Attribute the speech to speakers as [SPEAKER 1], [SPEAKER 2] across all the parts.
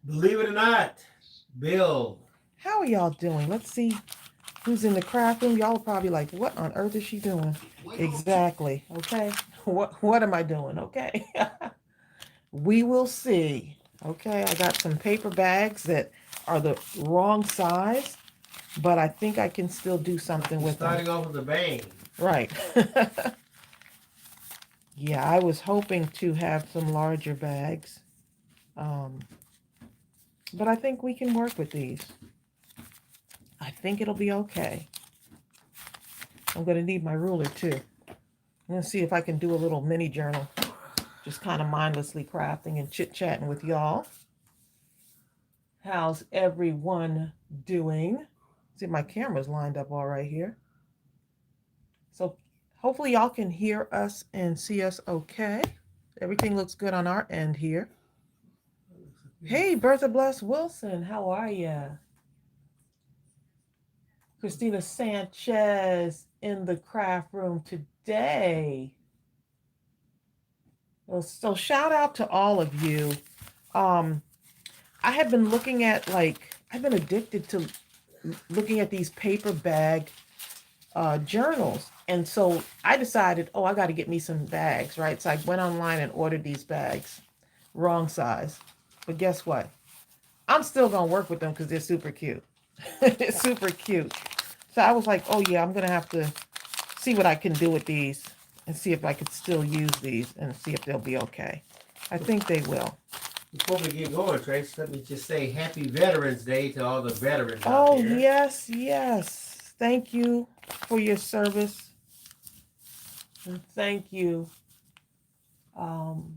[SPEAKER 1] Believe it or not, Bill.
[SPEAKER 2] How are y'all doing? Let's see who's in the craft room. Y'all are probably like, what on earth is she doing? Exactly. Okay. What am I doing? Okay. We will see. Okay. I got some paper bags that are the wrong size, but I think I can still do something
[SPEAKER 1] You're
[SPEAKER 2] with them.
[SPEAKER 1] starting off with a bang.
[SPEAKER 2] Right. Yeah, I was hoping to have some larger bags. Um, but I think we can work with these. I think it'll be okay. I'm going to need my ruler too. I'm going to see if I can do a little mini journal, just kind of mindlessly crafting and chit chatting with y'all. How's everyone doing? See, my camera's lined up all right here. So hopefully y'all can hear us and see us okay. Everything looks good on our end here. Hey, Bertha Bless Wilson, how are ya? Christina Sanchez in the craft room today. Well, so shout out to all of you. Um, I have been looking at I've been addicted to looking at these paper bag journals, and so I decided, oh, I got to get me some bags, right? So I went online and ordered these bags, wrong size, but guess what? I'm still gonna work with them because they're super cute. It's super cute. So I was like, oh yeah, I'm gonna have to see what I can do with these and see if I could still use these and see if they'll be okay. I think they will.
[SPEAKER 1] Before we get going, Trace, let me just say Happy Veterans Day to all the veterans out
[SPEAKER 2] Oh
[SPEAKER 1] there.
[SPEAKER 2] yes, yes. Thank you for your service. And thank you um,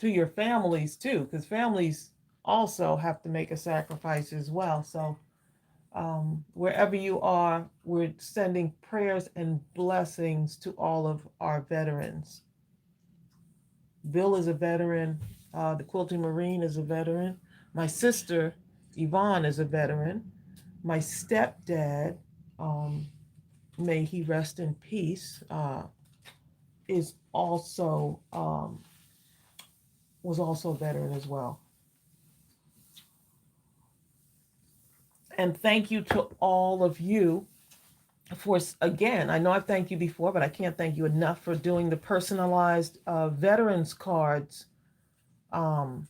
[SPEAKER 2] to your families too, because families also have to make a sacrifice as well. So wherever you are, we're sending prayers and blessings to all of our veterans. Bill is a veteran. The Quilting Marine is a veteran. My sister, Yvonne, is a veteran. My stepdad, um, may he rest in peace, is also was also a veteran as well. And thank you to all of you for, again, I know I've thanked you before, but I can't thank you enough for doing the personalized veterans cards um,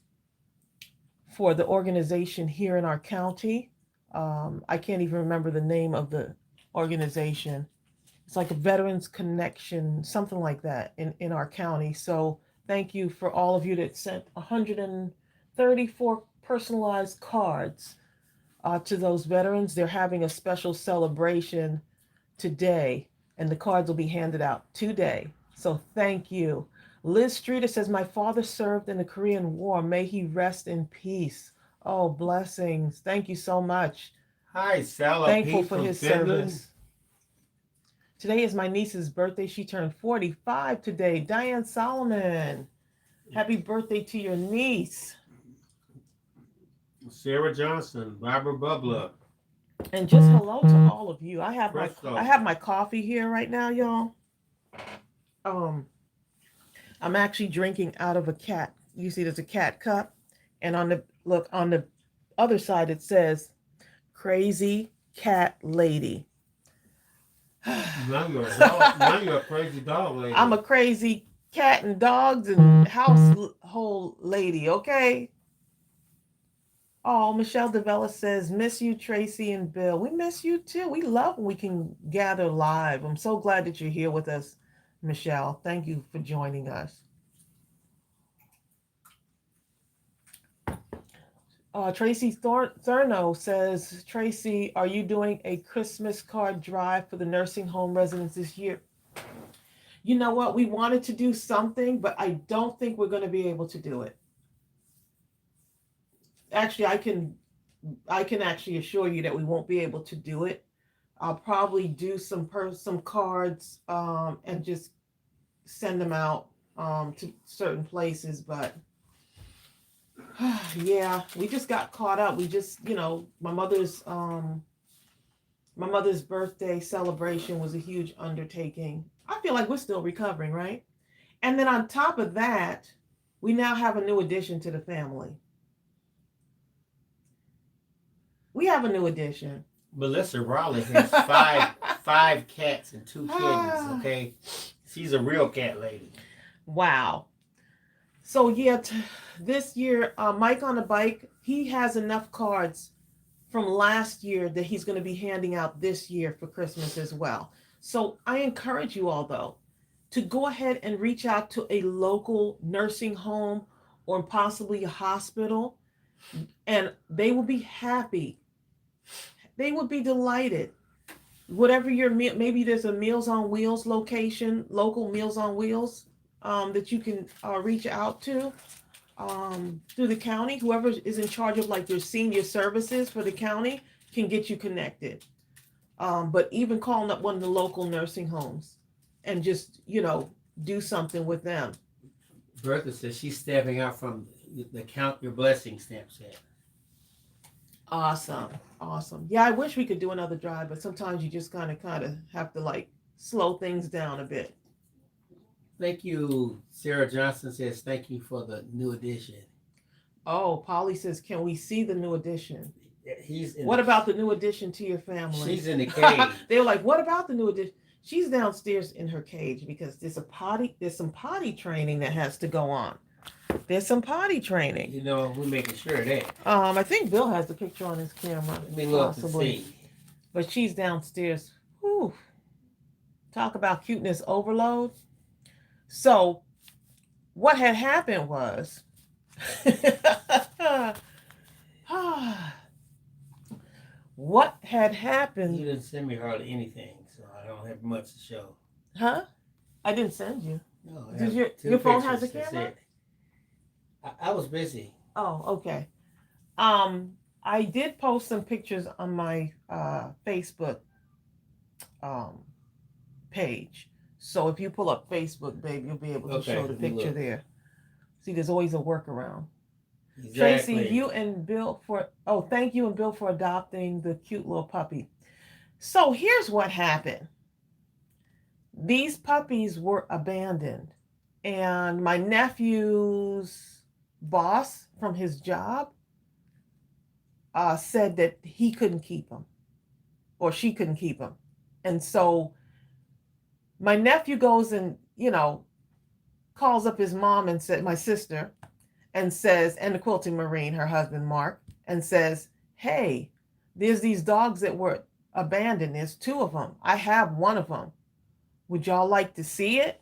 [SPEAKER 2] for the organization here in our county. I can't even remember the name of the organization. It's like a Veterans Connection, something like that in our county. So thank you for all of you that sent 134 personalized cards to those veterans. They're having a special celebration today, and the cards will be handed out today. So thank you. Liz Streeter says, my father served in the Korean War. May he rest in peace. Oh, blessings. Thank you so much.
[SPEAKER 1] Hi, Sally
[SPEAKER 2] Thankful
[SPEAKER 1] Pete
[SPEAKER 2] for
[SPEAKER 1] from
[SPEAKER 2] his
[SPEAKER 1] Finland.
[SPEAKER 2] service. Today is my niece's birthday. She turned 45 today. Diane Solomon. Happy birthday to your niece.
[SPEAKER 1] Sarah Johnson, Barbara Bubla,
[SPEAKER 2] And just hello to all of you. I
[SPEAKER 1] Presto.
[SPEAKER 2] have my coffee here right now, y'all. Um, I'm actually drinking out of a cat. You see, there's a cat cup, and on the other side it says "Crazy Cat Lady."
[SPEAKER 1] Now you're a dog. Now you're a crazy dog
[SPEAKER 2] I'm
[SPEAKER 1] lady.
[SPEAKER 2] a crazy cat and dogs and household lady. Okay. Oh, Michelle Devella says, miss you, Tracy and Bill. We miss you too. We love when we can gather live. I'm so glad that you're here with us, Michelle. Thank you for joining us. Tracy Thurno says, Tracy, are you doing a Christmas card drive for the nursing home residents this year? You know what? We wanted to do something, but I don't think we're going to be able to do it. Actually, I can actually assure you that we won't be able to do it. I'll probably do some cards and just send them out to certain places, but yeah, we just got caught up. We just, my mother's birthday celebration was a huge undertaking. I feel like we're still recovering, right? And then on top of that, we now have a new addition to the family. We have a new addition.
[SPEAKER 1] Melissa Raleigh has five cats and 2 kittens. Okay, she's a real cat lady.
[SPEAKER 2] Wow. So yeah, this year, Mike on the Bike, he has enough cards from last year that he's going to be handing out this year for Christmas as well. So I encourage you all, though, to go ahead and reach out to a local nursing home or possibly a hospital, and they will be happy. They would be delighted. Whatever your meal, maybe there's a Meals on Wheels location, local Meals on Wheels, that you can reach out to through the county. Whoever is in charge of like your senior services for the county can get you connected. But even calling up one of the local nursing homes and just, do something with them.
[SPEAKER 1] Bertha says she's stepping out from the Count Your Blessing stamp set.
[SPEAKER 2] Awesome. Yeah, I wish we could do another drive, but sometimes you just kind of have to like slow things down a bit.
[SPEAKER 1] Thank you. Sarah Johnson says thank you for the new addition.
[SPEAKER 2] Oh, Polly says, can we see the new addition?
[SPEAKER 1] He's in
[SPEAKER 2] what about the new addition to your family?
[SPEAKER 1] She's in the cage.
[SPEAKER 2] They were like, what about the new addition? She's downstairs in her cage because there's some potty training that has to go on. There's some potty training.
[SPEAKER 1] We're making sure of that.
[SPEAKER 2] I think Bill has the picture on his camera.
[SPEAKER 1] Let me look and see.
[SPEAKER 2] But she's downstairs. Whew. Talk about cuteness overload. So what had happened was what had happened.
[SPEAKER 1] You didn't send me hardly anything, so I don't have much to show.
[SPEAKER 2] Huh? I didn't send you.
[SPEAKER 1] No.
[SPEAKER 2] Did your phone has a camera?
[SPEAKER 1] I was busy.
[SPEAKER 2] Oh, okay. I did post some pictures on my Facebook page. So if you pull up Facebook, babe, you'll be able to show the picture there. See, there's always a workaround.
[SPEAKER 1] Exactly.
[SPEAKER 2] Tracy, thank you and Bill for adopting the cute little puppy. So here's what happened. These puppies were abandoned, and my nephew's boss from his job said that he couldn't keep them, or she couldn't keep them. And so my nephew goes and, calls up his mom and said, my sister, and says, and the quilting Marine, her husband, Mark, and says, hey, there's these dogs that were abandoned. There's 2 of them. I have one of them. Would y'all like to see it?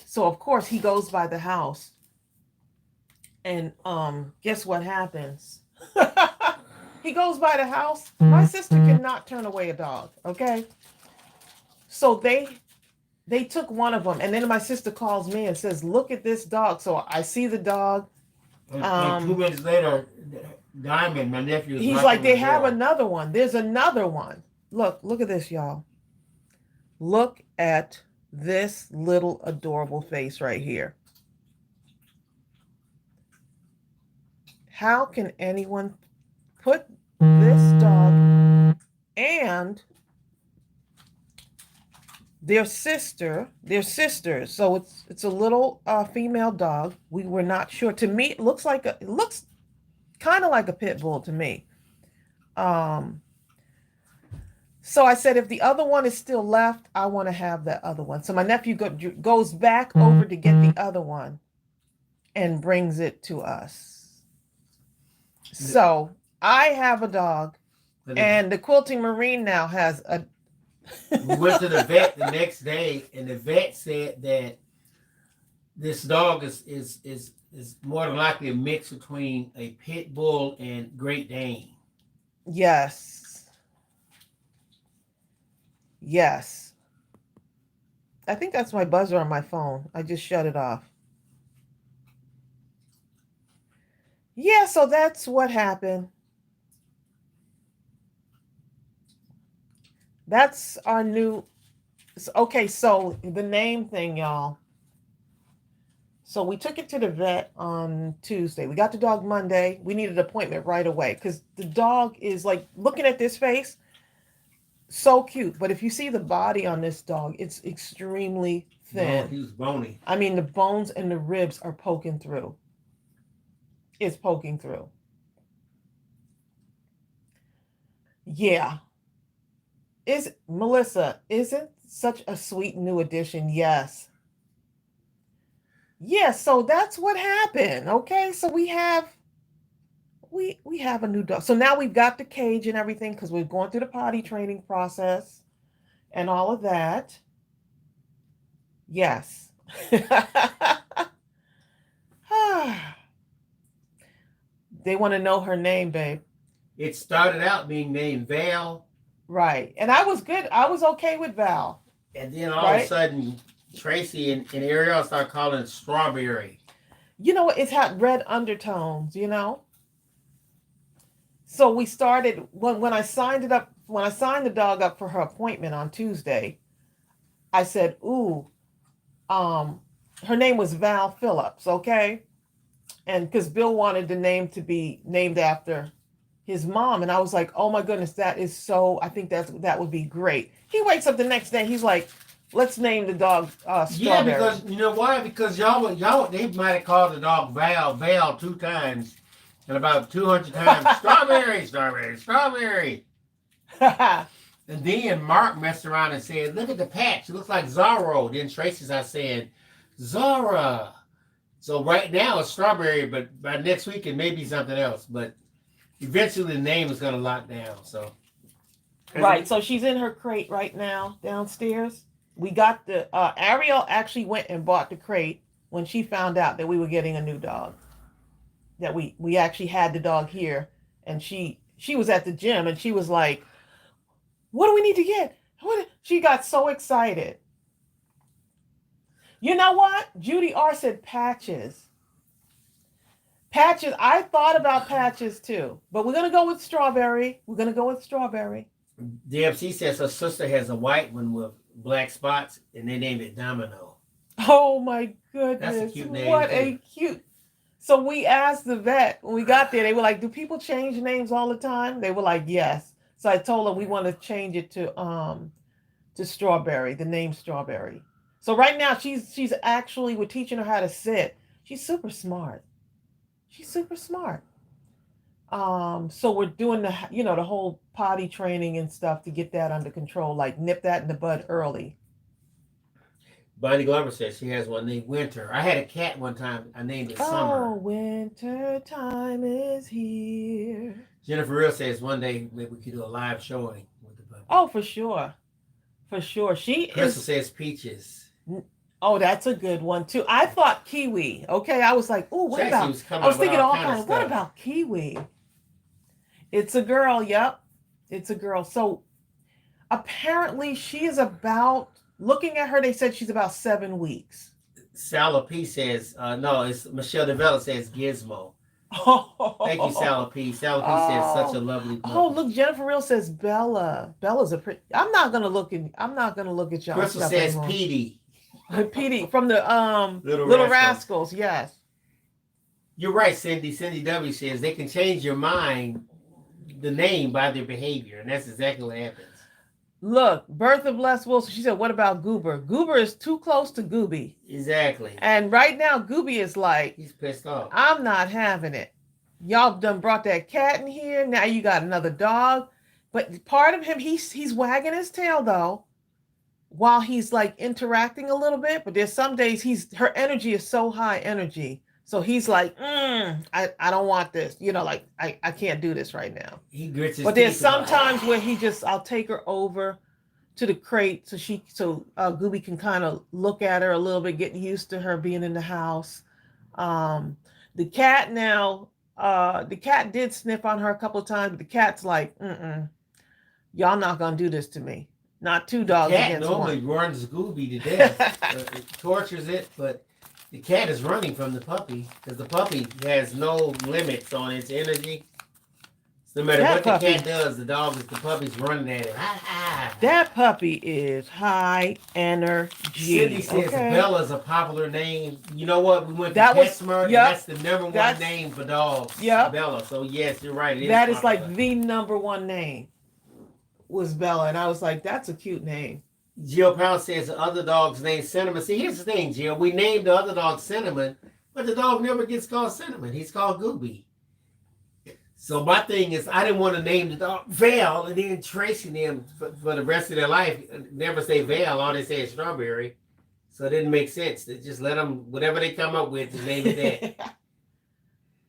[SPEAKER 2] So of course he goes by the house, and guess what happens? He goes by the house. My sister cannot turn away a dog. Okay. So they took one of them, and then my sister calls me and says, look at this dog. So I see the dog.
[SPEAKER 1] And 2 minutes later, Diamond, my nephew,
[SPEAKER 2] he's like, they have another one. There's another one. Look at this, y'all. Look at this little adorable face right here. How can anyone put this dog and their sisters? So it's a little female dog. We were not sure. To me, it looks kind of like a pit bull to me. So I said, if the other one is still left, I want to have that other one. So my nephew goes back over to get the other one and brings it to us. So I have a dog, and the quilting Marine now has a.
[SPEAKER 1] We went to the vet the next day, and the vet said that this dog is more than likely a mix between a pit bull and Great Dane.
[SPEAKER 2] Yes. I think that's my buzzer on my phone. I just shut it off. Yeah, so that's what happened. That's our new. Okay, so the name thing, y'all. So we took it to the vet on Tuesday. We got the dog Monday. We needed an appointment right away because the dog is like, looking at this face, so cute. But if you see the body on this dog, it's extremely thin.
[SPEAKER 1] No, he was bony.
[SPEAKER 2] I mean, the bones and the ribs are poking through. It's poking through. Yeah. Is Melissa, isn't such a sweet new addition? Yes. Yes, so that's what happened. Okay, so we have a new dog. So now we've got the cage and everything because we're going through the potty training process and all of that. Yes. They want to know her name, babe.
[SPEAKER 1] It started out being named Val.
[SPEAKER 2] Right. And I was good. I was okay with Val.
[SPEAKER 1] And then all of a sudden, Tracey and Ariel start calling it Strawberry.
[SPEAKER 2] You know, it's had red undertones, you know? So we started when I signed it up, when I signed the dog up for her appointment on Tuesday, I said, ooh, her name was Val Phillips, okay? And because Bill wanted the name to be named after his mom. And I was like, oh my goodness, that is so, I think that would be great. He wakes up the next day, he's like, let's name the dog Strawberry.
[SPEAKER 1] Yeah, because you know why? Because y'all they might have called the dog Val 2 times and about 200 times Strawberry, Strawberry, Strawberry. And then Mark messed around and said, look at the patch, it looks like Zorro. Then Tracy started saying, Zora. So right now it's Strawberry, but by next week it may be something else. But eventually the name is going to lock down. So
[SPEAKER 2] right, so she's in her crate right now downstairs. We got the Ariel actually went and bought the crate when she found out that we were getting a new dog. That we actually had the dog here, and she was at the gym and she was like, "What do we need to get?" She got so excited. You know what? Judy R said Patches. Patches. I thought about Patches too, but we're gonna go with Strawberry. We're gonna go with Strawberry.
[SPEAKER 1] DFC says her sister has a white one with black spots, and they named it Domino.
[SPEAKER 2] Oh my goodness!
[SPEAKER 1] That's a cute name.
[SPEAKER 2] What a cute. So we asked the vet when we got there. They were like, "Do people change names all the time?" They were like, "Yes." So I told her we want to change it to Strawberry, the name Strawberry. So right now she's actually, we're teaching her how to sit. She's super smart. She's super smart. So we're doing the whole potty training and stuff to get that under control, like nip that in the bud early.
[SPEAKER 1] Bonnie Glover says she has one named Winter. I had a cat one time. I named it Summer.
[SPEAKER 2] Oh, winter time is here.
[SPEAKER 1] Jennifer Real says one day maybe we could do a live showing with the puppy.
[SPEAKER 2] Oh, for sure. For sure.
[SPEAKER 1] Crystal says Peaches.
[SPEAKER 2] Oh, that's a good one too. I thought Kiwi. Okay, I was like, oh, what about? I was thinking all kinds. What about Kiwi? It's a girl. Yep, it's a girl. So apparently she is about. Looking at her, they said she's about 7 weeks.
[SPEAKER 1] Sala P says no. It's Michelle Devella says Gizmo. Thank you, Sala P. Sala P says such a lovely puppy.
[SPEAKER 2] Oh, look, Jennifer Real says Bella. Bella's a pretty. I'm not gonna look at y'all.
[SPEAKER 1] Crystal says Petey.
[SPEAKER 2] Petey from the Little Rascals. Yes.
[SPEAKER 1] You're right, Cindy. Cindy W says they can change your mind, the name, by their behavior, and that's exactly what happens.
[SPEAKER 2] Look, Bertha Bless Wilson. She said, "What about Goober? Goober is too close to Gooby."
[SPEAKER 1] Exactly.
[SPEAKER 2] And right now, Gooby is like,
[SPEAKER 1] he's pissed off.
[SPEAKER 2] I'm not having it. Y'all done brought that cat in here. Now you got another dog. But part of him, he's wagging his tail though, while he's like interacting a little bit. But there's some days her energy is so high energy. So he's like, I don't want this. Like I can't do this right now.
[SPEAKER 1] He grits his
[SPEAKER 2] teeth. But there's some times where I'll take her over to the crate so Gooby can kind of look at her a little bit, getting used to her being in the house. The cat now, the cat did sniff on her a couple of times, but the cat's like, y'all not gonna do this to me. Not 2 dogs against one.
[SPEAKER 1] The cat normally runs Gooby to death. It tortures it, but the cat is running from the puppy because the puppy has no limits on its energy. So no matter what the cat does, the puppy's running at it.
[SPEAKER 2] That puppy is high energy.
[SPEAKER 1] Cindy says Bella's a popular name. You know what? We went to PetSmart, and that's the number one name for dogs. Yeah, Bella. So yes, you're right.
[SPEAKER 2] That is like the number one name was Bella, and I was like, that's a cute name.
[SPEAKER 1] Jill Pound says the other dog's named Cinnamon. See, here's the thing, Jill. We named the other dog Cinnamon, but the dog never gets called Cinnamon. He's called Gooby. So my thing is, I didn't want to name the dog Val, and then Tracy them for the rest of their life never say Val. All they say is Strawberry. So it didn't make sense. They just let them whatever they come up with, just name it that.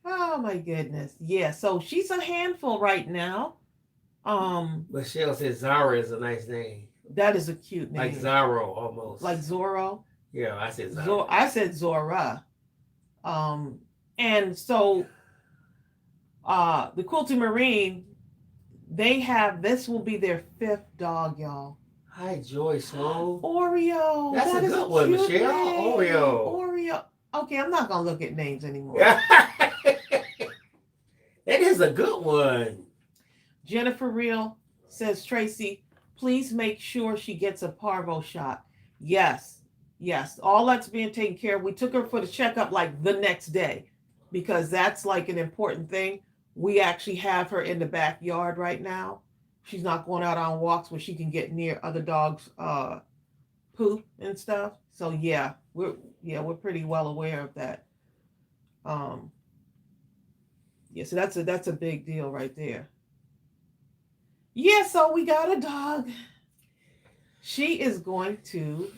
[SPEAKER 2] Oh my goodness. Yeah, so she's a handful right now.
[SPEAKER 1] Michelle says Zara is a nice name.
[SPEAKER 2] That is a cute name.
[SPEAKER 1] Like Zorro almost.
[SPEAKER 2] Like Zorro.
[SPEAKER 1] Yeah, I said Zara.
[SPEAKER 2] I said Zora. And so the Quilty Marine, they have, this will be their 5th dog, y'all.
[SPEAKER 1] Hi, Joy Sloan.
[SPEAKER 2] Oreo.
[SPEAKER 1] That's
[SPEAKER 2] that
[SPEAKER 1] a good one, Michelle.
[SPEAKER 2] Name.
[SPEAKER 1] Oreo.
[SPEAKER 2] Okay, I'm not gonna look at names anymore.
[SPEAKER 1] That is a good one.
[SPEAKER 2] Jennifer Real says, Tracy, please make sure she gets a parvo shot. Yes, all that's being taken care of. We took her for the checkup like the next day because that's like an important thing. We actually have her in the backyard right now. She's not going out on walks where she can get near other dogs' poop and stuff. So yeah, we're pretty well aware of that. So that's a big deal right there. Yeah, so we got a dog. She is going to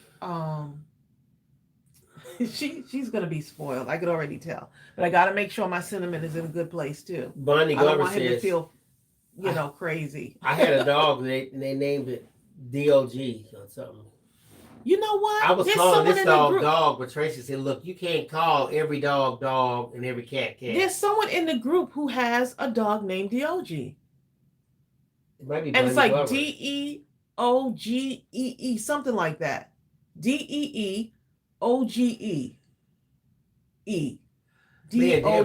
[SPEAKER 2] she's gonna be spoiled. I could already tell. But I gotta make sure my cinnamon is in a good place too.
[SPEAKER 1] Bonnie
[SPEAKER 2] I don't
[SPEAKER 1] Glover
[SPEAKER 2] want him to
[SPEAKER 1] says,
[SPEAKER 2] feel, crazy.
[SPEAKER 1] I had a dog and they named it DOG or something.
[SPEAKER 2] You know what?
[SPEAKER 1] I was calling this dog, but Tracy said, look, you can't call every dog and every cat.
[SPEAKER 2] There's someone in the group who has a dog named DOG.
[SPEAKER 1] It might be
[SPEAKER 2] and it's like
[SPEAKER 1] Glover.
[SPEAKER 2] DEOGEE, something like that. DEEOGE.
[SPEAKER 1] DOG.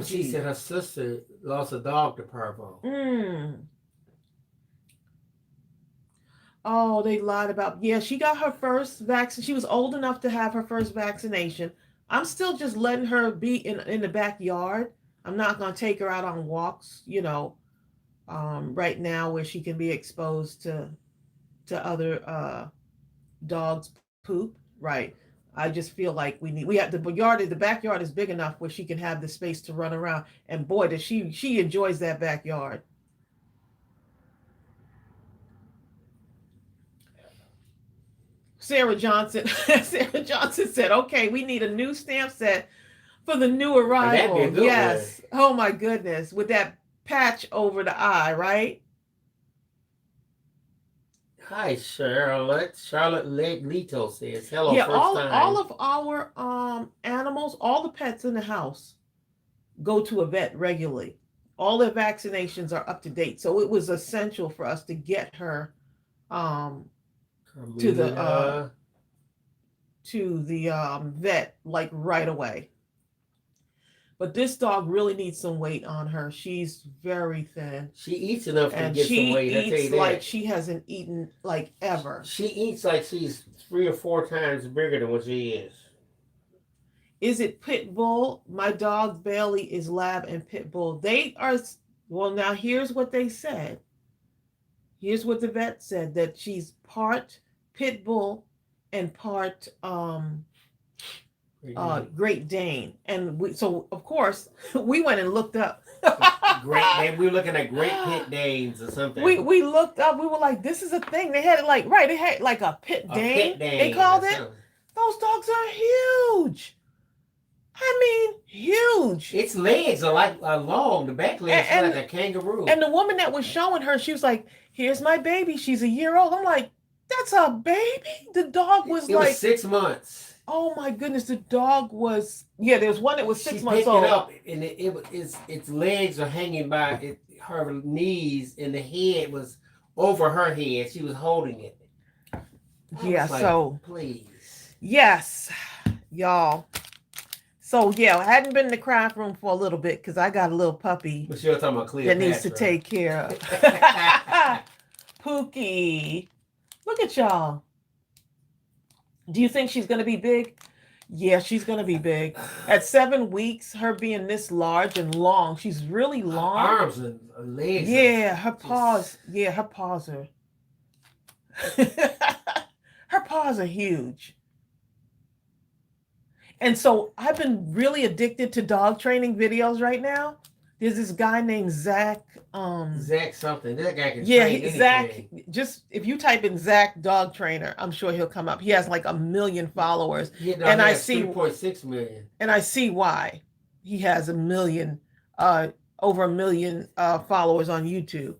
[SPEAKER 1] She said her sister lost a dog to parvo.
[SPEAKER 2] Oh, they lied about. Yeah, she got her first vaccine. She was old enough to have her first vaccination. I'm still just letting her be in the backyard. I'm not going to take her out on walks, right now where she can be exposed to other dogs' poop. Right. I just feel like we have the backyard is big enough where she can have the space to run around. And boy, does she enjoys that backyard. Sarah Johnson said, okay, we need a new stamp set for the new arrival. Yes. One. Oh my goodness. With that patch over the eye, right?
[SPEAKER 1] Hi, Charlotte. Charlotte Leto says, hello,
[SPEAKER 2] yeah,
[SPEAKER 1] first time.
[SPEAKER 2] All of our animals, all the pets in the house go to a vet regularly. All their vaccinations are up to date. So it was essential for us to get her to the vet like right away. But this dog really needs some weight on her. She's very thin.
[SPEAKER 1] She eats enough to get some weight.
[SPEAKER 2] She eats like she hasn't eaten like ever.
[SPEAKER 1] She eats like she's 3 or 4 times bigger than what she is.
[SPEAKER 2] Is it pit bull? My dog Bailey is lab and pit bull. They are, well, now here's what they said. Here's what the vet said, that she's part pit bull and part Great Dane. And so of course we went and looked up.
[SPEAKER 1] We were looking at Great Pit Danes or something.
[SPEAKER 2] We looked up, we were like, this is a thing. They had it like, right, they had like a Pit Dane. They called it. Those dogs are huge. I mean, huge.
[SPEAKER 1] Its legs are like long. The back legs are like a kangaroo.
[SPEAKER 2] And the woman that was showing her, she was like, here's my baby. She's a year old. I'm like, that's a baby? The dog was
[SPEAKER 1] it was 6 months.
[SPEAKER 2] Oh my goodness, the dog was, there was one that was 6 months old.
[SPEAKER 1] She picked it up, and its legs are hanging by her knees, and the head was over her head. She was holding it. Please.
[SPEAKER 2] Yes, y'all. So I hadn't been in the craft room for a little bit because I got a little puppy that needs to take care of. Pookie. Look at y'all. Do you think she's going to be big? Yeah, she's going to be big. At 7 weeks, her being this large and long, she's really long.
[SPEAKER 1] Her arms and legs.
[SPEAKER 2] Yeah, her paws. Yeah, her paws are. Her paws are huge. And so I've been really addicted to dog training videos right now. There's this guy named Zach.
[SPEAKER 1] Zach something. That guy can
[SPEAKER 2] Yeah,
[SPEAKER 1] train
[SPEAKER 2] Zach.
[SPEAKER 1] anything.
[SPEAKER 2] Just if you type in Zach dog trainer, I'm sure he'll come up. He has like 1 million followers,
[SPEAKER 1] Yeah, no,
[SPEAKER 2] and
[SPEAKER 1] he
[SPEAKER 2] I
[SPEAKER 1] has
[SPEAKER 2] see
[SPEAKER 1] 3.6 million.
[SPEAKER 2] and I see why he has 1 million, over 1 million followers on YouTube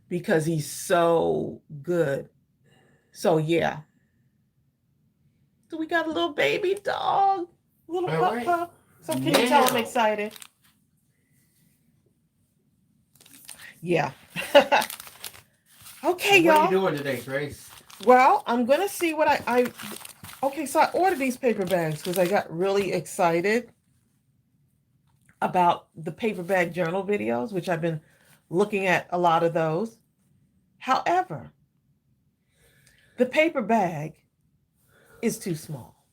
[SPEAKER 2] because he's so good. So yeah. So we got a little baby dog, little
[SPEAKER 1] All
[SPEAKER 2] pup
[SPEAKER 1] right.
[SPEAKER 2] pup. So can you tell I'm excited? Yeah. Okay,
[SPEAKER 1] So what
[SPEAKER 2] y'all.
[SPEAKER 1] are you doing today, Trace?
[SPEAKER 2] Well, I'm gonna see what I okay, so I ordered these paper bags because I got really excited about the paper bag journal videos, which I've been looking at a lot of those. However, the paper bag is too small.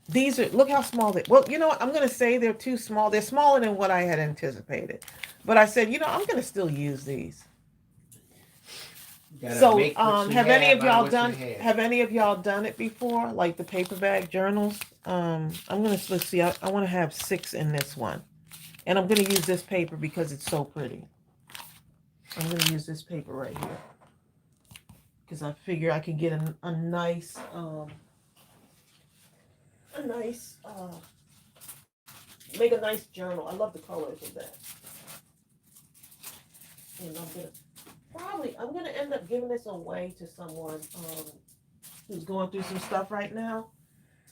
[SPEAKER 2] These are, look how small they, well, you know what? I'm going to say they're too small. They're smaller than what I had anticipated. But I said, you know, I'm going to still use these. So, have any of y'all done it before? Like the paper bag journals? Let's see, I want to have 6 in this one. And I'm going to use this paper because it's so pretty. I'm going to use this paper right here. Because I figure I can get a nice, make a nice journal. I love the colors of that. And I'm gonna end up giving this away to someone who's going through some stuff right now.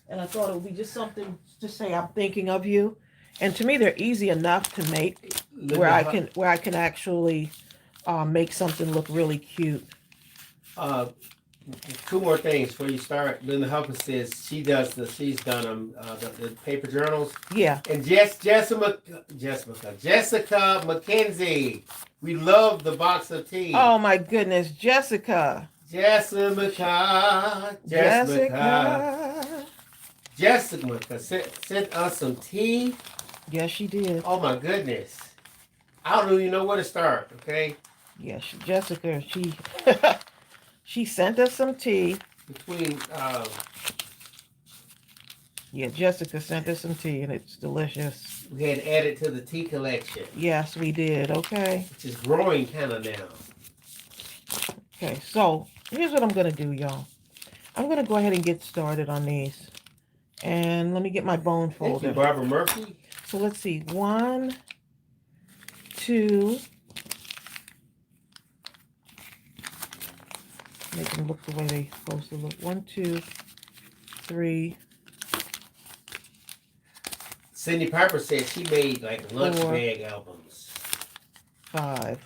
[SPEAKER 2] And I thought it would be just something to say I'm thinking of you. And to me, they're easy enough to make where I can actually make something look really cute.
[SPEAKER 1] 2 more things before you start. Linda Hupper says she's done the paper journals.
[SPEAKER 2] Yeah.
[SPEAKER 1] And Jessica McKenzie. We love the box of tea.
[SPEAKER 2] Oh my goodness, Jessica sent
[SPEAKER 1] us some tea.
[SPEAKER 2] Yes, she did.
[SPEAKER 1] Oh my goodness. I don't even know where to start, okay?
[SPEAKER 2] Yes, Jessica, she sent us some tea. Jessica sent us some tea, and it's delicious.
[SPEAKER 1] We had added to the tea collection.
[SPEAKER 2] Yes, we did. Okay.
[SPEAKER 1] Which is growing kind of now.
[SPEAKER 2] Okay, so here's what I'm going to do, y'all. I'm going to go ahead and get started on these. And let me get my bone folder.
[SPEAKER 1] Thank you, Barbara Murphy.
[SPEAKER 2] So let's see. 1, 2. Make them look the way they're supposed to look. 1, 2, 3.
[SPEAKER 1] Cindy Piper said she made like lunch bag albums.
[SPEAKER 2] 5.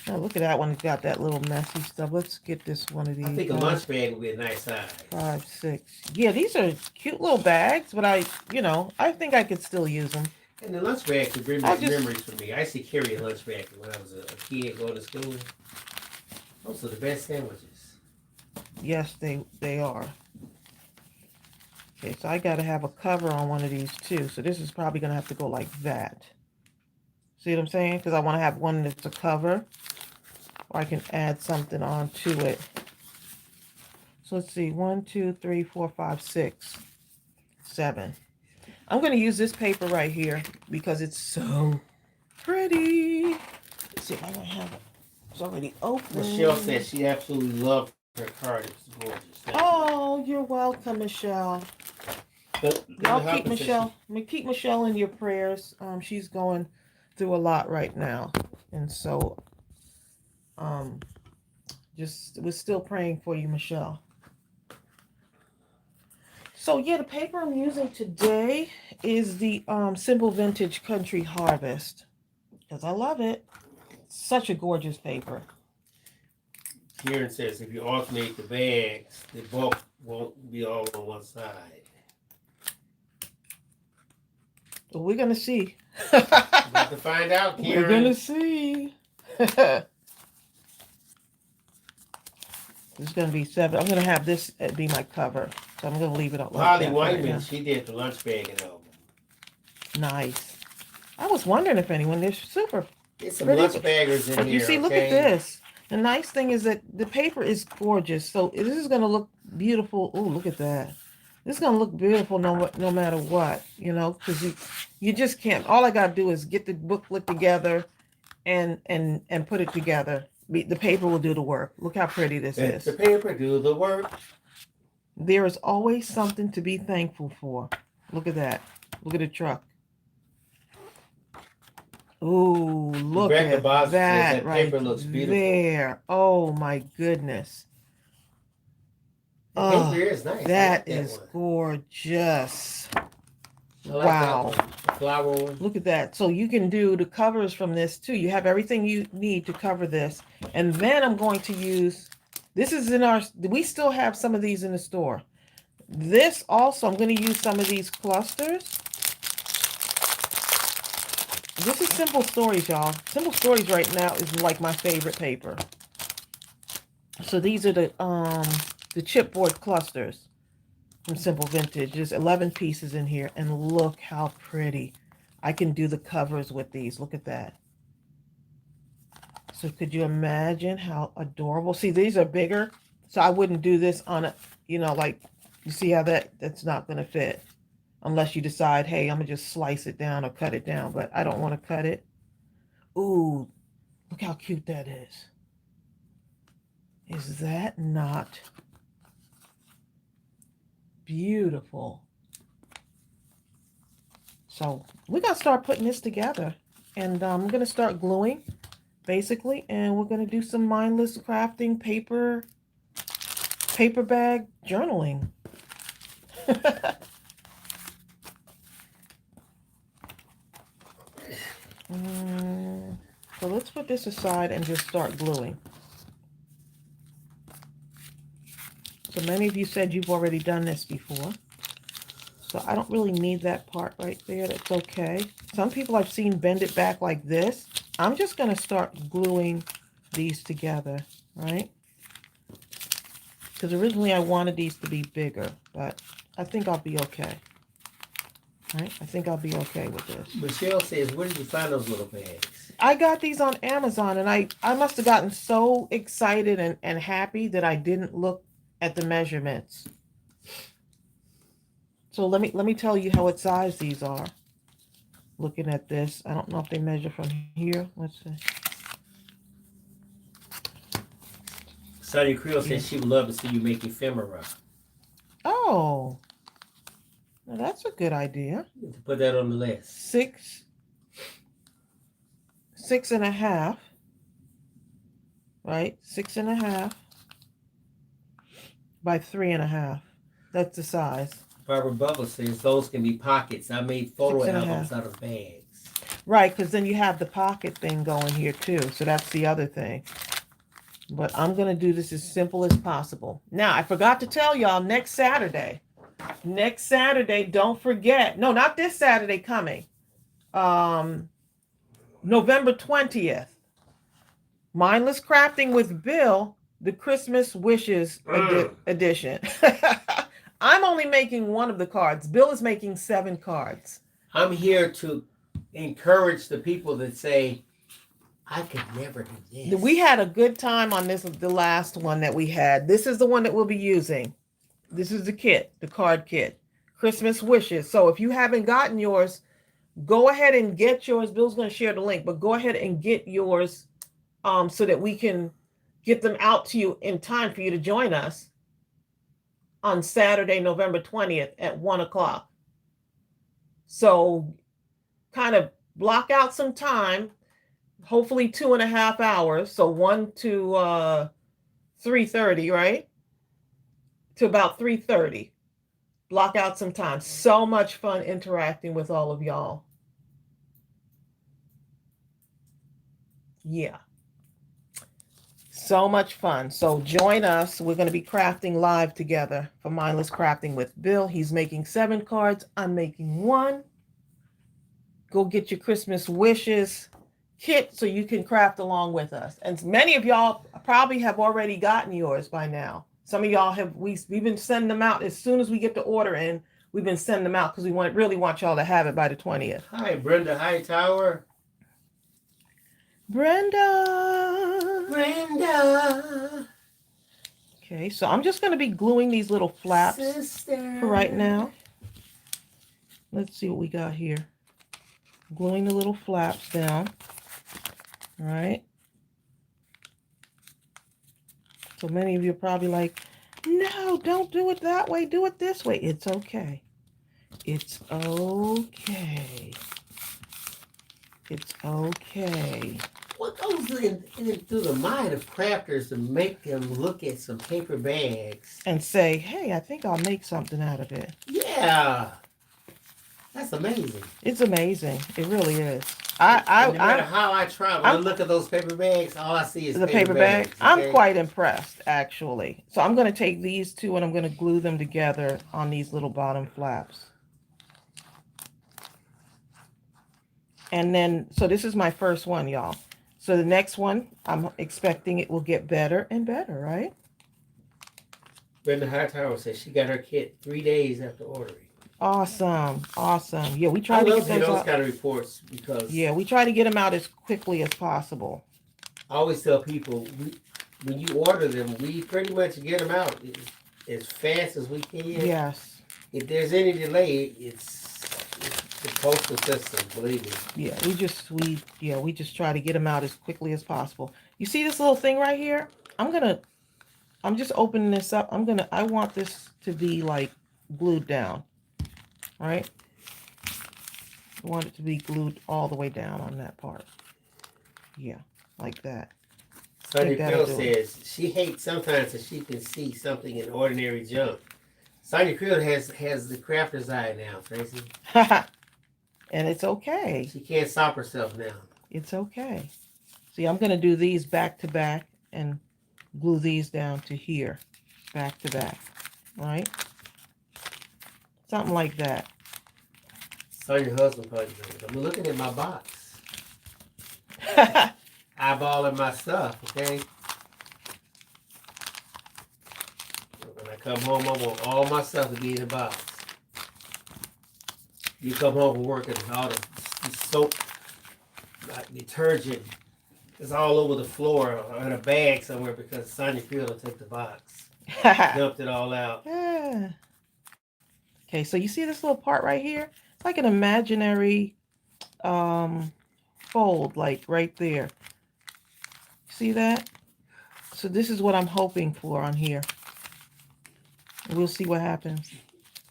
[SPEAKER 2] Oh, look at that one. It's got that little messy stuff. Let's get this one of these.
[SPEAKER 1] I think a lunch bag would be a nice size.
[SPEAKER 2] 5, 6. Yeah, these are cute little bags, but I think I could still use them.
[SPEAKER 1] And the lunch bag could bring back memories for me. I used to carry a lunch bag when I was a kid going to school. Those are the best sandwiches.
[SPEAKER 2] Yes, they are. Okay, so I got to have a cover on one of these too. So this is probably going to have to go like that. See what I'm saying? Because I want to have one that's a cover. Or I can add something onto it. So let's see. 1, 2, 3, 4, 5, 6, 7. I'm going to use this paper right here because it's so pretty. Let's see if I can have it. It's already open.
[SPEAKER 1] Michelle says she absolutely loved her card. It's gorgeous.
[SPEAKER 2] Oh, you're welcome, Michelle. Y'all keep Michelle in your prayers. She's going through a lot right now, and so we're still praying for you, Michelle. So yeah, the paper I'm using today is the Simple Vintage Country Harvest because I love it. It's such a gorgeous paper.
[SPEAKER 1] Karen says if you alternate the bags, the bulk won't be all on one side.
[SPEAKER 2] Well, we're gonna see.
[SPEAKER 1] About to find out, Karen.
[SPEAKER 2] We're gonna see. It's gonna be 7. I'm gonna have this be my cover, so I'm gonna leave it up like
[SPEAKER 1] Holly
[SPEAKER 2] that.
[SPEAKER 1] Wyman, she did the lunch bag album.
[SPEAKER 2] Nice. I was wondering if anyone, they're super.
[SPEAKER 1] Get some lunch baggers in
[SPEAKER 2] but
[SPEAKER 1] here.
[SPEAKER 2] You see, look at this. The nice thing is that the paper is gorgeous, so this is gonna look beautiful. Oh, look at that. This is gonna look beautiful no matter what, you know, because you just can't. All I gotta do is get the booklet together and put it together. The paper will do the work. Look how pretty this is.
[SPEAKER 1] The paper do the work.
[SPEAKER 2] There is always something to be thankful for. Look at that. Look at the truck. Ooh, look at that right
[SPEAKER 1] paper looks beautiful.
[SPEAKER 2] there. Oh my goodness.
[SPEAKER 1] The paper is nice.
[SPEAKER 2] That is gorgeous.
[SPEAKER 1] Like
[SPEAKER 2] wow.
[SPEAKER 1] The flower one.
[SPEAKER 2] Look at that. So you can do the covers from this too. You have everything you need to cover this. And then I'm going to use, this is we still have some of these in the store. This also, I'm going to use some of these clusters. This is Simple Stories, y'all. Simple Stories right now is like my favorite paper. So these are the chipboard clusters from Simple Vintage. There's 11 pieces in here, and look how pretty. I can do the covers with these. Look at that. So could you imagine how adorable? See, these are bigger, so I wouldn't do this on a, you know, like, you see how that's not going to fit. Unless you decide, hey, I'm going to just slice it down or cut it down. But I don't want to cut it. Ooh, look how cute that is. Is that not beautiful? So we're going to start putting this together. And I'm going to start gluing, basically. And we're going to do some mindless crafting paper bag journaling. So let's put this aside and just start gluing. So many of you said you've already done this before. So I don't really need that part right there. That's okay. Some people I've seen bend it back like this. I'm just going to start gluing these together, right? Because originally I wanted these to be bigger, but I think I'll be okay. Right? I think I'll be okay with this.
[SPEAKER 1] Michelle says, where did you find those little bags?
[SPEAKER 2] I got these on Amazon, and I must have gotten so excited and happy that I didn't look at the measurements. So let me tell you how what size these are. Looking at this, I don't know if they measure from here. Let's see.
[SPEAKER 1] Sonia Creel says she would love to see you make ephemera.
[SPEAKER 2] Oh, now that's a good idea.
[SPEAKER 1] Put that on the list.
[SPEAKER 2] 6.5, right? 6.5 by 3.5. That's the size.
[SPEAKER 1] Barbara Bubba says those can be pockets. I made photo albums out of bags.
[SPEAKER 2] Right, because then you have the pocket thing going here too. So that's the other thing. But I'm going to do this as simple as possible. Now, I forgot to tell y'all, next Saturday, don't forget. No, not this Saturday coming. November 20th. Mindless Crafting with Bill, the Christmas Wishes edition. I'm only making one of the cards. Bill is making 7 cards.
[SPEAKER 1] I'm here to encourage the people that say, I could never do this.
[SPEAKER 2] We had a good time on this, the last one that we had. This is the one that we'll be using. This is the kit, the card kit. Christmas Wishes. So if you haven't gotten yours, go ahead and get yours. Bill's going to share the link, but go ahead and get yours so that we can get them out to you in time for you to join us on Saturday, November 20th at 1 o'clock. So kind of block out some time, hopefully 2.5 hours. So 1 to 3:30, right? To about 3:30. Block out some time. So much fun interacting with all of y'all. Yeah. So much fun. So join us. We're going to be crafting live together for Mindless Crafting with Bill. He's making 7 cards. I'm making 1. Go get your Christmas Wishes kit so you can craft along with us. And many of y'all probably have already gotten yours by now. Some of y'all have, we've been sending them out as soon as we get the order in. We've been sending them out because we really want y'all to have it by the 20th.
[SPEAKER 1] Hi, Brenda Hightower.
[SPEAKER 2] Brenda.
[SPEAKER 1] Okay,
[SPEAKER 2] Okay, so I'm just going to be gluing these little flaps
[SPEAKER 1] Sister.
[SPEAKER 2] for right now. Let's see what we got here. Gluing the little flaps down. All right. So many of you are probably like, no, don't do it that way. Do it this way. It's okay. It's okay. It's okay.
[SPEAKER 1] What goes through the mind of crafters to make them look at some paper bags
[SPEAKER 2] and say, hey, I think I'll make something out of it?
[SPEAKER 1] Yeah, that's amazing.
[SPEAKER 2] It's amazing. It really is.
[SPEAKER 1] No matter how I try, when I look at those paper bags, all I see is
[SPEAKER 2] the paper
[SPEAKER 1] bags.
[SPEAKER 2] bag. Okay? I'm quite impressed, actually. So I'm going to take these two and I'm going to glue them together on these little bottom flaps. And then, so this is my first one, y'all. So the next one, I'm expecting it will get better and better, right?
[SPEAKER 1] Brenda Hightower says she got her kit 3 days after ordering.
[SPEAKER 2] Awesome. Awesome. Yeah, we try to get
[SPEAKER 1] those kind of reports because...
[SPEAKER 2] Yeah, we try to get them out as quickly as possible.
[SPEAKER 1] I always tell people, when you order them, we pretty much get them out as fast as we can.
[SPEAKER 2] Yes.
[SPEAKER 1] If there's any delay, it's the postal system, believe me.
[SPEAKER 2] Yeah, we just try to get them out as quickly as possible. You see this little thing right here? I'm just opening this up. I want this to be like glued down, right? I want it to be glued all the way down on that part. Yeah, like that.
[SPEAKER 1] Sonny Creel says she hates sometimes that she can see something in ordinary junk. Sonny Creel has the crafter's eye now, Tracy.
[SPEAKER 2] And it's okay.
[SPEAKER 1] She can't stop herself now.
[SPEAKER 2] It's okay. See, I'm going to do these back to back and glue these down to here, back to back, right? Something like that.
[SPEAKER 1] So your husband probably knows. I'm looking at my box. Eyeballing my stuff, okay? When I come home, I want all my stuff to be in the box. You come home from work and all the soap, like detergent, is all over the floor or in a bag somewhere because Sonya Creel will take the box. Dumped it all out.
[SPEAKER 2] Yeah. Okay, so you see this little part right here? It's like an imaginary fold, like right there. See that? So this is what I'm hoping for on here. We'll see what happens.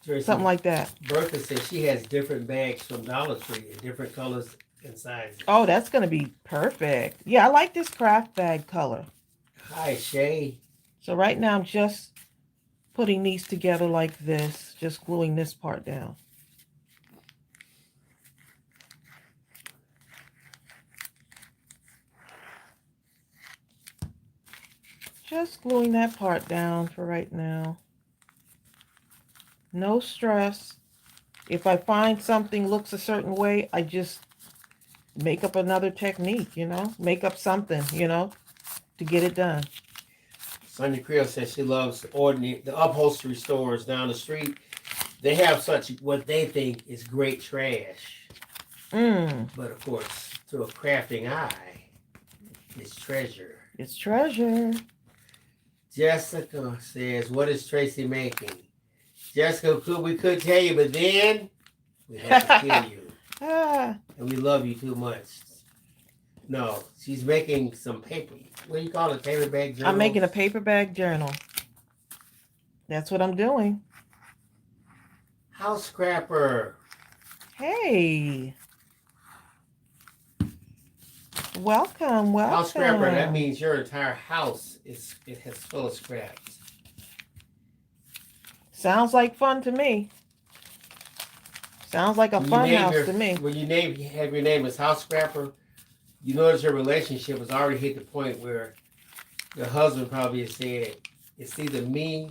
[SPEAKER 1] Tracy,
[SPEAKER 2] something like that.
[SPEAKER 1] Bertha says she has different bags from Dollar Tree in different colors and sizes.
[SPEAKER 2] Oh, that's going to be perfect. Yeah, I like this craft bag color.
[SPEAKER 1] Hi, Shay.
[SPEAKER 2] So right now I'm just putting these together like this, just gluing this part down. Just gluing that part down for right now. No stress. If I find something looks a certain way, I just make up another technique, you know, make up something, you know, to get it done.
[SPEAKER 1] Sonya Creel says she loves the upholstery stores down the street. They have such what they think is great trash. But of course, to a crafting eye, it's treasure.
[SPEAKER 2] It's treasure.
[SPEAKER 1] Jessica says, what is Tracy making? Jessica, we could tell you, but then we have to kill you. And we love you too much. No, she's making some paper. What do you call it? Paper bag journal?
[SPEAKER 2] I'm making a paper bag journal. That's what I'm doing.
[SPEAKER 1] House scrapper.
[SPEAKER 2] Hey. Welcome.
[SPEAKER 1] House scrapper, that means your entire house has full of scraps.
[SPEAKER 2] Sounds like fun to me. Sounds like a fun house to me.
[SPEAKER 1] When you have your name as house scrapper, you notice your relationship has already hit the point where your husband probably has said, it's either me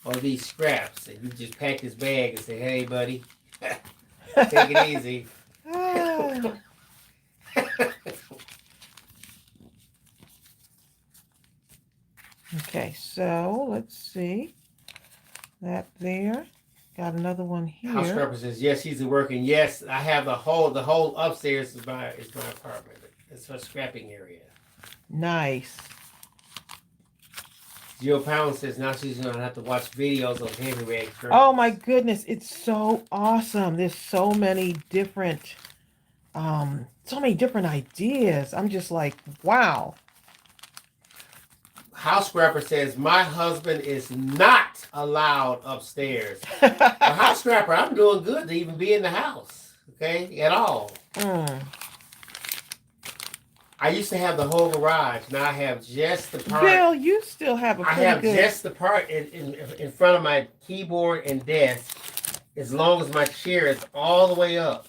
[SPEAKER 1] or these scraps. And you just pack his bag and say, hey, buddy, take it easy.
[SPEAKER 2] Okay, so let's see. That there. Got another one here.
[SPEAKER 1] House scrapper says, yes, he's working. Yes, I have the whole upstairs is my apartment. It's her scrapping area.
[SPEAKER 2] Nice.
[SPEAKER 1] Jill Pound says now she's gonna have to watch videos of heavy rag curtains.
[SPEAKER 2] Oh my goodness, it's so awesome. There's so many different ideas. I'm just like, wow.
[SPEAKER 1] House Scrapper says my husband is not allowed upstairs. Well, House Scrapper, I'm doing good to even be in the house, okay, at all. I used to have the whole garage. Now I have just the part.
[SPEAKER 2] Bill, you still have a pretty good...
[SPEAKER 1] just the part in front of my keyboard and desk, as long as my chair is all the way up.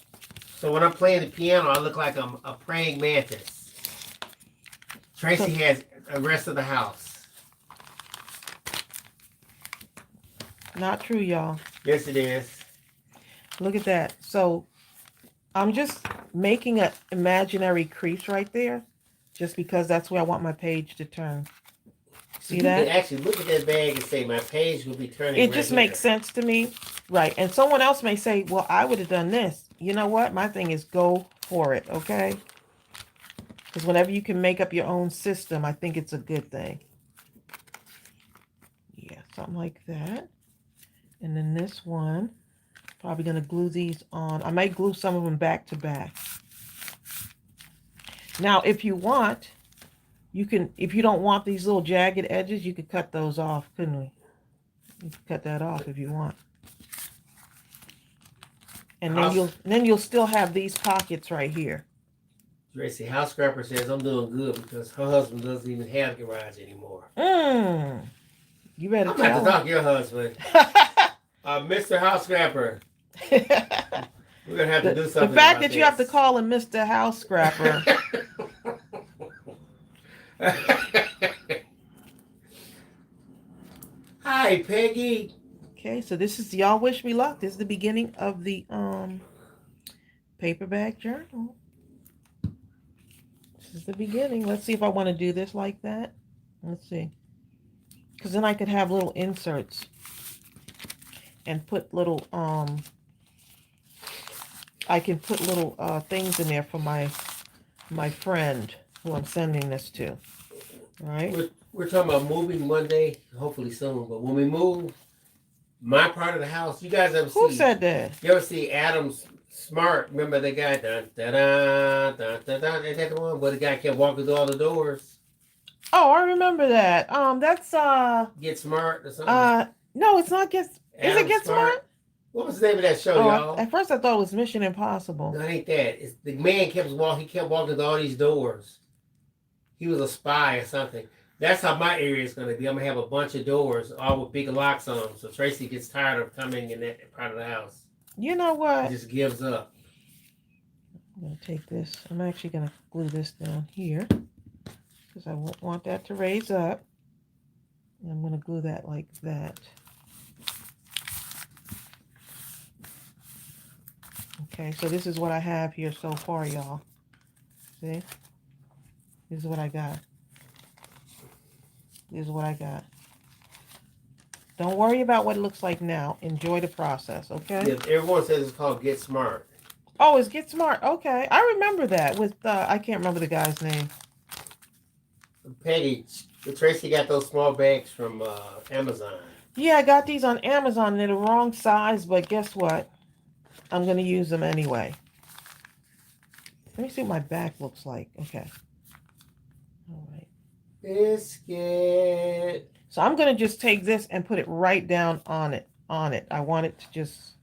[SPEAKER 1] So when I'm playing the piano, I look like I'm a praying mantis. Tracey has the rest of the house.
[SPEAKER 2] Not true, y'all.
[SPEAKER 1] Yes, it is.
[SPEAKER 2] Look at that. So I'm just making an imaginary crease right there, just because that's where I want my page to turn. See that?
[SPEAKER 1] You can actually look at that bag and say, my page will be turning.
[SPEAKER 2] It just makes sense to me. Right. And someone else may say, well, I would have done this. You know what? My thing is go for it, okay? Because whenever you can make up your own system, I think it's a good thing. Yeah, something like that. And then this one, probably going to glue these on. I might glue some of them back to back. Now, if you want, you can, if you don't want these little jagged edges, you could cut those off, couldn't we? You could cut that off if you want. And then you'll still have these pockets right here.
[SPEAKER 1] Tracey, House Scrapper says I'm doing good because her husband doesn't even have a garage anymore.
[SPEAKER 2] You better
[SPEAKER 1] I'm
[SPEAKER 2] tell
[SPEAKER 1] about to talk to your husband. Mr. House Scrapper. We're going to have to do something.
[SPEAKER 2] The fact that you have to call him Mr. House Scrapper.
[SPEAKER 1] Hi, Peggy.
[SPEAKER 2] Okay, so this is, y'all wish me luck. This is the beginning of the paper bag journal. This is the beginning. Let's see if I want to do this like that. Let's see. Because then I could have little inserts and put little, I can put little things in there for my friend who I'm sending this to. All right?
[SPEAKER 1] We're talking about moving one day, hopefully soon. But when we move, my part of the house, you guys ever see?
[SPEAKER 2] Who said that?
[SPEAKER 1] You ever see Adam Smart? Remember the guy? Dun, dun, dun, dun, dun, dun, is that the one where the guy kept walking through all the doors?
[SPEAKER 2] Oh, I remember that. That's
[SPEAKER 1] Get Smart or something?
[SPEAKER 2] No, it's not Get. Is it Get Smart?
[SPEAKER 1] What was the name of that show, y'all?
[SPEAKER 2] At first I thought it was Mission Impossible.
[SPEAKER 1] No, it ain't that. It's the man kept walking through all these doors. He was a spy or something. That's how my area is going to be. I'm going to have a bunch of doors, all with big locks on them. So Tracey gets tired of coming in that part of the house.
[SPEAKER 2] You know what?
[SPEAKER 1] He just gives up.
[SPEAKER 2] I'm going to take this. I'm actually going to glue this down here because I won't want that to raise up. And I'm going to glue that like that. Okay, so this is what I have here so far, y'all. See? This is what I got. This is what I got. Don't worry about what it looks like now. Enjoy the process, okay?
[SPEAKER 1] Yeah, everyone says it's called Get Smart.
[SPEAKER 2] Oh, it's Get Smart. Okay. I remember that with, I can't remember the guy's name.
[SPEAKER 1] Peggy, Tracey got those small bags from Amazon.
[SPEAKER 2] Yeah, I got these on Amazon. They're the wrong size, but guess what? I'm going to use them anyway. Let me see what my back looks like. Okay. All right.
[SPEAKER 1] Biscuit.
[SPEAKER 2] So I'm going to just take this and put it right down on it. I want it to just...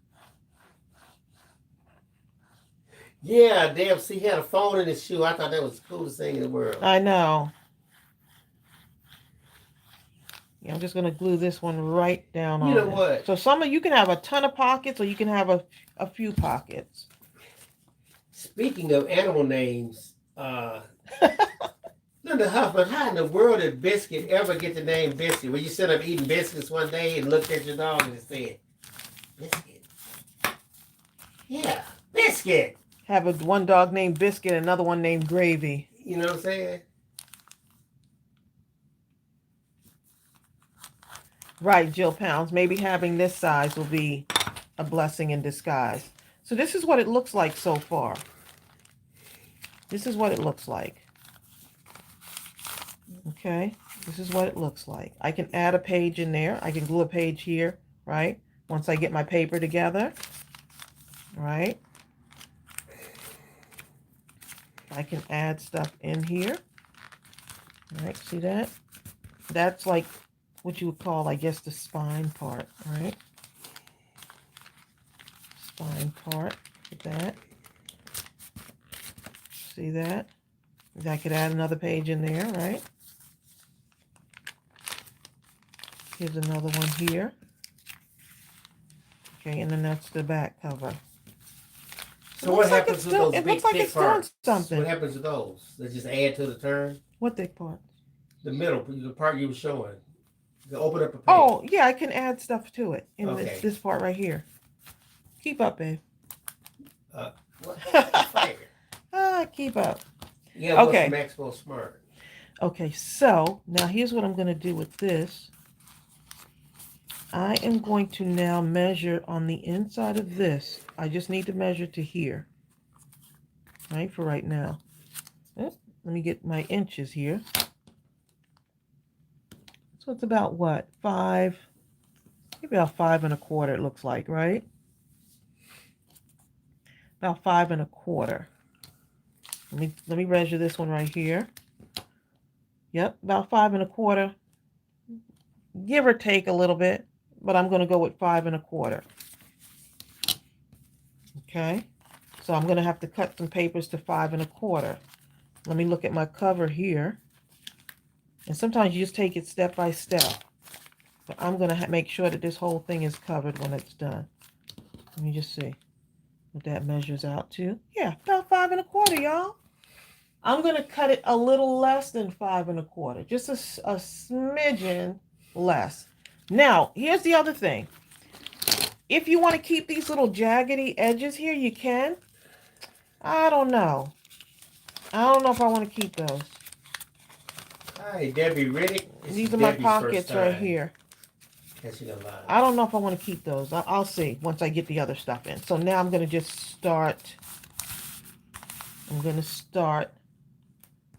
[SPEAKER 1] Yeah, damn, see, he had a phone in his shoe. I thought that was the coolest thing in the world.
[SPEAKER 2] I know. Yeah, I'm just going to glue this one right down on it.
[SPEAKER 1] You know what?
[SPEAKER 2] So some of you can have a ton of pockets or you can have a few pockets.
[SPEAKER 1] Speaking of animal names, Linda Huffman, how in the world did Biscuit ever get the name Biscuit? When you sit up eating biscuits one day and looked at your dog and said, Biscuit. Yeah, Biscuit.
[SPEAKER 2] Have one dog named Biscuit, another one named Gravy.
[SPEAKER 1] You know what I'm saying?
[SPEAKER 2] Right, Jill Pounds. Maybe having this size will be a blessing in disguise. So this is what it looks like so far. This is what it looks like. Okay. This is what it looks like. I can add a page in there. I can glue a page here, right? Once I get my paper together, right? I can add stuff in here. All right, see that? That's like what you would call, I guess, the spine part, right? Spine part, like that. See that? I could add another page in there, right? Here's another one here. Okay, and then that's the back cover.
[SPEAKER 1] So what happens with those
[SPEAKER 2] it
[SPEAKER 1] big
[SPEAKER 2] looks like
[SPEAKER 1] thick
[SPEAKER 2] it's doing
[SPEAKER 1] parts?
[SPEAKER 2] something.
[SPEAKER 1] What happens to those? They just add to the turn?
[SPEAKER 2] What thick part?
[SPEAKER 1] The middle, the part you were showing. You open up a page.
[SPEAKER 2] Oh, yeah, I can add stuff to it in
[SPEAKER 1] Okay.
[SPEAKER 2] this part right here. Keep up, babe.
[SPEAKER 1] What?
[SPEAKER 2] Keep up.
[SPEAKER 1] Yeah,
[SPEAKER 2] Okay.
[SPEAKER 1] Maxwell Smart.
[SPEAKER 2] Okay, so now here's what I'm going to do with this. I am going to now measure on the inside of this. I just need to measure to here, right, for right now. Let me get my inches here. So it's about what? 5, maybe about 5 1/4 it looks like, right? About 5 1/4. Let me measure this one right here. Yep, about 5 1/4. Give or take a little bit, but I'm going to go with 5 1/4. Okay, so I'm going to have to cut some papers to 5 1/4. Let me look at my cover here. And sometimes you just take it step by step. But I'm going to make sure that this whole thing is covered when it's done. Let me just see what that measures out to. Yeah, about 5 1/4, y'all. I'm going to cut it a little less than 5 1/4. Just a smidgen less. Now, here's the other thing. If you want to keep these little jaggedy edges here, you can. I don't know. I don't know if I want to keep those.
[SPEAKER 1] Hi, Debbie Riddick.
[SPEAKER 2] These are my pockets right here. I don't know if I want to keep those. I'll see once I get the other stuff in. So now I'm going to just start. I'm going to start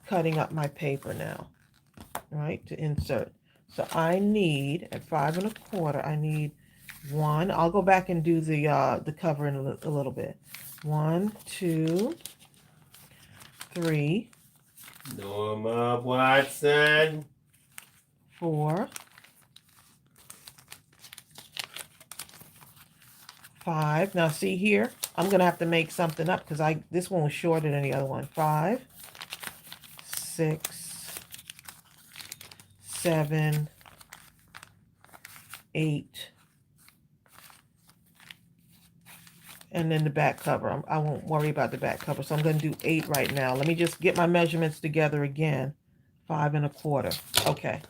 [SPEAKER 2] cutting up my paper now, right, to insert. So I need, at 5 1/4, I need 1. I'll go back and do the cover in a little bit. 1, 2, 3.
[SPEAKER 1] Norma Watson.
[SPEAKER 2] 4, 5. Now see here, I'm gonna have to make something up because this one was shorter than the other one. 5, 6, 7, 8, and then the back cover. I won't worry about the back cover, so I'm going to do 8 right now. Let me just get my measurements together again. 5 1/4. Okay,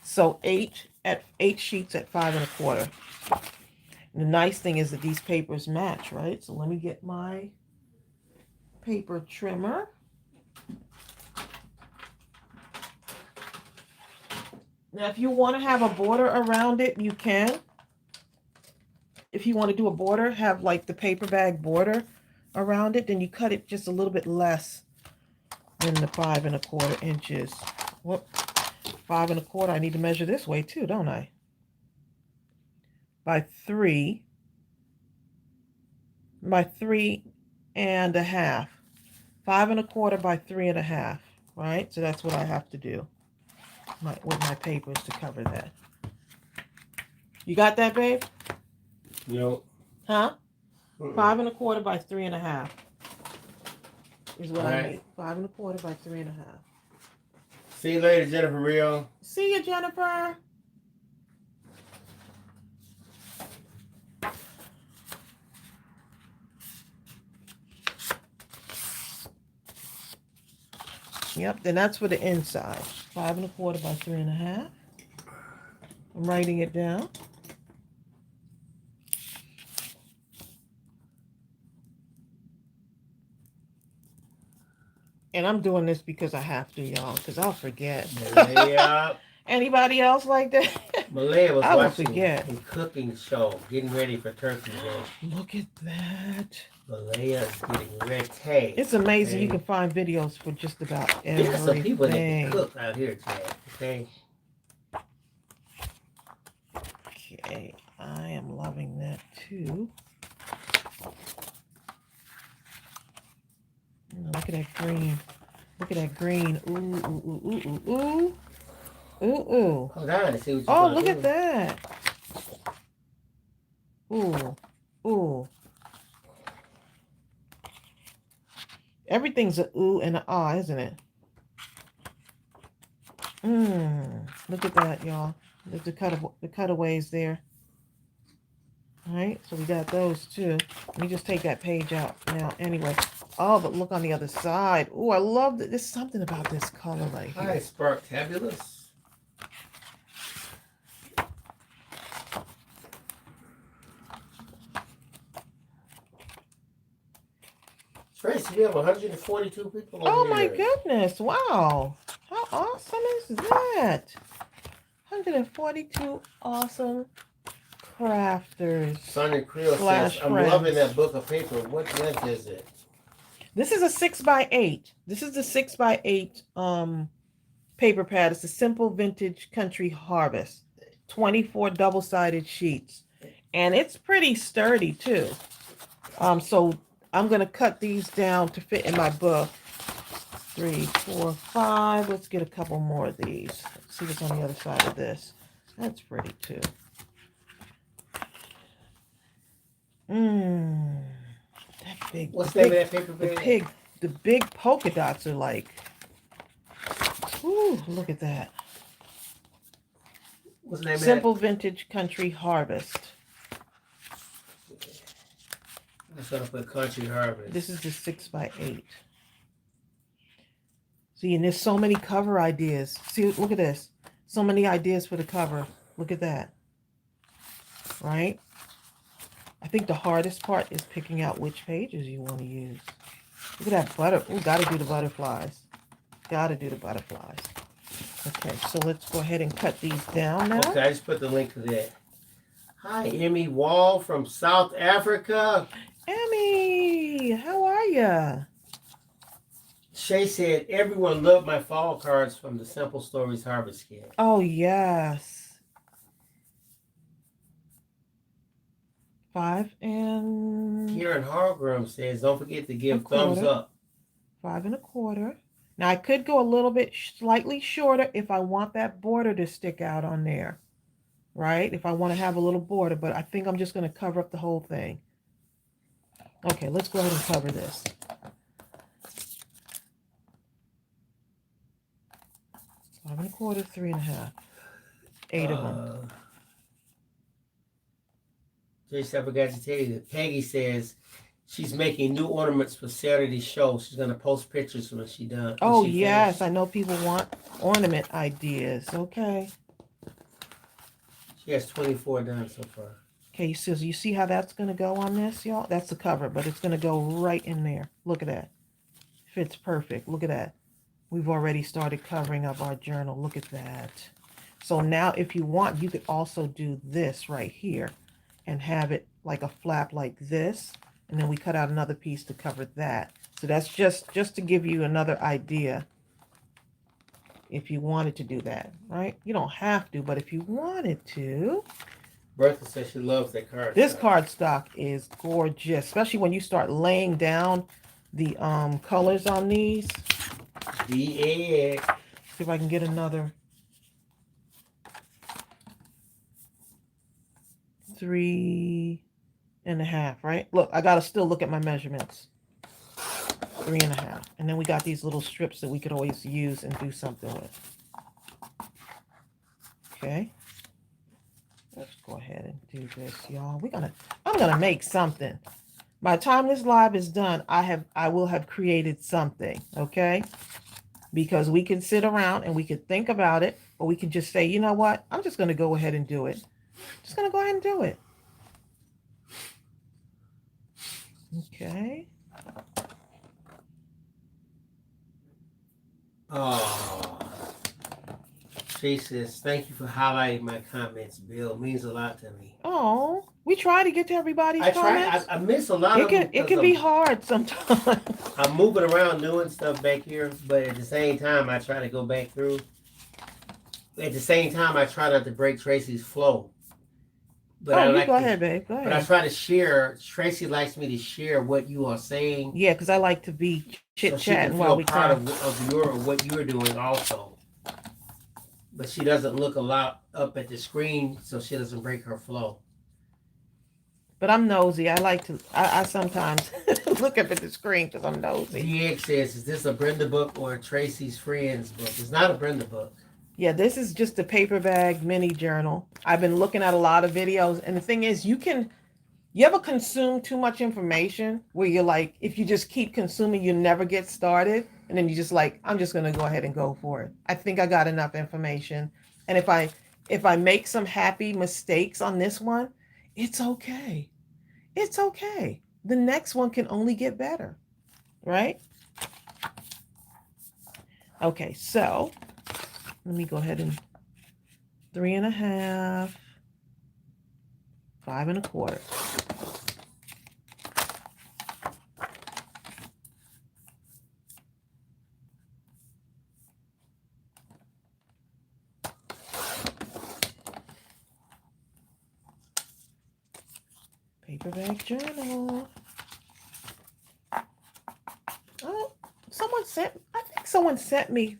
[SPEAKER 2] so 8 sheets at 5 1/4. The nice thing is that these papers match, right? So let me get my paper trimmer. Now, if you want to have a border around it, you can. If you want to do a border, have like the paper bag border around it, then you cut it just a little bit less than the 5 1/4 inches. Whoop, 5 1/4. I need to measure this way too, don't I? By 3 and a half. 5 1/4 by 3 and a half. Right? So that's what I have to do with my papers to cover that. You got that, babe?
[SPEAKER 1] No.
[SPEAKER 2] Huh? 5 1/4 by 3 and a half is what I need. 5 1/4 by 3 and a half.
[SPEAKER 1] See you later, Jennifer Rio.
[SPEAKER 2] See you, Jennifer. Yep, then that's for the inside. 5 1/4 by 3 and a half. I'm writing it down. And I'm doing this because I have to, y'all, because I'll forget.
[SPEAKER 1] Yeah.
[SPEAKER 2] Anybody else like that?
[SPEAKER 1] Malaya was
[SPEAKER 2] I will
[SPEAKER 1] watching
[SPEAKER 2] forget.
[SPEAKER 1] a cooking show, getting ready for Turkey Day.
[SPEAKER 2] Look at that.
[SPEAKER 1] Malaya is getting ready.
[SPEAKER 2] It's amazing.
[SPEAKER 1] Okay?
[SPEAKER 2] You can find videos for just about
[SPEAKER 1] There's some people that can
[SPEAKER 2] everything.
[SPEAKER 1] cook out here, Chad. Okay?
[SPEAKER 2] Okay, I am loving that too. Look at that green. Look at that green. Ooh, ooh, ooh, ooh, ooh, ooh, ooh, ooh.
[SPEAKER 1] Hold on to see what you're
[SPEAKER 2] Oh,
[SPEAKER 1] gonna
[SPEAKER 2] look
[SPEAKER 1] do.
[SPEAKER 2] at that. Ooh, ooh. Everything's a ooh and an ah, isn't it? Look at that, y'all. There's the cutaways there. All right, so we got those too. Let me just take that page out now. Anyway, oh, but look on the other side. Oh, I love that. There's something about this color right here.
[SPEAKER 1] Hi, Sparktabulous. Tracey, we have 142 people on
[SPEAKER 2] Oh
[SPEAKER 1] here.
[SPEAKER 2] my goodness! Wow, how awesome is that? 142 awesome crafters.
[SPEAKER 1] Sonia Creel says, I'm loving that book of paper. What length is it?
[SPEAKER 2] This is a 6x8. This is the 6x8 paper pad. It's a simple vintage country harvest. 24 double-sided sheets. And it's pretty sturdy too. So I'm gonna cut these down to fit in my book. 3, 4, 5. Let's get a couple more of these. Let's see what's on the other side of this. That's pretty too. That big.
[SPEAKER 1] What's the name of that paper bag?
[SPEAKER 2] The big polka dots are like. Ooh, look at that.
[SPEAKER 1] What's the name
[SPEAKER 2] Simple
[SPEAKER 1] of that?
[SPEAKER 2] Vintage Country Harvest.
[SPEAKER 1] Let's put Country Harvest.
[SPEAKER 2] This is the 6x8. See, and there's so many cover ideas. See, look at this. So many ideas for the cover. Look at that. Right? I think the hardest part is picking out which pages you want to use. Look at that butter. Oh, gotta do the butterflies. Gotta do the butterflies. Okay, so let's go ahead and cut these down now.
[SPEAKER 1] Okay, I just put the link to that. Hi, Emmy Wall from South Africa.
[SPEAKER 2] Emmy, how are ya?
[SPEAKER 1] Shay said, everyone loved my fall cards from the Simple Stories Harvest Kit.
[SPEAKER 2] Oh, yes. 5 and...
[SPEAKER 1] Karen Hargram says, don't forget to give thumbs up.
[SPEAKER 2] 5 1/4. Now, I could go a little bit slightly shorter if I want that border to stick out on there. Right? If I want to have a little border, but I think I'm just going to cover up the whole thing. Okay, let's go ahead and cover this. 5 1/4, 3 1/2. 8 of them.
[SPEAKER 1] Tracy, I forgot to tell you that Peggy says she's making new ornaments for Saturday's show. She's going to post pictures when she's done.
[SPEAKER 2] Oh, yes. I know people want ornament ideas. Okay.
[SPEAKER 1] She has 24 done so far.
[SPEAKER 2] Okay, so you see how that's going to go on this, y'all? That's the cover, but it's going to go right in there. Look at that. Fits perfect. Look at that. We've already started covering up our journal. Look at that. So now if you want, you could also do this right here and have it like a flap like this. And then we cut out another piece to cover that. So that's just to give you another idea if you wanted to do that, right? You don't have to, but if you wanted to.
[SPEAKER 1] Bertha says she loves that card.
[SPEAKER 2] This cardstock is gorgeous, especially when you start laying down the colors on these.
[SPEAKER 1] The egg.
[SPEAKER 2] See if I can get another 3 1/2, right? Look, I gotta still look at my measurements. 3 1/2. And then we got these little strips that we could always use and do something with. Okay. Let's go ahead and do this, y'all. I'm gonna make something. By the time this live is done, I will have created something, okay? Because we can sit around and we can think about it, or we can just say, you know what? I'm just gonna go ahead and do it. Just gonna go ahead and do it. Okay.
[SPEAKER 1] Oh. She says, "Thank you for highlighting my comments, Bill. It means a lot to me."
[SPEAKER 2] Oh, we try to get to everybody's
[SPEAKER 1] I try.
[SPEAKER 2] comments.
[SPEAKER 1] I miss a lot
[SPEAKER 2] It
[SPEAKER 1] of them
[SPEAKER 2] can
[SPEAKER 1] because
[SPEAKER 2] be hard sometimes.
[SPEAKER 1] I'm moving around doing stuff back here, but at the same time, I try to go back through. At the same time, I try not to break Tracy's flow. But I
[SPEAKER 2] Oh, you
[SPEAKER 1] like
[SPEAKER 2] go
[SPEAKER 1] to,
[SPEAKER 2] ahead, babe. Go
[SPEAKER 1] but I
[SPEAKER 2] ahead.
[SPEAKER 1] try to share. Tracy likes me to share what you are saying,
[SPEAKER 2] Yeah, because I like to be
[SPEAKER 1] so
[SPEAKER 2] chit
[SPEAKER 1] she can
[SPEAKER 2] chatting while
[SPEAKER 1] feel
[SPEAKER 2] we
[SPEAKER 1] part
[SPEAKER 2] craft.
[SPEAKER 1] of your what you're doing also. But she doesn't look a lot up at the screen, so she doesn't break her flow.
[SPEAKER 2] But I'm nosy. I like to. I sometimes look up at the screen because I'm nosy.
[SPEAKER 1] DX says, "Is this a Brenda book or a Tracy's Friends book?" It's not a Brenda book.
[SPEAKER 2] Yeah, this is just a paper bag mini journal. I've been looking at a lot of videos, and the thing is, you ever consume too much information where you're like, if you just keep consuming, you never get started, and then you just like, I'm just gonna go ahead and go for it. I think I got enough information, and if I make some happy mistakes on this one, it's okay. It's okay. The next one can only get better, right? Okay, so let me go ahead and 3.5, 5.25. Paper bag journal. Oh, I think someone sent me,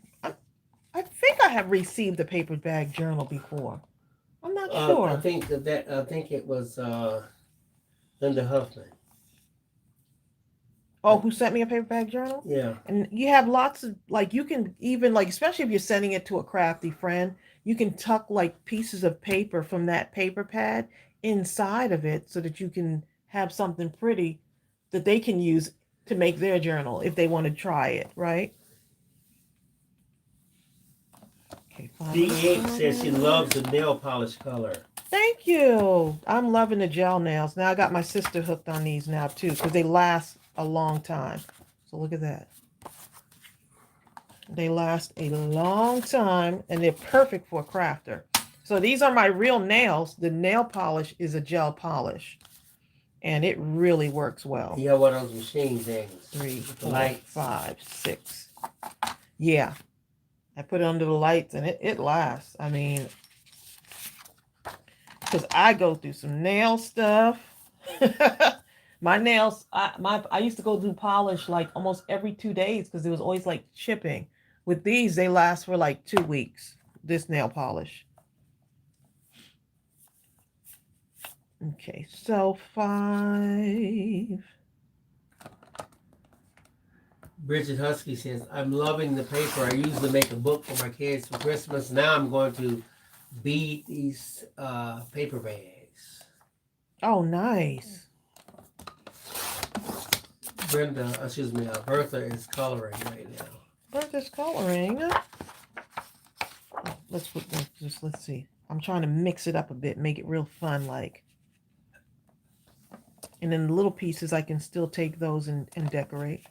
[SPEAKER 2] I think I have received a paper bag journal before. I'm not sure.
[SPEAKER 1] I think I think it was Linda Huffman.
[SPEAKER 2] Oh, who sent me a paper bag journal?
[SPEAKER 1] Yeah.
[SPEAKER 2] And you have lots of, like, you can even, like, especially if you're sending it to a crafty friend, you can tuck like pieces of paper from that paper pad inside of it so that you can have something pretty that they can use to make their journal if they want to try it, right? Okay,
[SPEAKER 1] DX says she loves the nail polish color.
[SPEAKER 2] Thank you. I'm loving the gel nails. Now I got my sister hooked on these now too because they last a long time. So look at that. They last a long time and they're perfect for a crafter. So these are my real nails. The nail polish is a gel polish and it really works well.
[SPEAKER 1] You got one of those machine things.
[SPEAKER 2] 3, 4, 5, 6. Yeah. I put it under the lights and it lasts. I mean, because I go through some nail stuff. My nails, I used to go do polish like almost every 2 days because it was always like chipping. With these, they last for like 2 weeks. This nail polish. Okay, so 5.
[SPEAKER 1] Bridget Husky says, "I'm loving the paper. I usually make a book for my kids for Christmas. Now I'm going to bead these paper bags."
[SPEAKER 2] Oh, nice.
[SPEAKER 1] Bertha is coloring right now.
[SPEAKER 2] Bertha's coloring. Let's see. I'm trying to mix it up a bit, make it real fun like. And then the little pieces, I can still take those and decorate.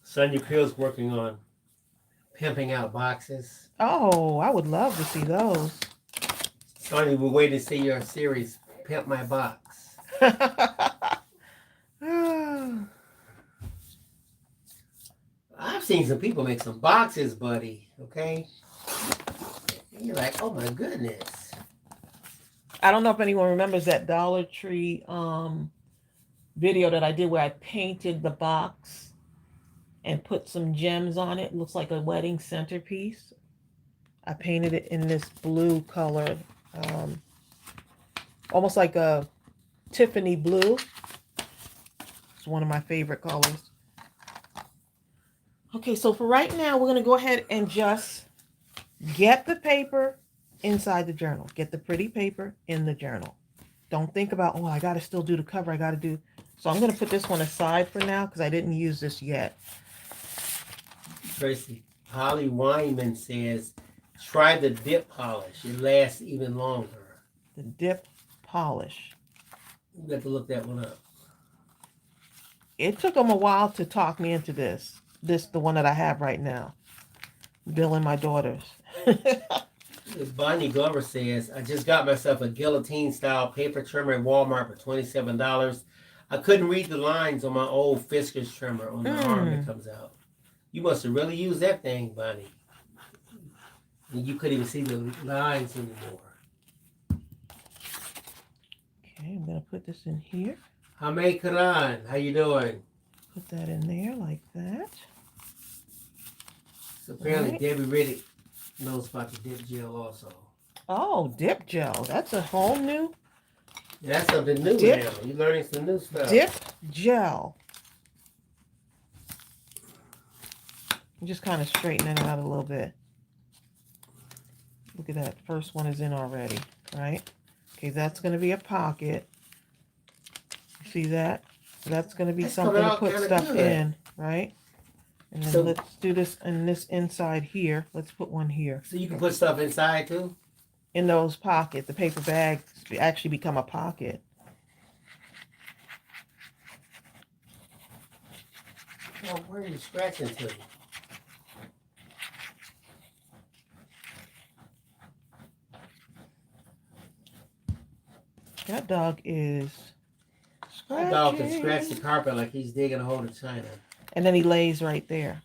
[SPEAKER 1] Sonia Crill's working on pimping out boxes.
[SPEAKER 2] Oh, I would love to see those.
[SPEAKER 1] Sonia, we're waiting to see your series, Pimp My Box. I've seen some people make some boxes, buddy, okay? And you're like, oh my goodness.
[SPEAKER 2] I don't know if anyone remembers that Dollar Tree video that I did where I painted the box and put some gems on it. It looks like a wedding centerpiece. I painted it in this blue color, almost like a Tiffany blue. It's one of my favorite colors. Okay, so for right now, we're going to go ahead and just get the paper inside the journal. Get the pretty paper in the journal. Don't think about, oh, I got to still do the cover. I got to do. So I'm going to put this one aside for now because I didn't use this yet.
[SPEAKER 1] Tracy, Holly Wyman says, try the dip polish. It lasts even longer.
[SPEAKER 2] The dip polish.
[SPEAKER 1] You got to look that one up.
[SPEAKER 2] It took them a while to talk me into this. The one that I have right now. Bill and my daughters.
[SPEAKER 1] Bonnie Glover says, I just got myself a guillotine-style paper trimmer at Walmart for $27. I couldn't read the lines on my old Fiskars trimmer on the arm that comes out. You must have really used that thing, Bonnie. And you couldn't even see the lines anymore.
[SPEAKER 2] Okay, I'm going to put this in here.
[SPEAKER 1] Hamay Karan, how you doing?
[SPEAKER 2] Put that in there like that.
[SPEAKER 1] So apparently Debbie Riddick knows about the dip gel also.
[SPEAKER 2] Oh, dip gel. That's a whole new...
[SPEAKER 1] Yeah, that's something new now. You're learning some new stuff.
[SPEAKER 2] Dip gel. I'm just kind of straightening it out a little bit. Look at that. First one is in already, right? Okay, that's going to be a pocket. See that? That's going to be something to put stuff in, right? And then let's do this in this inside here. Let's put one here.
[SPEAKER 1] So you can put stuff inside too?
[SPEAKER 2] In those pockets. The paper bags actually become a pocket.
[SPEAKER 1] Well, where are you scratching to?
[SPEAKER 2] That dog is scratching.
[SPEAKER 1] That dog can scratch the carpet like he's digging a hole in China.
[SPEAKER 2] And then he lays right there.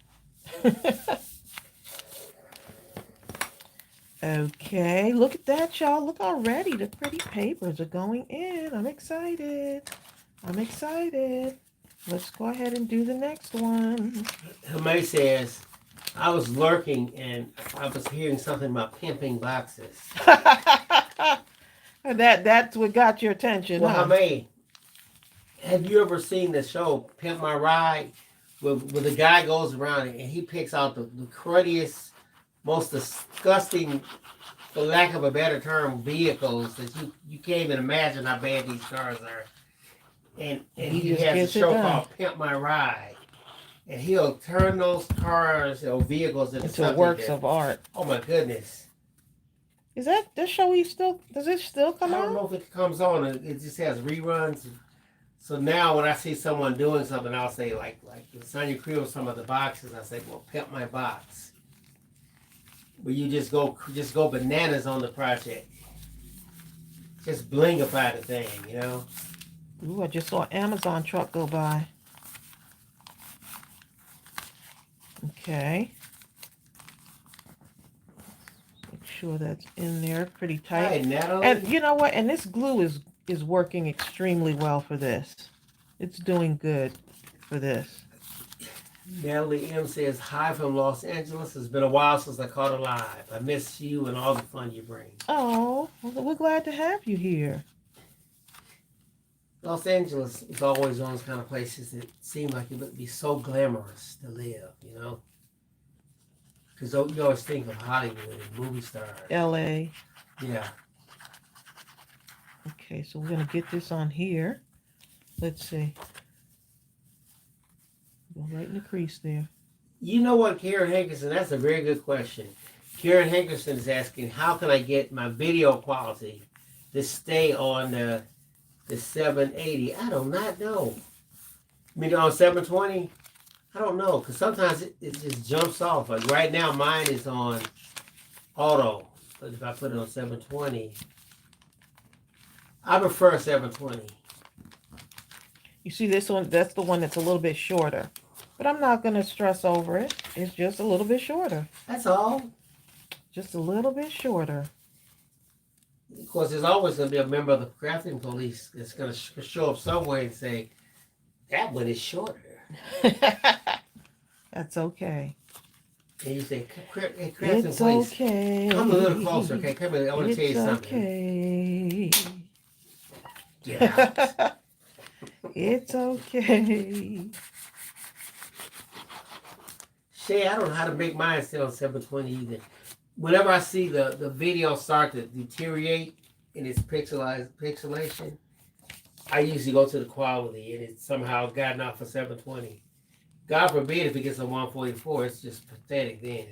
[SPEAKER 2] Okay, look at that, y'all. Look already. The pretty papers are going in. I'm excited. I'm excited. Let's go ahead and do the next one.
[SPEAKER 1] Hamay says, I was lurking and I was hearing something about pimping boxes.
[SPEAKER 2] That's what got your attention.
[SPEAKER 1] Well, Hamay, have you ever seen the show Pimp My Ride? Where the guy goes around and he picks out the cruddiest, most disgusting, for lack of a better term, vehicles that you can't even imagine how bad these cars are. And he has a show called Pimp My Ride. And he'll turn those cars or vehicles into
[SPEAKER 2] works of art.
[SPEAKER 1] Oh my goodness.
[SPEAKER 2] Is that this show does it still come on?
[SPEAKER 1] I don't know if it comes on. It just has reruns. So now when I see someone doing something, I'll say like Sonya Creel, some of the boxes, I say, well, pimp my box. Where you just go bananas on the project. Just blingify the thing, you know?
[SPEAKER 2] Ooh, I just saw an Amazon truck go by. Okay. Make sure that's in there pretty tight.
[SPEAKER 1] Hi, Natalie.
[SPEAKER 2] And you know what? And this glue is working extremely well for this. It's doing good for this.
[SPEAKER 1] Natalie M says, hi from Los Angeles. It's been a while since I caught it live. I miss you and all the fun you bring.
[SPEAKER 2] Oh, well, we're glad to have you here.
[SPEAKER 1] Los Angeles is always one of those kind of places that seem like it would be so glamorous to live, you know? Because you always think of Hollywood and movie stars.
[SPEAKER 2] L.A.
[SPEAKER 1] Yeah.
[SPEAKER 2] Okay, so we're going to get this on here. Let's see. Go right in the crease there.
[SPEAKER 1] You know what, Karen Hankerson? That's a very good question. Karen Hankerson is asking, how can I get my video quality to stay on the 780? I do not know. I mean, on 720? I don't know, because sometimes it just jumps off. Like right now, mine is on auto. But if I put it on 720, I prefer 720.
[SPEAKER 2] You see this one? That's the one that's a little bit shorter. But I'm not going to stress over it. It's just a little bit shorter.
[SPEAKER 1] That's all.
[SPEAKER 2] Just a little bit shorter.
[SPEAKER 1] Of course, there's always going to be a member of the crafting police that's going to show up somewhere and say, that one is shorter.
[SPEAKER 2] That's okay.
[SPEAKER 1] And you say, hey, crafting
[SPEAKER 2] it's
[SPEAKER 1] police,
[SPEAKER 2] okay.
[SPEAKER 1] come a little closer, okay? Come here, I want to tell you something.
[SPEAKER 2] It's okay.
[SPEAKER 1] Yeah.
[SPEAKER 2] It's okay.
[SPEAKER 1] Shay, I don't know how to make mine stay on 720 either. Whenever I see the video start to deteriorate in its pixelation, I usually go to the quality and it's somehow gotten off of 720. God forbid if it gets a 144, it's just pathetic then.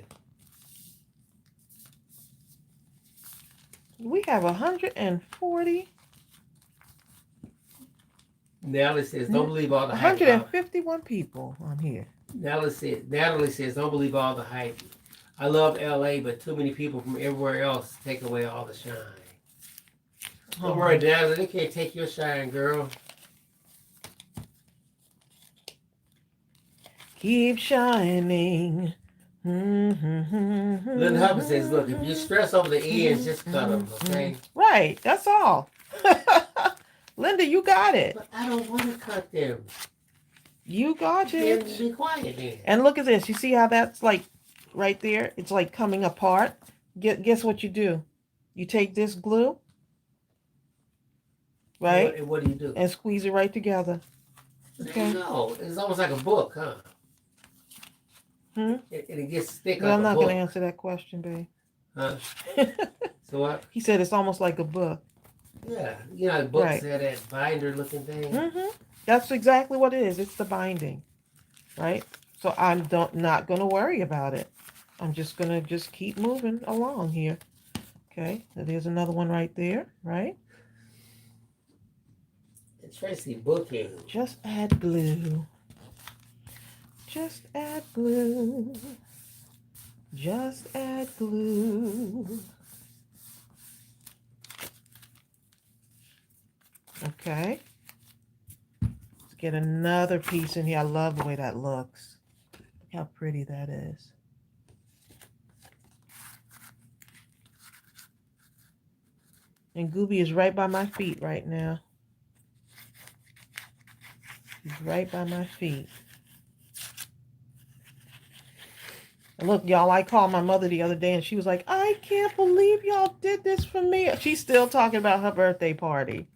[SPEAKER 2] We have 140.
[SPEAKER 1] Natalie says, don't believe all the hype.
[SPEAKER 2] 151 people on here.
[SPEAKER 1] Natalie says, don't believe all the hype I love LA, but too many people from everywhere else take away all the shine. Don't worry, Dad, they can't take your shine, girl.
[SPEAKER 2] Keep shining.
[SPEAKER 1] Lynn Hubbard says, look, if you stress over the ends, just cut them, okay?
[SPEAKER 2] Right, that's all. Linda, you got it.
[SPEAKER 1] But I don't want to cut them.
[SPEAKER 2] You got
[SPEAKER 1] Then
[SPEAKER 2] it.
[SPEAKER 1] be quiet then.
[SPEAKER 2] And look at this. You see how that's like right there? It's like coming apart. Guess what you do? You take this glue, right?
[SPEAKER 1] What do you do?
[SPEAKER 2] And squeeze it right together. Okay.
[SPEAKER 1] No, it's almost like a book, huh?
[SPEAKER 2] Hmm?
[SPEAKER 1] It gets thick
[SPEAKER 2] Well,
[SPEAKER 1] like
[SPEAKER 2] I'm
[SPEAKER 1] a
[SPEAKER 2] not
[SPEAKER 1] book.
[SPEAKER 2] going to answer that question, babe.
[SPEAKER 1] Huh? So what?
[SPEAKER 2] He said it's almost like a book.
[SPEAKER 1] Yeah, you know, books
[SPEAKER 2] Right.
[SPEAKER 1] have that binder-looking thing.
[SPEAKER 2] Mm-hmm. That's exactly what it is. It's the binding, right? So I'm not going to worry about it. I'm just going to just keep moving along here. Okay, so there's another one right there, right?
[SPEAKER 1] And Tracey booking.
[SPEAKER 2] Just add glue. Just add glue. Just add glue. Okay. Let's get another piece in here. I love the way that looks. Look how pretty that is. And Gooby is right by my feet right now. He's right by my feet. And look, y'all, I called my mother the other day and she was like, I can't believe y'all did this for me. She's still talking about her birthday party.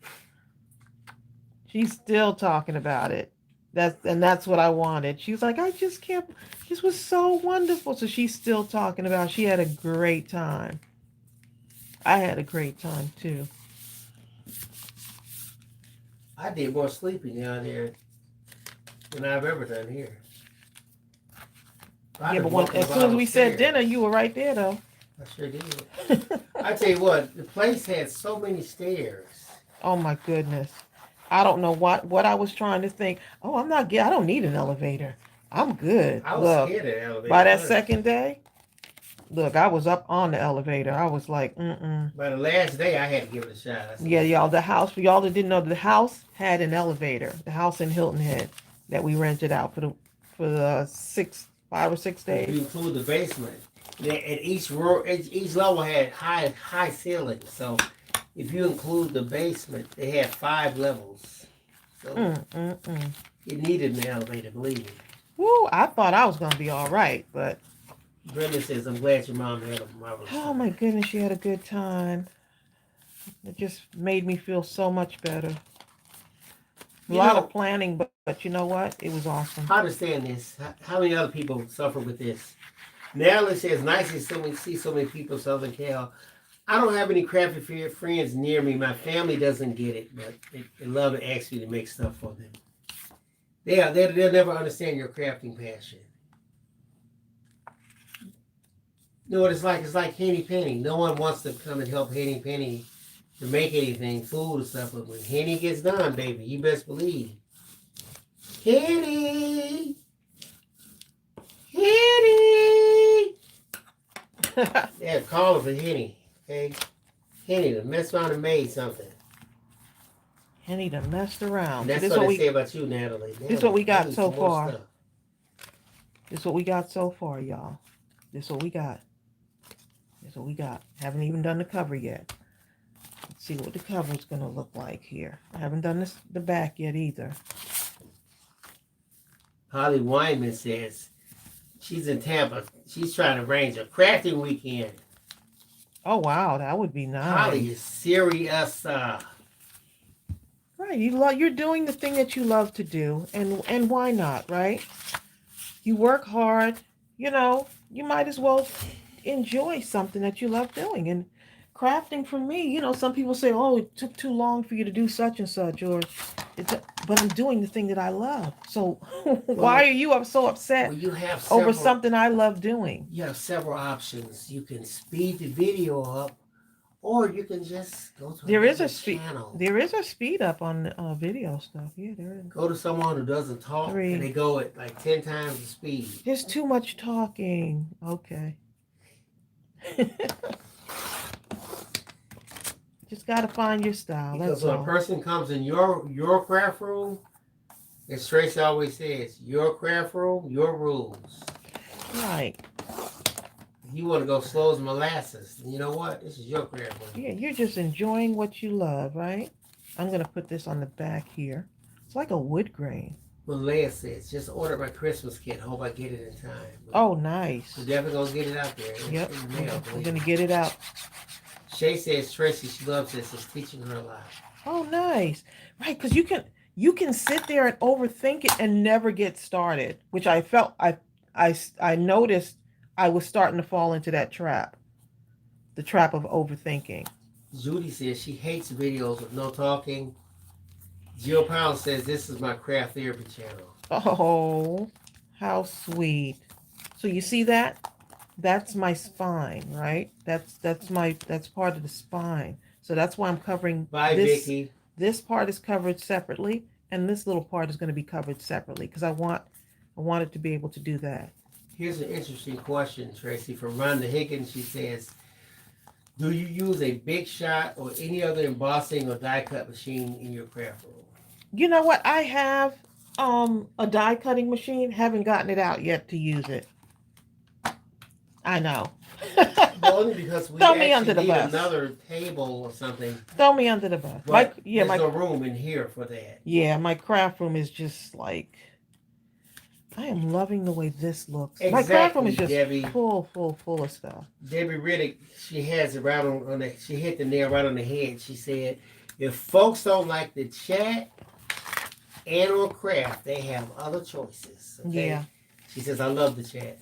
[SPEAKER 2] She's still talking about it. That's what I wanted. She was like, I just can't. This was so wonderful. So she's still talking about it. She had a great time. I had a great time too.
[SPEAKER 1] I did more sleeping down there than I've ever done here.
[SPEAKER 2] Yeah, but as soon as we said dinner, you were right there though.
[SPEAKER 1] I sure did. I tell you what, the place had so many stairs.
[SPEAKER 2] Oh my goodness. I don't know what I was trying to think. Oh, I don't need an elevator. I'm good.
[SPEAKER 1] I was
[SPEAKER 2] Look,
[SPEAKER 1] scared of the elevator.
[SPEAKER 2] by that second day, look, I was up on the elevator. I was like,
[SPEAKER 1] By the last day, I had to give it a shot.
[SPEAKER 2] Yeah, y'all, the house, for y'all that didn't know, the house had an elevator. The house in Hilton Head that we rented out for the 5 or 6
[SPEAKER 1] If
[SPEAKER 2] days.
[SPEAKER 1] you include the basement, at each level had high ceilings. So if you include the basement, they had 5 levels. So it needed an elevator, believe me.
[SPEAKER 2] Woo, I thought I was gonna be all right, but
[SPEAKER 1] Brenda says, I'm glad your mom had a marvelous
[SPEAKER 2] oh
[SPEAKER 1] time.
[SPEAKER 2] my goodness, she had a good time. It just made me feel so much better. A lot of planning, but you know what? It was awesome.
[SPEAKER 1] I understand this. How many other people suffer with this? Natalie says, nice to see so many people in Southern Cal. I don't have any crafty friends near me. My family doesn't get it, but they love to ask you to make stuff for them. They'll never understand your crafting passion. You know what it's like? It's like Henny Penny. No one wants to come and help Henny Penny to make anything, food and stuff. But when Henny gets done, baby, you best believe. Henny! Henny! Yeah, call her for Henny, okay? Henny to mess around and made something.
[SPEAKER 2] Henny done messed around.
[SPEAKER 1] And that's what they say about you, Natalie.
[SPEAKER 2] This is what we got so far. This is what we got so far, y'all. This is what we got. This is what we got. Haven't even done the cover yet. Let's see what the cover is going to look like here. I haven't done the back yet either.
[SPEAKER 1] Holly Wyman says she's in Tampa. She's trying to arrange a crafting weekend.
[SPEAKER 2] Oh, wow. That would be nice.
[SPEAKER 1] Holly is serious.
[SPEAKER 2] Right. You're doing the thing that you love to do. And why not, right? You work hard. You know, you might as well enjoy something that you love doing. And crafting for me, you know, some people say, oh, it took too long for you to do such and such, but I'm doing the thing that I love. So why are you so upset over something I love doing?
[SPEAKER 1] You have several options. You can speed the video up, or you can just go to
[SPEAKER 2] a
[SPEAKER 1] channel.
[SPEAKER 2] There is a speed up on video stuff. Yeah, there is.
[SPEAKER 1] Go to someone who doesn't talk, and they go at like 10 times the speed.
[SPEAKER 2] There's too much talking. Okay. Just got to find your style.
[SPEAKER 1] Because
[SPEAKER 2] That's
[SPEAKER 1] when a
[SPEAKER 2] all.
[SPEAKER 1] person comes in your craft room, as Tracy always says, your craft room, your rules.
[SPEAKER 2] Right.
[SPEAKER 1] You want to go slow as molasses. You know what? This is your craft room.
[SPEAKER 2] Yeah, you're just enjoying what you love, right? I'm going to put this on the back here. It's like a wood grain.
[SPEAKER 1] Well, Leia says, just order my Christmas kit. Hope I get it in time. But
[SPEAKER 2] Oh, nice.
[SPEAKER 1] we're definitely going to get it out there.
[SPEAKER 2] Yep.
[SPEAKER 1] In the mail,
[SPEAKER 2] We're going to get it out.
[SPEAKER 1] Shay says, Tracy, she loves this. It's teaching her a lot.
[SPEAKER 2] Oh, nice. Right, because you can sit there and overthink it and never get started, which I felt I noticed I was starting to fall into that trap, the trap of overthinking.
[SPEAKER 1] Judy says she hates videos with no talking. Jill Pound says this is my craft therapy channel.
[SPEAKER 2] Oh, how sweet. So you see that? That's my spine, right? That's part of the spine. So that's why I'm covering
[SPEAKER 1] Bye,
[SPEAKER 2] this.
[SPEAKER 1] Vicky.
[SPEAKER 2] This part is covered separately, and this little part is going to be covered separately because I want it to be able to do that.
[SPEAKER 1] Here's an interesting question, Tracy, from Rhonda Higgins. She says, do you use a Big Shot or any other embossing or die cut machine in your craft room?
[SPEAKER 2] You know what? I have a die cutting machine. Haven't gotten it out yet to use it. I know.
[SPEAKER 1] Well, only because we
[SPEAKER 2] Throw me
[SPEAKER 1] actually
[SPEAKER 2] under the
[SPEAKER 1] need
[SPEAKER 2] bus.
[SPEAKER 1] another table or something.
[SPEAKER 2] Throw me under the bus.
[SPEAKER 1] But
[SPEAKER 2] There's
[SPEAKER 1] no room in here for that.
[SPEAKER 2] Yeah, my craft room is just like, I am loving the way this looks.
[SPEAKER 1] Exactly,
[SPEAKER 2] My craft room is just
[SPEAKER 1] Debbie.
[SPEAKER 2] full of stuff.
[SPEAKER 1] Debbie Riddick, she has it right on the, she hit the nail right on the head. She said, if folks don't like the chat and or craft, they have other choices. Okay?
[SPEAKER 2] Yeah.
[SPEAKER 1] She says, I love the chat.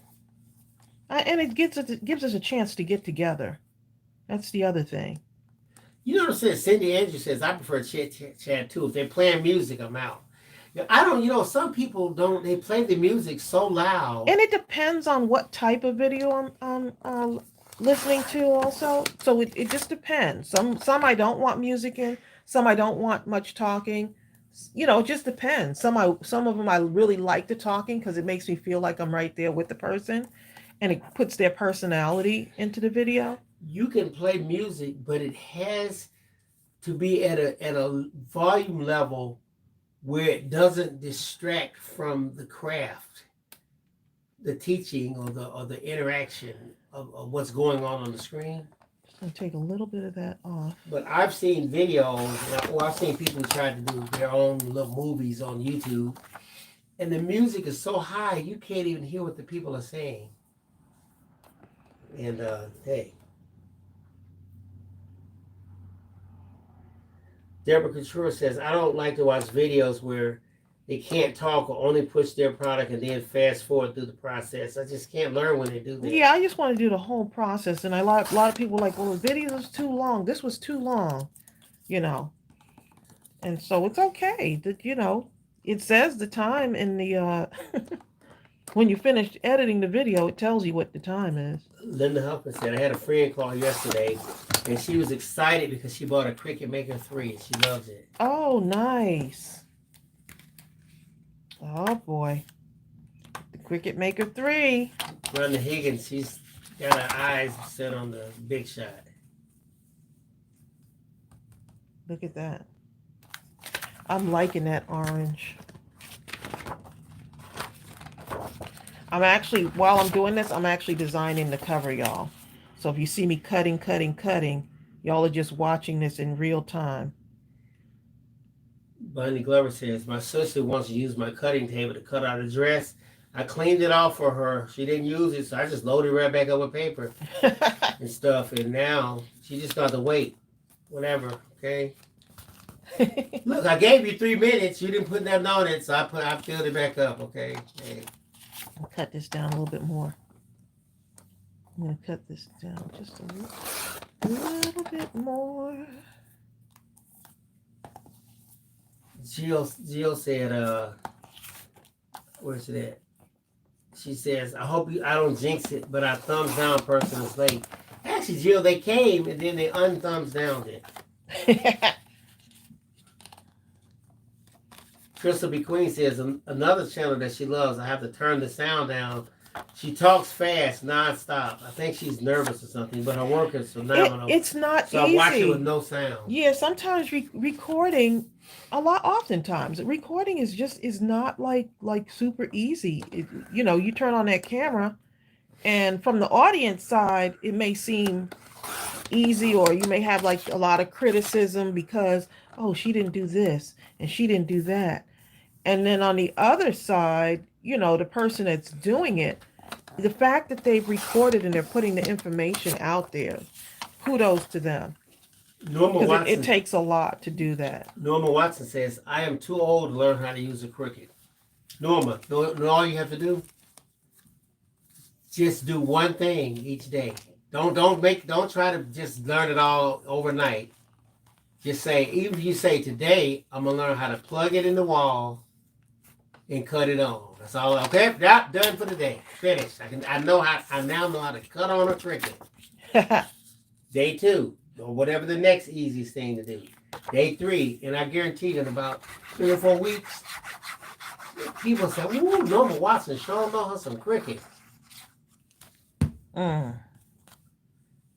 [SPEAKER 2] And it gives us a chance to get together. That's the other thing.
[SPEAKER 1] You know what I'm saying? Cindy Andrews says, I prefer chat too. If they're playing music, I'm out. I don't, some people don't, they play the music so loud.
[SPEAKER 2] And it depends on what type of video I'm listening to also. So it just depends. Some I don't want music in, some I don't want much talking. It just depends. Some of them I really like the talking because it makes me feel like I'm right there with the person and it puts their personality into the video.
[SPEAKER 1] You can play music, but it has to be at a volume level where it doesn't distract from the craft, the teaching or the interaction of what's going on the screen.
[SPEAKER 2] Just gonna take a little bit of that off.
[SPEAKER 1] But I've seen videos, or I've seen people try to do their own little movies on YouTube, and the music is so high you can't even hear what the people are saying. And hey. Deborah Couture says, I don't like to watch videos where they can't talk or only push their product and then fast forward through the process. I just can't learn when they do that.
[SPEAKER 2] Yeah, I just want to do the whole process. And a lot of people are like, well, the video is too long. This was too long, And so it's okay that, it says the time in the, when you finish editing the video, it tells you what the time is.
[SPEAKER 1] Linda Huffman said, I had a friend call yesterday, and she was excited because she bought a Cricut Maker 3, and she loves it.
[SPEAKER 2] Oh, nice. Oh, boy. The Cricut Maker 3.
[SPEAKER 1] Rhonda Higgins, she's got her eyes set on the Big Shot.
[SPEAKER 2] Look at that. I'm liking that orange. While I'm doing this, I'm actually designing the cover, y'all. So if you see me cutting, y'all are just watching this in real time.
[SPEAKER 1] Bunny Glover says, my sister wants to use my cutting table to cut out a dress. I cleaned it off for her. She didn't use it, so I just loaded it right back up with paper and stuff. And now she just got to wait. Whatever, okay? Look, I gave you 3 minutes. You didn't put nothing on it, so I filled it back up, okay? Hey.
[SPEAKER 2] I'll cut this down a little bit more. I'm going to cut this down just a little bit more.
[SPEAKER 1] Jill said, where's it at? She says, I hope I don't jinx it, but our thumbs down person is late. Actually, Jill, they came and then they unthumbs downed it. Crystal B. Queen says, another channel that she loves, I have to turn the sound down She talks fast, nonstop. I think she's nervous or something, but her work is phenomenal.
[SPEAKER 2] It's not
[SPEAKER 1] so
[SPEAKER 2] easy.
[SPEAKER 1] I watch it with no sound.
[SPEAKER 2] Yeah, sometimes recording, oftentimes recording is not like super easy. You turn on that camera, and from the audience side, it may seem easy, or you may have like a lot of criticism because, oh, she didn't do this and she didn't do that. And then on the other side, the person that's doing it, the fact that they've recorded and they're putting the information out there, kudos to them.
[SPEAKER 1] Norma
[SPEAKER 2] Because
[SPEAKER 1] Watson,
[SPEAKER 2] it takes a lot to do that.
[SPEAKER 1] Norma Watson says, I am too old to learn how to use a Cricut. Norma, all you have to do? Just do one thing each day. Don't try to just learn it all overnight. Just say, even if you say today, I'm gonna learn how to plug it in the wall and cut it on. That's all. Okay, yep, done for the day. Finished. I now know how to cut on a Cricut. Day 2, or whatever the next easiest thing to do. Day 3, and I guarantee that in about 3 or 4 weeks, people say, "Ooh, Norma Watson sure know her some Cricut."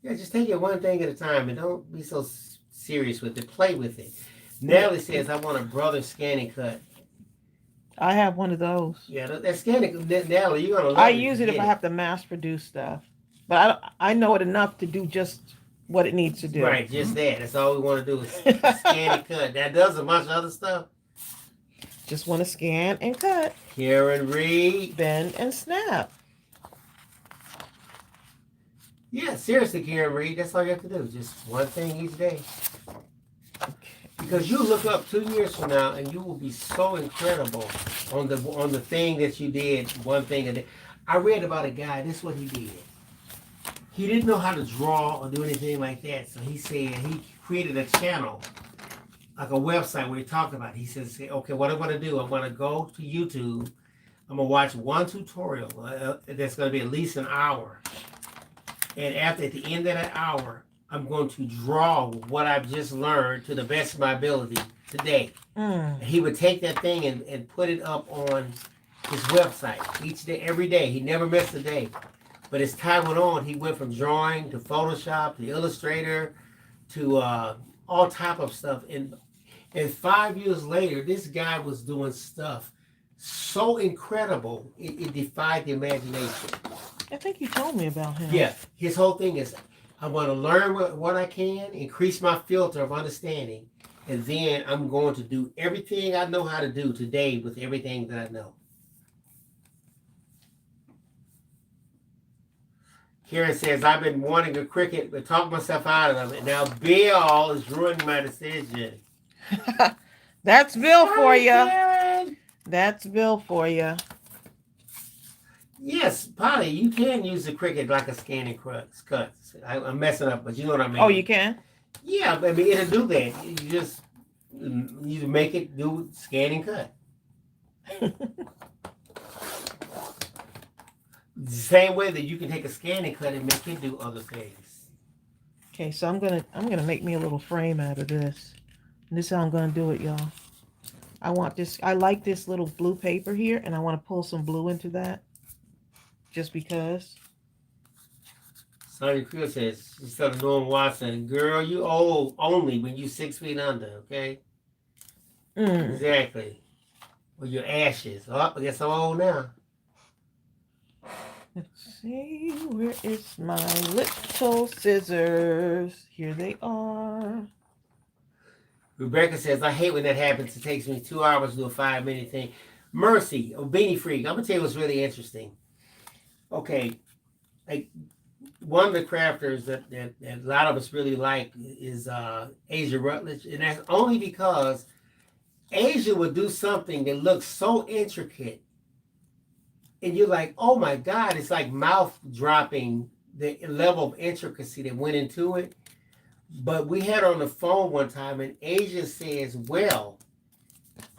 [SPEAKER 1] Yeah, just take it one thing at a time and don't be so serious with it. Play with it. Nellie says, I want a brother scanning cut.
[SPEAKER 2] I have one of those.
[SPEAKER 1] Yeah, that scanning, Nellie, you're going to love it.
[SPEAKER 2] I use it if I have to mass produce stuff. But I know it enough to do just what it needs to do.
[SPEAKER 1] Right, just that. That's all we want to do is scan and cut. That does a bunch of other stuff.
[SPEAKER 2] Just want to scan and cut.
[SPEAKER 1] Karen Reed.
[SPEAKER 2] Bend and snap.
[SPEAKER 1] Yeah, seriously, Karen Reed, that's all you have to do. Just one thing each day. Because you look up 2 years from now and you will be so incredible on the thing that you did, one thing a day. I read about a guy, this is what he did. He didn't know how to draw or do anything like that. So he said he created a channel, like a website where he talked about it. He says, okay, what I'm going to do, I'm going to go to YouTube. I'm going to watch one tutorial that's going to be at least an hour. And at the end of that hour, I'm going to draw what I've just learned to the best of my ability today. He would take that thing and put it up on his website each day, every day. He never missed a day. But as time went on, he went from drawing to Photoshop to Illustrator to all type of stuff. And 5 years later, this guy was doing stuff so incredible, it defied the imagination.
[SPEAKER 2] I think you told me about him.
[SPEAKER 1] Yeah, his whole thing is, I want to learn what I can, increase my filter of understanding, and then I'm going to do everything I know how to do today with everything that I know. Karen says, I've been wanting a Cricut, but talked myself out of it. Now Bill is ruining my decision.
[SPEAKER 2] That's Bill for you.
[SPEAKER 1] Karen.
[SPEAKER 2] That's Bill for you.
[SPEAKER 1] Yes, Polly, you can use the Cricut like a scanning cut. I'm messing up, but you know what I mean.
[SPEAKER 2] Oh, you can?
[SPEAKER 1] Yeah, I mean, it'll do that. You make it do scan and cut. The same way that you can take a scan and cut and make it do other things.
[SPEAKER 2] Okay, so I'm gonna make me a little frame out of this. And this is how I'm gonna do it, y'all. I like this little blue paper here, and I want to pull some blue into that. Just because.
[SPEAKER 1] Sonny Creel says, instead of Norman Watson, girl, you old only when you 6 feet under, okay? Exactly. Or your ashes. Oh, I guess I'm old now.
[SPEAKER 2] Let's see, where is my little scissors? Here they are.
[SPEAKER 1] Rebecca says, I hate when that happens. It takes me 2 hours to do a 5-minute thing. Mercy, Beanie Freak, I'm going to tell you what's really interesting. Okay, like one of the crafters that a lot of us really like is Asia Rutledge, and that's only because Asia would do something that looks so intricate, and you're like, oh my God, it's like mouth dropping the level of intricacy that went into it. But we had her on the phone one time, and Asia says, well,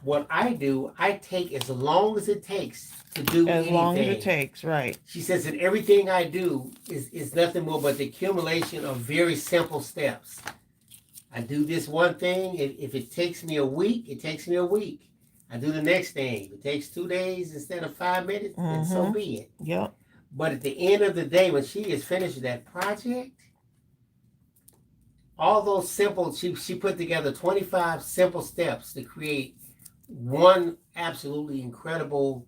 [SPEAKER 1] what I do, I take as long as it takes to do anything.
[SPEAKER 2] As long as it takes, right.
[SPEAKER 1] She says that everything I do is nothing more but the accumulation of very simple steps. I do this one thing. If it takes me a week, it takes me a week. I do the next thing. If it takes 2 days instead of 5 minutes, then so be it.
[SPEAKER 2] Yep.
[SPEAKER 1] But at the end of the day, when she is finished with that project, all those simple, she put together 25 simple steps to create one absolutely incredible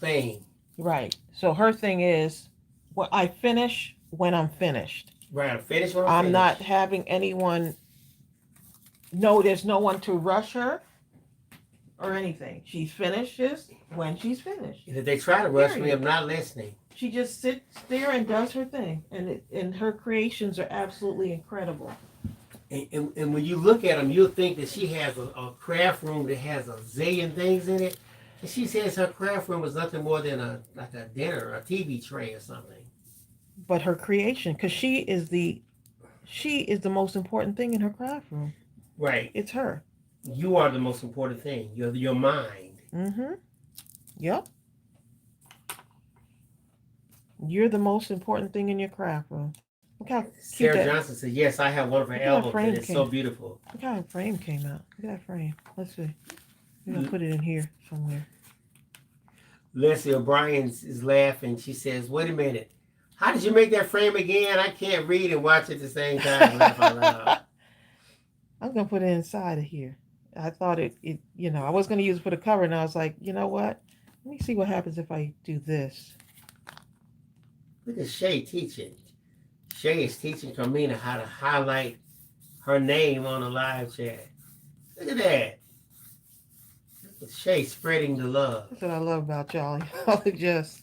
[SPEAKER 1] thing.
[SPEAKER 2] Right. So her thing is, well, I finish when I'm finished.
[SPEAKER 1] Right, I'm finished when I'm
[SPEAKER 2] I'm
[SPEAKER 1] finished.
[SPEAKER 2] not having anyone. No, there's no one to rush her or anything. She finishes when she's finished.
[SPEAKER 1] And if they try to rush me,
[SPEAKER 2] Period.
[SPEAKER 1] I'm not listening.
[SPEAKER 2] She just sits there and does her thing, and her creations are absolutely incredible.
[SPEAKER 1] And when you look at them, you'll think that she has a craft room that has a zillion things in it. And she says her craft room is nothing more than a dinner, a TV tray or something.
[SPEAKER 2] But her creation, because she is the most important thing in her craft room.
[SPEAKER 1] Right.
[SPEAKER 2] It's her.
[SPEAKER 1] You are the most important thing. You're your mind.
[SPEAKER 2] Mm-hmm. Yep. You're the most important thing in your craft room. Look how cute
[SPEAKER 1] Sarah Johnson said, yes, I have one of her albums and it's so beautiful.
[SPEAKER 2] Look how that frame came out. Look at that frame. Let's see. We're going to put it in here somewhere.
[SPEAKER 1] Leslie O'Brien is laughing. She says, wait a minute. How did you make that frame again? I can't read and watch at the same time. Laugh out loud.
[SPEAKER 2] I'm going to put it inside of here. I thought it, I was going to use it for the cover, and I was like, you know what? Let me see what happens if I do this.
[SPEAKER 1] Look at Shay teaching. Shay is teaching Carmina how to highlight her name on a live chat. Look at that. Look at Shay spreading the love.
[SPEAKER 2] That's what I love about y'all. Y'all are just...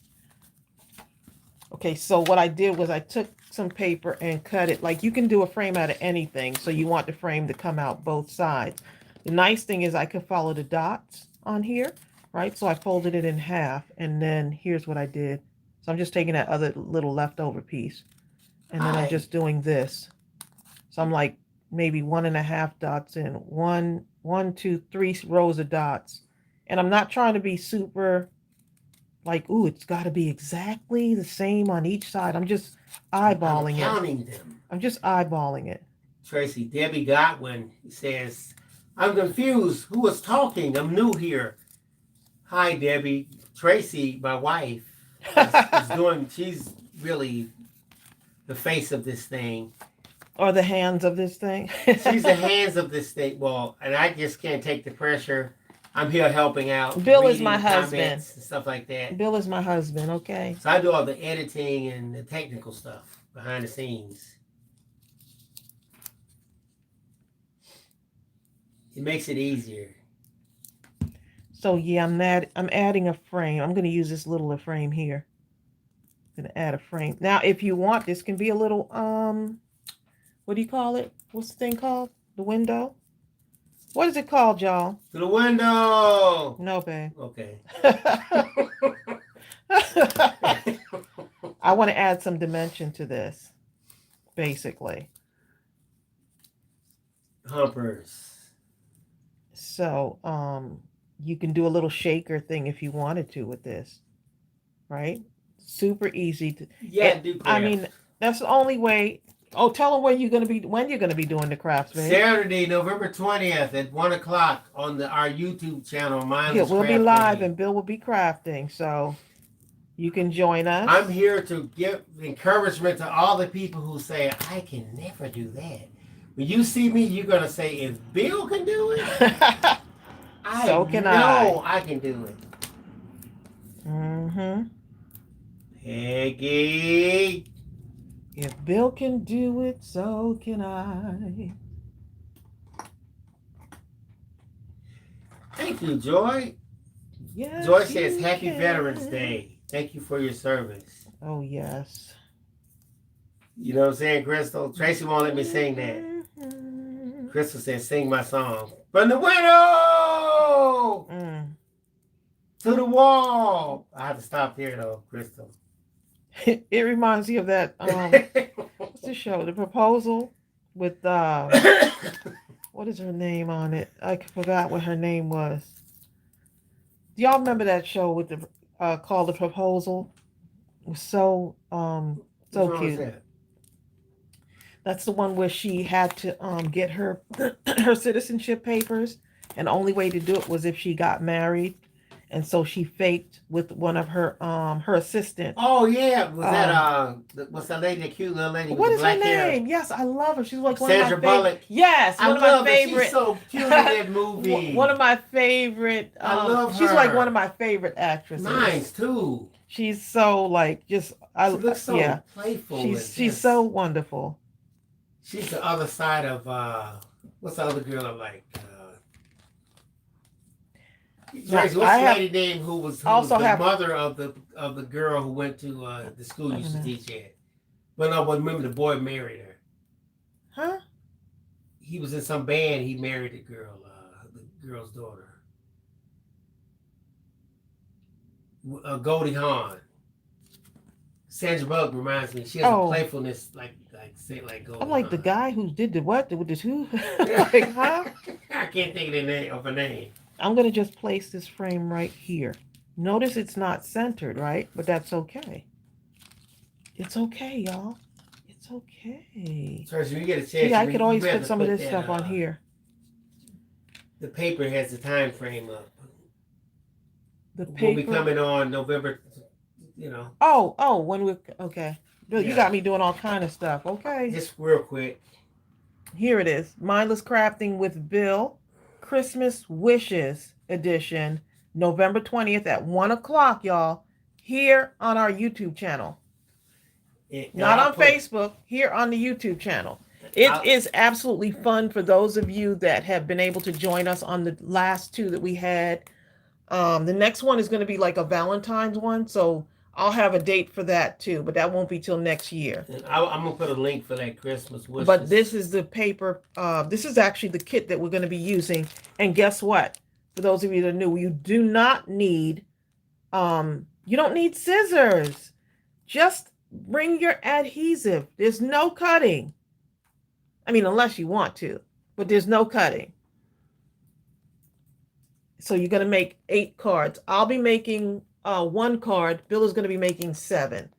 [SPEAKER 2] Okay, so what I did was I took some paper and cut it. Like, you can do a frame out of anything, so you want the frame to come out both sides. The nice thing is I could follow the dots on here, right? So I folded it in half, and then here's what I did. So I'm just taking that other little leftover piece, and then I'm just doing this. So I'm like maybe 1.5 dots in, one, 2, 3 rows of dots. And I'm not trying to be super like, ooh, it's got to be exactly the same on each side. I'm just eyeballing
[SPEAKER 1] counting them.
[SPEAKER 2] I'm just eyeballing it.
[SPEAKER 1] Tracy, Debbie Godwin says, I'm confused. Who was talking? I'm new here. Hi, Debbie. Tracy, my wife, she's really the face of this thing.
[SPEAKER 2] Or the hands of this thing.
[SPEAKER 1] She's the hands of this thing. Well, and I just can't take the pressure. I'm here helping out.
[SPEAKER 2] Bill is my husband.
[SPEAKER 1] And stuff like that.
[SPEAKER 2] Bill is my husband, okay?
[SPEAKER 1] So I do all the editing and the technical stuff behind the scenes. It makes it easier.
[SPEAKER 2] So yeah, I'm adding a frame. I'm going to use this little frame here. I'm going to add a frame. Now, if you want, this can be a little, what do you call it? What's the thing called? The window? What is it called, y'all?
[SPEAKER 1] To the window.
[SPEAKER 2] No, babe.
[SPEAKER 1] Okay.
[SPEAKER 2] I want to add some dimension to this, basically.
[SPEAKER 1] Humpers.
[SPEAKER 2] So, you can do a little shaker thing if you wanted to with this, right? Super easy to.
[SPEAKER 1] Yeah, do crafts.
[SPEAKER 2] I mean, that's the only way. Oh, tell them when you're gonna be doing the crafts, babe.
[SPEAKER 1] Saturday, November 20th at 1:00 on our YouTube channel. Mindless
[SPEAKER 2] We'll
[SPEAKER 1] Crafting.
[SPEAKER 2] be live, and Bill will be crafting, so you can join us.
[SPEAKER 1] I'm here to give encouragement to all the people who say I can never do that. When you see me, you're gonna say, "If Bill can do it,
[SPEAKER 2] So can
[SPEAKER 1] I can do it."
[SPEAKER 2] Mm-hmm.
[SPEAKER 1] Peggy.
[SPEAKER 2] If Bill can do it, so can I.
[SPEAKER 1] Thank you, Joy.
[SPEAKER 2] Yes,
[SPEAKER 1] Joy says,
[SPEAKER 2] you
[SPEAKER 1] Happy
[SPEAKER 2] can.
[SPEAKER 1] Veterans Day. Thank you for your service.
[SPEAKER 2] Oh, yes.
[SPEAKER 1] You know what I'm saying, Crystal? Tracy won't let me sing that.
[SPEAKER 2] Mm-hmm.
[SPEAKER 1] Crystal says, sing my song. From the window to the wall. I have to stop there, though, Crystal.
[SPEAKER 2] It reminds me of that, what's the show? The Proposal with, what is her name on it? I forgot what her name was. Do y'all remember that show with the, called The Proposal? It was so cute.
[SPEAKER 1] That?
[SPEAKER 2] That's the one where she had to get her her citizenship papers, and the only way to do it was if she got married. and so she faked with one of her assistants.
[SPEAKER 1] Oh yeah, was that what's that lady, the cute little lady with
[SPEAKER 2] What
[SPEAKER 1] the
[SPEAKER 2] is her
[SPEAKER 1] black hair?
[SPEAKER 2] name? Yes, I love her. She's like one of my
[SPEAKER 1] Sandra
[SPEAKER 2] favorite.
[SPEAKER 1] Bullock.
[SPEAKER 2] Yes,
[SPEAKER 1] I
[SPEAKER 2] one of my
[SPEAKER 1] love her. She's
[SPEAKER 2] favorite.
[SPEAKER 1] so cute in that movie.
[SPEAKER 2] One of my favorite.
[SPEAKER 1] I love
[SPEAKER 2] She's like
[SPEAKER 1] her.
[SPEAKER 2] one of my favorite actresses.
[SPEAKER 1] Mine's too.
[SPEAKER 2] She's so like just
[SPEAKER 1] She looks so
[SPEAKER 2] yeah.
[SPEAKER 1] playful.
[SPEAKER 2] She's so wonderful.
[SPEAKER 1] She's the other side of what's the other girl I like? What's the lady name who was the mother of the girl who went to the school you used to teach at? But no, but remember the boy married her.
[SPEAKER 2] Huh?
[SPEAKER 1] He was in some band. He married the girl's daughter. Goldie Hawn. Sandra Bullock reminds me. She has a playfulness like Goldie
[SPEAKER 2] I'm like
[SPEAKER 1] Hawn.
[SPEAKER 2] the guy who did the what with this who? Like, huh?
[SPEAKER 1] I can't think of a name.
[SPEAKER 2] I'm gonna just place this frame right here. Notice it's not centered, right? But that's okay. It's okay, y'all. It's okay.
[SPEAKER 1] So you get a chance.
[SPEAKER 2] See, I could always put some of this stuff on here.
[SPEAKER 1] The paper has the time frame up.
[SPEAKER 2] The paper
[SPEAKER 1] will be coming on November,
[SPEAKER 2] when we okay. Bill, you got me doing all kind of stuff. Okay.
[SPEAKER 1] Just real quick.
[SPEAKER 2] Here it is. Mindless Crafting with Bill. Christmas Wishes edition. November 20th at 1 o'clock, y'all. Here on our YouTube channel. Not on Facebook. Here on the YouTube channel. It is absolutely fun for those of you that have been able to join us on the last two that we had. The next one is going to be like a Valentine's one, so I'll have a date for that too, but that won't be till next year.
[SPEAKER 1] I'm going to put a link for that Christmas wish.
[SPEAKER 2] But this is the paper. This is actually the kit that we're going to be using. And guess what? For those of you that are new, you do not need, you don't need scissors. Just bring your adhesive. There's no cutting. I mean, unless you want to, but there's no cutting. So you're going to make 8 cards. I'll be making 1 card. Bill is going to be making 7.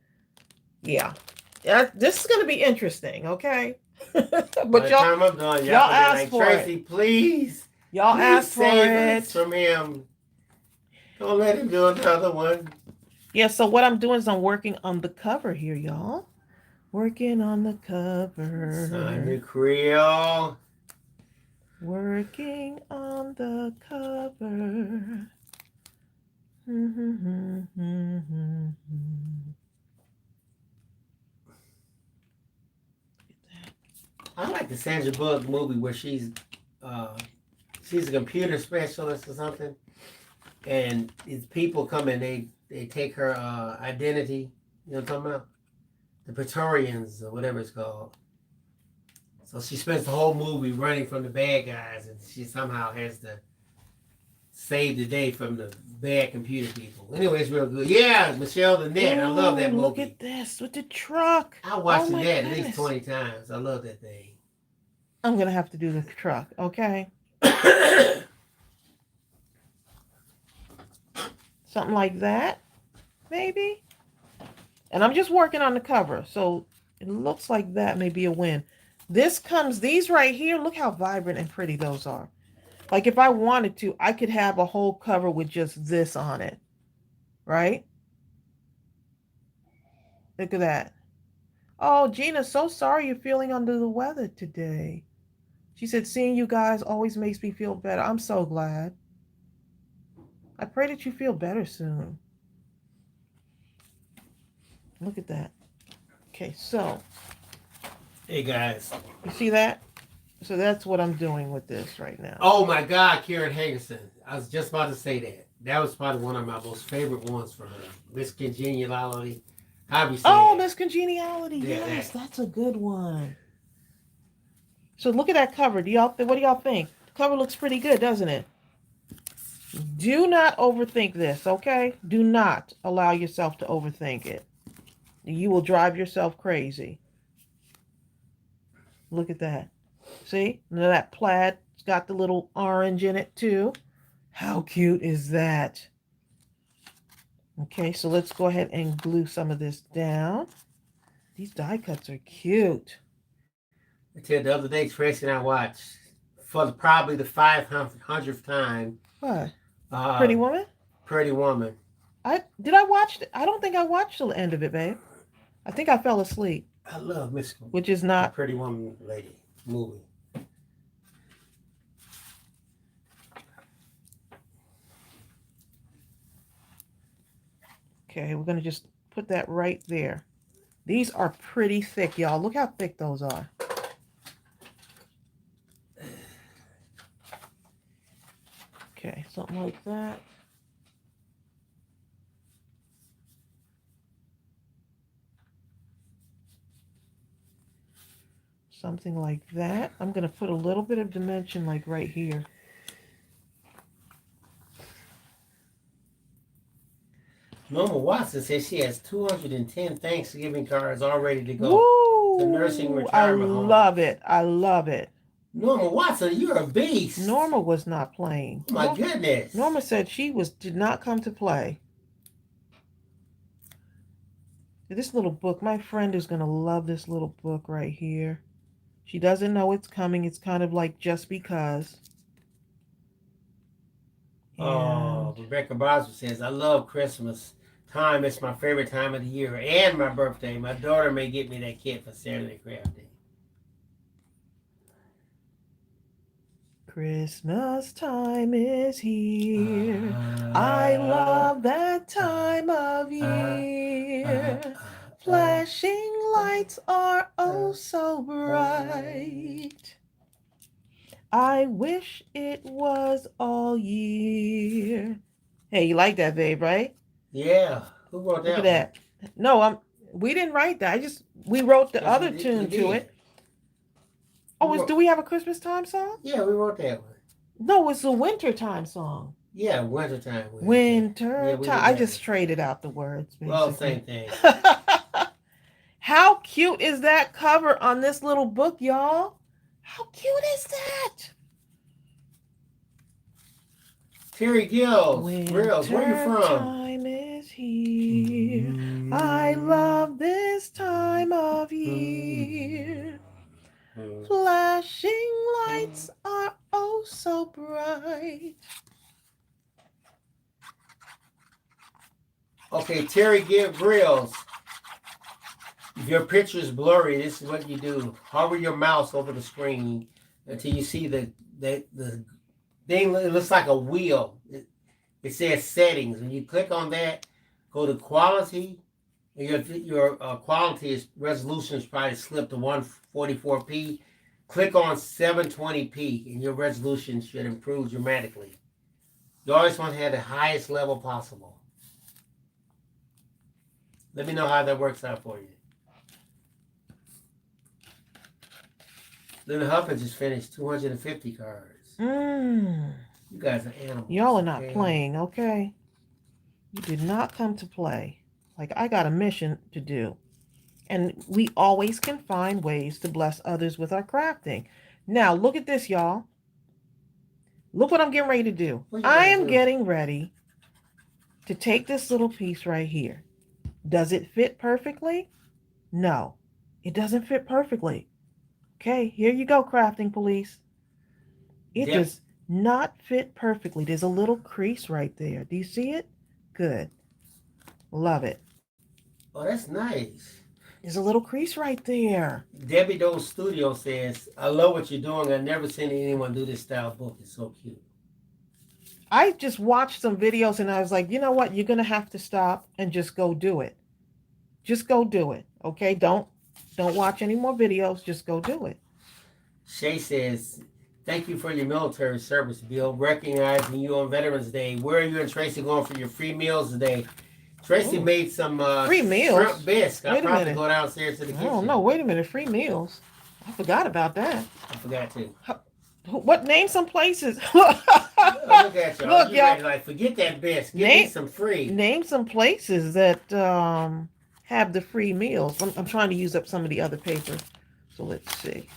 [SPEAKER 2] Yeah. This is going to be interesting, okay? But y'all,
[SPEAKER 1] I'm done,
[SPEAKER 2] y'all asked for
[SPEAKER 1] Tracey,
[SPEAKER 2] it.
[SPEAKER 1] Please.
[SPEAKER 2] Y'all asked for it.
[SPEAKER 1] From him. Don't let him do another one.
[SPEAKER 2] Yeah, so what I'm doing is I'm working on the cover here, y'all. Working on the cover.
[SPEAKER 1] Sonia Creole.
[SPEAKER 2] Working on the cover.
[SPEAKER 1] I like the Sandra Bullock movie where she's a computer specialist or something, and these people come and they take her identity. You know what I'm talking about? The Praetorians or whatever it's called. So she spends the whole movie running from the bad guys, and she somehow has to save the day from the bad computer people. Anyway, it's real good. Yeah, Michelle the Net. I love that movie.
[SPEAKER 2] Look at this with the truck.
[SPEAKER 1] I watched that at least 20 times. I love that thing.
[SPEAKER 2] I'm going to have to do the truck, okay? Something like that, maybe? And I'm just working on the cover, so it looks like that may be a win. These right here, look how vibrant and pretty those are. Like if I wanted to, I could have a whole cover with just this on it, right? Look at that. Oh, Gina, so sorry you're feeling under the weather today. She said, seeing you guys always makes me feel better. I'm so glad. I pray that you feel better soon. Look at that. Okay, so.
[SPEAKER 1] Hey, guys.
[SPEAKER 2] You see that? So that's what I'm doing with this right now.
[SPEAKER 1] Oh, my God, Karen Hagerson. I was just about to say that. That was probably one of my most favorite ones for her. Miss Congeniality.
[SPEAKER 2] Miss Congeniality. Yeah, yes, that's a good one. So look at that cover. What do y'all think? The cover looks pretty good, doesn't it? Do not overthink this, okay? Do not allow yourself to overthink it. You will drive yourself crazy. Look at that. See? Now that plaid, it's got the little orange in it too. How cute is that? Okay, so let's go ahead and glue some of this down. These die cuts are cute.
[SPEAKER 1] I tell you, the other day, Tracy and I watched for probably the 500th time.
[SPEAKER 2] What? Pretty Woman?
[SPEAKER 1] Pretty Woman.
[SPEAKER 2] Did I watch it? I don't think I watched the end of it, babe. I think I fell asleep,
[SPEAKER 1] I love Miss
[SPEAKER 2] which is
[SPEAKER 1] the
[SPEAKER 2] not.
[SPEAKER 1] Pretty Woman lady movie.
[SPEAKER 2] Okay, we're gonna just put that right there. These are pretty thick, y'all. Look how thick those are. Okay, something like that. Something like that. I'm going to put a little bit of dimension like right here.
[SPEAKER 1] Norma Watson says she has 210 Thanksgiving cards all ready to go.
[SPEAKER 2] Woo!
[SPEAKER 1] The nursing
[SPEAKER 2] I
[SPEAKER 1] retirement home.
[SPEAKER 2] love it. I love it.
[SPEAKER 1] Norma Watson, you're a beast.
[SPEAKER 2] Norma was not playing.
[SPEAKER 1] Oh my goodness.
[SPEAKER 2] Norma said she did not come to play. This little book, my friend is going to love this little book right here. She doesn't know it's coming. It's kind of like Just Because.
[SPEAKER 1] Oh, Rebecca Boswell says, I love Christmas time. It's my favorite time of the year and my birthday. My daughter may get me that kit for Saturday crafting.
[SPEAKER 2] Christmas time is here. I love that time of year. Flashing lights are oh so bright. I wish it was all year. Hey, you like that, babe, right?
[SPEAKER 1] Yeah. Who wrote that?
[SPEAKER 2] Look at that. No, we didn't write that. We wrote the other tune to it. Oh, do we have a Christmas time song?
[SPEAKER 1] Yeah, we wrote that one.
[SPEAKER 2] No, it's a wintertime song.
[SPEAKER 1] Yeah, wintertime.
[SPEAKER 2] Winter time. I just traded out the words, basically.
[SPEAKER 1] Well, same thing.
[SPEAKER 2] How cute is that cover on this little book, y'all? How cute is that?
[SPEAKER 1] Terry Grills, where are you from?
[SPEAKER 2] Time is here. I love this time of year. Flashing lights are oh so bright.
[SPEAKER 1] Okay, Terry Grills. If your picture is blurry, this is what you do. Hover your mouse over the screen until you see the thing. It looks like a wheel. It says settings. When you click on that, go to quality. Your quality resolution is probably slipped to 144p. Click on 720p, and your resolution should improve dramatically. You always want to have the highest level possible. Let me know how that works out for you. Linda Huffman just finished 250 cards. You guys are animals.
[SPEAKER 2] Y'all are not playing, okay? You did not come to play. Like, I got a mission to do. And we always can find ways to bless others with our crafting. Now, look at this, y'all. Look what I'm getting ready to do. I am getting ready to take this little piece right here. Does it fit perfectly? No, it doesn't fit perfectly. Okay, here you go, crafting police. It does not fit perfectly. There's a little crease right there. Do you see it? Good. Love it.
[SPEAKER 1] Oh, that's nice.
[SPEAKER 2] There's a little crease right there.
[SPEAKER 1] Debbie Doe Studio says, I love what you're doing. I've never seen anyone do this style book. It's so cute.
[SPEAKER 2] I just watched some videos and I was like, you know what? You're going to have to stop and just go do it. Just go do it. Okay? Don't watch any more videos. Just go do it.
[SPEAKER 1] Shay says, thank you for your military service, Bill. Recognizing you on Veterans Day. Where are you and Tracey going for your free meals today? Tracey made some
[SPEAKER 2] free meals.
[SPEAKER 1] Shrimp bisque. I probably go downstairs to the kitchen.
[SPEAKER 2] Oh, no. Wait a minute. Free meals. I forgot about that.
[SPEAKER 1] I forgot too.
[SPEAKER 2] What? Name some places.
[SPEAKER 1] Look at y'all.
[SPEAKER 2] Look, y'all.
[SPEAKER 1] Like, forget that bisque. Give me some free.
[SPEAKER 2] Name some places that have the free meals. I'm trying to use up some of the other paper. So let's see.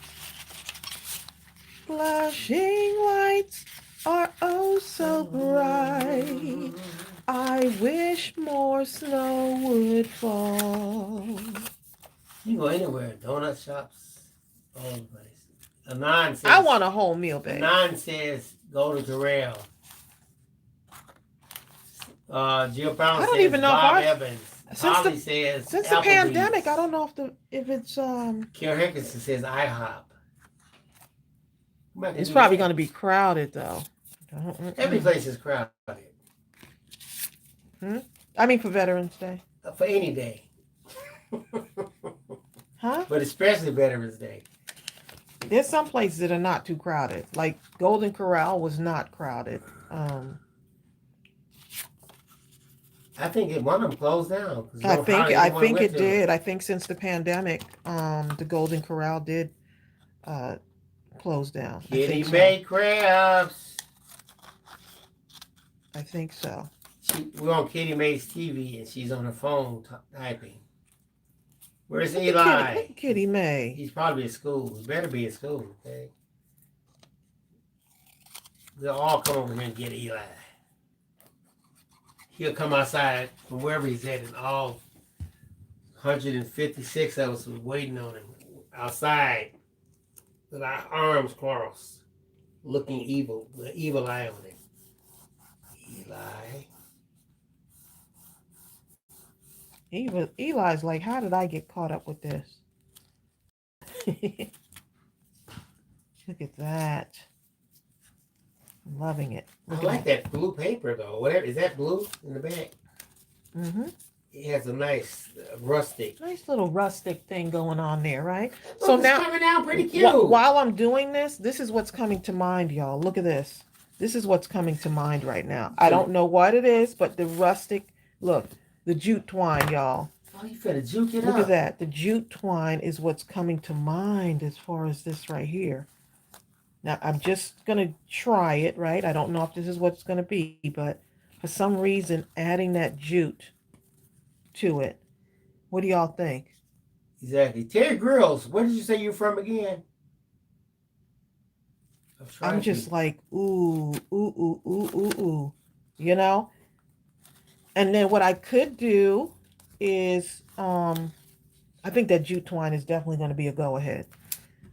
[SPEAKER 2] Flashing lights are oh so bright. I wish more snow would fall.
[SPEAKER 1] You can go anywhere. Donut shops. All the places. Anon says,
[SPEAKER 2] I want a whole meal, babe.
[SPEAKER 1] Anon says, go to Corral. Jill Brown
[SPEAKER 2] I don't
[SPEAKER 1] says
[SPEAKER 2] even know if
[SPEAKER 1] Bob
[SPEAKER 2] I-
[SPEAKER 1] Evans. Holly says
[SPEAKER 2] Since the
[SPEAKER 1] Applebee's.
[SPEAKER 2] pandemic, I don't know if it's
[SPEAKER 1] Carol Hankinson says IHOP.
[SPEAKER 2] it's probably going to be crowded though.
[SPEAKER 1] Every place is crowded.
[SPEAKER 2] I mean for Veterans Day.
[SPEAKER 1] For any day.
[SPEAKER 2] Huh?
[SPEAKER 1] But especially Veterans Day.
[SPEAKER 2] There's some places that are not too crowded. Like Golden Corral was not crowded.
[SPEAKER 1] I think one of them closed down.
[SPEAKER 2] I think it did. I think since the pandemic, the Golden Corral did close down.
[SPEAKER 1] Kitty May crabs.
[SPEAKER 2] I think so.
[SPEAKER 1] We're on Kitty May's TV and she's on her phone typing. Where's
[SPEAKER 2] Look
[SPEAKER 1] Eli?
[SPEAKER 2] at Kitty May.
[SPEAKER 1] He's probably at school. He better be at school, okay? They'll all come over here and get Eli. He'll come outside from wherever he's at, and all 156 of us was waiting on him outside with our arms crossed, looking evil, with an evil eye on him.
[SPEAKER 2] Eli's like, how did I get caught up with this? Look at that. I'm loving it.
[SPEAKER 1] I like that blue paper though. Whatever is that blue in the back?
[SPEAKER 2] Mm-hmm.
[SPEAKER 1] It has a nice rustic.
[SPEAKER 2] Nice little rustic thing going on there, right?
[SPEAKER 1] Look,
[SPEAKER 2] So
[SPEAKER 1] it's
[SPEAKER 2] now,
[SPEAKER 1] coming out pretty cute.
[SPEAKER 2] while I'm doing this is what's coming to mind, y'all. Look at this. This is what's coming to mind right now. I don't know what it is, but the rustic, look, the jute twine, y'all.
[SPEAKER 1] Oh, you finna juke it
[SPEAKER 2] Look
[SPEAKER 1] up.
[SPEAKER 2] at that. The jute twine is what's coming to mind as far as this right here. Now, I'm just going to try it, right? I don't know if this is what's going to be, but for some reason, adding that jute to it. What do y'all think?
[SPEAKER 1] Exactly. Terry Grills, where did you say you're from again?
[SPEAKER 2] I'm just like, ooh, ooh, ooh, ooh, ooh, ooh. You know? And then what I could do is, I think that jute twine is definitely going to be a go-ahead.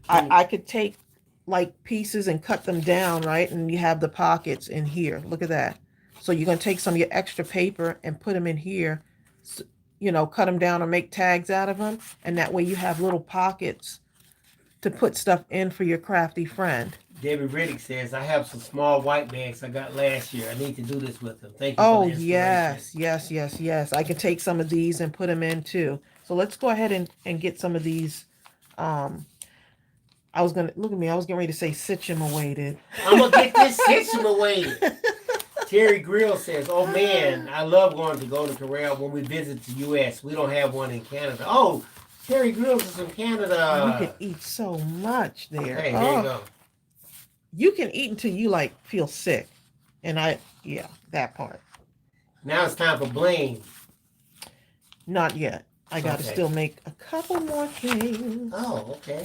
[SPEAKER 2] I could take like pieces and cut them down, right? And you have the pockets in here. Look at that. So you're going to take some of your extra paper and put them in here, you know, cut them down or make tags out of them. And that way you have little pockets to put stuff in for your crafty friend.
[SPEAKER 1] David Riddick says, I have some small white bags I got last year. I need to do this with them. Thank you
[SPEAKER 2] Oh,
[SPEAKER 1] for the inspiration.
[SPEAKER 2] yes. I can take some of these and put them in too. So let's go ahead and get some of these. I was going to, look at me, I was getting ready to say situated.
[SPEAKER 1] I'm going to get this situated. Terry Grill says, oh man, I love going to Golden Corral when we visit the U.S. We don't have one in Canada. Oh, Terry Grills is from Canada.
[SPEAKER 2] You can eat so much there.
[SPEAKER 1] Okay, there you go.
[SPEAKER 2] You can eat until you like feel sick. And that part.
[SPEAKER 1] Now it's time for blame.
[SPEAKER 2] Not yet. I got to still make a couple more things.
[SPEAKER 1] Oh, okay.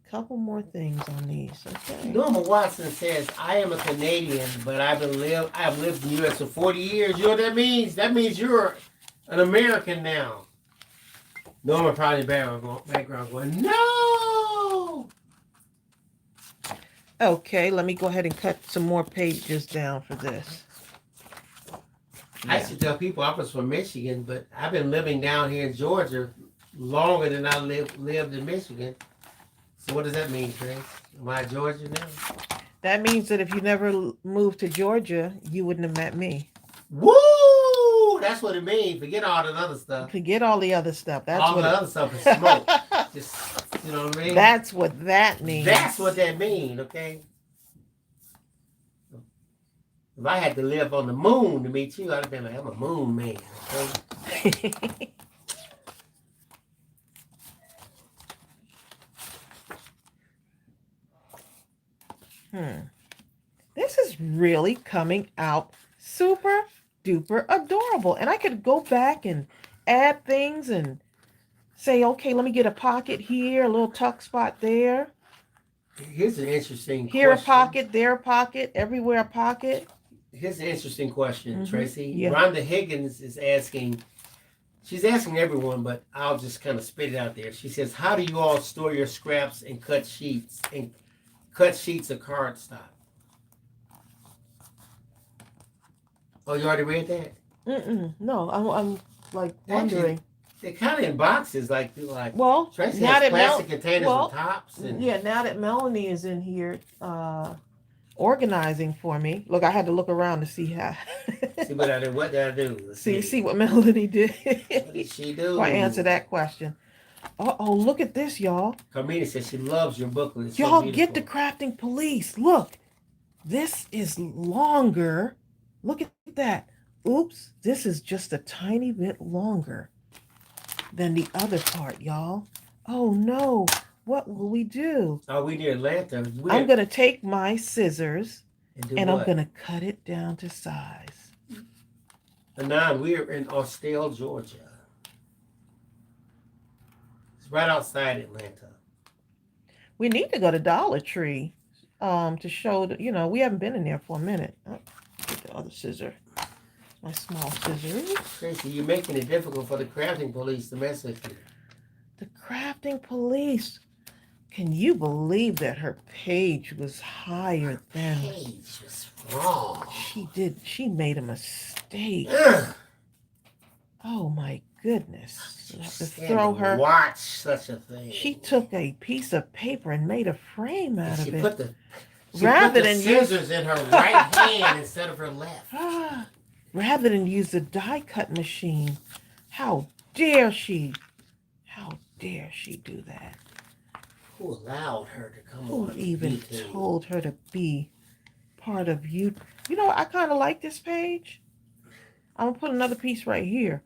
[SPEAKER 2] Couple more things on these. Okay.
[SPEAKER 1] Norma Watson says, I am a Canadian, but I've lived in the U.S. for 40 years. You know what that means? That means you're an American now. Norma probably background going, no!
[SPEAKER 2] Okay, let me go ahead and cut some more pages down for this.
[SPEAKER 1] I used to tell people I was from Michigan, but I've been living down here in Georgia longer than I lived in Michigan. So what does that mean, Trace? Am I Georgia now?
[SPEAKER 2] That means that if you never moved to Georgia, you wouldn't have met me.
[SPEAKER 1] Woo! That's what it means. Forget all that other stuff.
[SPEAKER 2] Forget all the other stuff. That's
[SPEAKER 1] all
[SPEAKER 2] what
[SPEAKER 1] the other stuff is smoke. Just, you know what I mean?
[SPEAKER 2] That's what that means.
[SPEAKER 1] That's what that means, okay? If I had to live on the moon to meet you, I'd have been like, I'm a moon man, okay?
[SPEAKER 2] This is really coming out super duper adorable. And I could go back and add things and say, okay, let me get a pocket here, a little tuck spot there.
[SPEAKER 1] Here's an interesting
[SPEAKER 2] Here
[SPEAKER 1] question.
[SPEAKER 2] a pocket, there a pocket, everywhere a pocket.
[SPEAKER 1] Here's an interesting question, Tracy.
[SPEAKER 2] Yeah.
[SPEAKER 1] Rhonda Higgins is asking, she's asking everyone, but I'll just kind of spit it out there. She says, how do you all store your scraps and cut sheets of cardstock? Oh, you already read that?
[SPEAKER 2] No, I'm like wondering.
[SPEAKER 1] Actually, they're kind of in boxes, like
[SPEAKER 2] Well,
[SPEAKER 1] Tracey
[SPEAKER 2] now
[SPEAKER 1] has
[SPEAKER 2] that
[SPEAKER 1] plastic containers with
[SPEAKER 2] well,
[SPEAKER 1] tops and.
[SPEAKER 2] yeah, now that Melanie is in here, organizing for me. Look, I had to look around to see how.
[SPEAKER 1] See what I do? What did I do? Let's
[SPEAKER 2] see what Melanie did.
[SPEAKER 1] What did she do?
[SPEAKER 2] Before I answer that question. Oh, look at this, y'all.
[SPEAKER 1] Carmina says she loves your booklet. It's
[SPEAKER 2] Y'all
[SPEAKER 1] so
[SPEAKER 2] get
[SPEAKER 1] beautiful.
[SPEAKER 2] the crafting police. Look, this is longer. Look at that. Oops, this is just a tiny bit longer than the other part, y'all. Oh no, what will we do?
[SPEAKER 1] Oh, we near Atlanta.
[SPEAKER 2] I'm going to take my scissors
[SPEAKER 1] and
[SPEAKER 2] I'm going to cut it down to size.
[SPEAKER 1] Anon, we're in Austell, Georgia. It's right outside Atlanta.
[SPEAKER 2] We need to go to Dollar Tree to show that, we haven't been in there for a minute. Oh, get the other scissor. My small scissors.
[SPEAKER 1] Tracey, you're making it difficult for the crafting police to mess with you.
[SPEAKER 2] The crafting police. Can you believe that her page was higher than...
[SPEAKER 1] Her page was wrong.
[SPEAKER 2] She made a mistake.
[SPEAKER 1] Ugh.
[SPEAKER 2] Oh my goodness. You have to throw her.
[SPEAKER 1] Watch such a thing.
[SPEAKER 2] She took a piece of paper and made a frame out of it.
[SPEAKER 1] She put the scissors in her right hand instead of her left.
[SPEAKER 2] Rather than use the die cut machine. How dare she? How dare she do that?
[SPEAKER 1] Who allowed her to come
[SPEAKER 2] Who
[SPEAKER 1] on?
[SPEAKER 2] even told her to be part of you? You know, I kind of like this page. I'm going to put another piece right here.